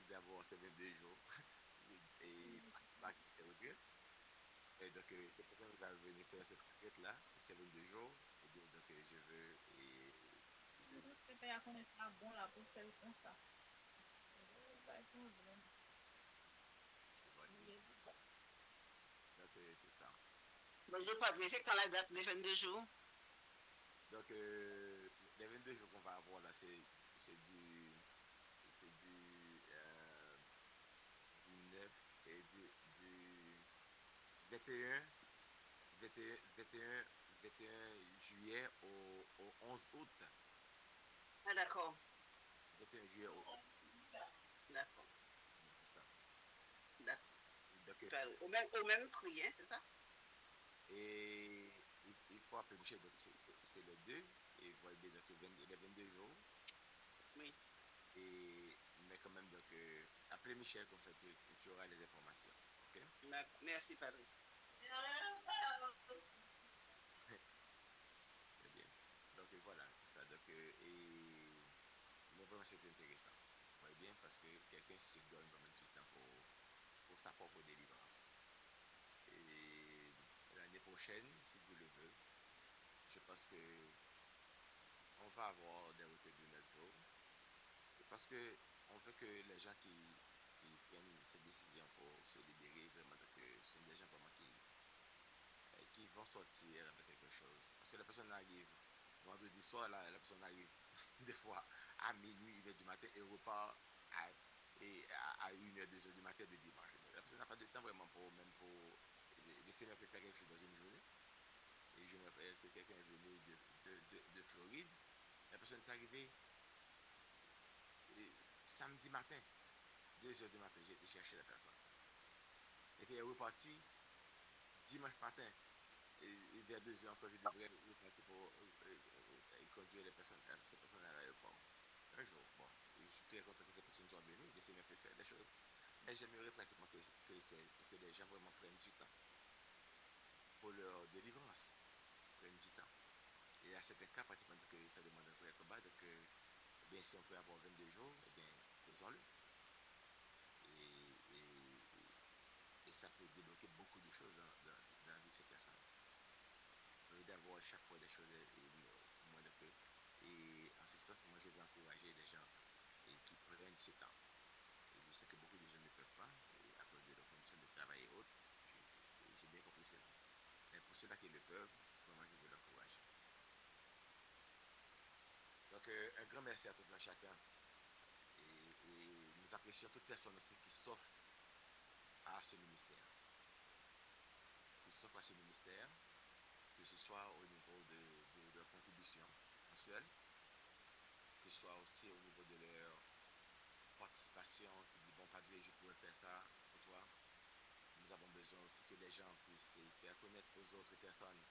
d'avoir ces 22 jours. Et il s'est retiré. Et donc, cette personne va venir faire cette retraite-là, ces 22 jours. Et donc, je veux. Je vais à connaître pas bon là pour faire comme ça. Pas de problème. Donc, c'est ça. Bonjour, Patrick, c'est quand la date des 22 jours? Donc, les 22 jours qu'on va avoir là, c'est du 9 et du 21 juillet au 11 août. Ah, d'accord. 21 juillet au 11 août. D'accord. C'est ça. D'accord. Au même prix, hein, c'est ça? Et il faut appeler Michel, donc c'est les deux. Et vous voyez bien, donc les 22 jours. Oui. Mais quand même, donc, appelez Michel, comme ça tu auras les informations. Ok? Merci, Patrick. Très bien. Donc, voilà, c'est ça. Donc, mais vraiment, c'est intéressant. Vous voyez bien, parce que quelqu'un se donne vraiment du temps pour sa propre délivrance. Et l'année prochaine, si Dieu le veut, je pense que on va avoir des retraites de 9 jours. Parce que on veut que les gens qui prennent ces décisions pour se libérer, vraiment, que ce sont des gens vraiment qui vont sortir avec quelque chose. Parce que la personne arrive vendredi soir, la personne arrive des fois à minuit, 1h du matin et repart à 1h, 2h du matin de dimanche. La personne n'a pas de temps vraiment pour le Seigneur peut faire quelque chose dans une journée. Et je me rappelle que quelqu'un est venu de Floride. La personne est arrivée samedi matin, 2h du matin, j'ai été chercher la personne. Et puis elle est repartie dimanche matin. Et vers 2h encore, je devrais repartir pour conduire ces personnes à l'aéroport. Un jour, bon, je suis très content que ces personnes soient venues. Le Seigneur peut faire des choses. Mais j'aimerais pratiquement que les gens vraiment prennent du temps pour leur délivrance. Prennent du temps. Et à certains cas, pratiquement, que ça demande un vrai combat. Donc, eh bien, si on peut avoir 22 jours, eh bien, faisons-le. Et ça peut débloquer beaucoup de choses dans la vie de ces personnes. Au lieu d'avoir chaque fois des choses moins de peu. Et en ce sens, moi, je veux encourager les gens qui prennent ce temps. Et je sais que beaucoup de gens ne peuvent pas, à cause de leurs conditions de travail et autres. merci à tout un chacun. Et nous apprécions toute personne aussi qui s'offre à ce ministère. Qui s'offre à ce ministère, que ce soit au niveau de leur contribution mensuelle, que ce soit aussi au niveau de leur participation, qui dit, bon, Padre, je pourrais faire ça pour toi. Nous avons besoin aussi que les gens puissent faire connaître aux autres personnes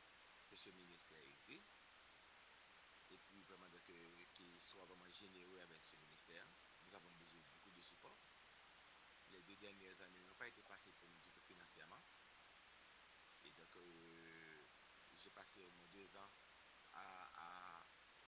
que ce ministère existe. Et puis vraiment qu'ils soient vraiment généreux avec ce ministère. Nous avons besoin de beaucoup de support. Les 2 dernières années n'ont pas été faciles pour nous du tout financièrement. Et donc, j'ai passé au moins 2 ans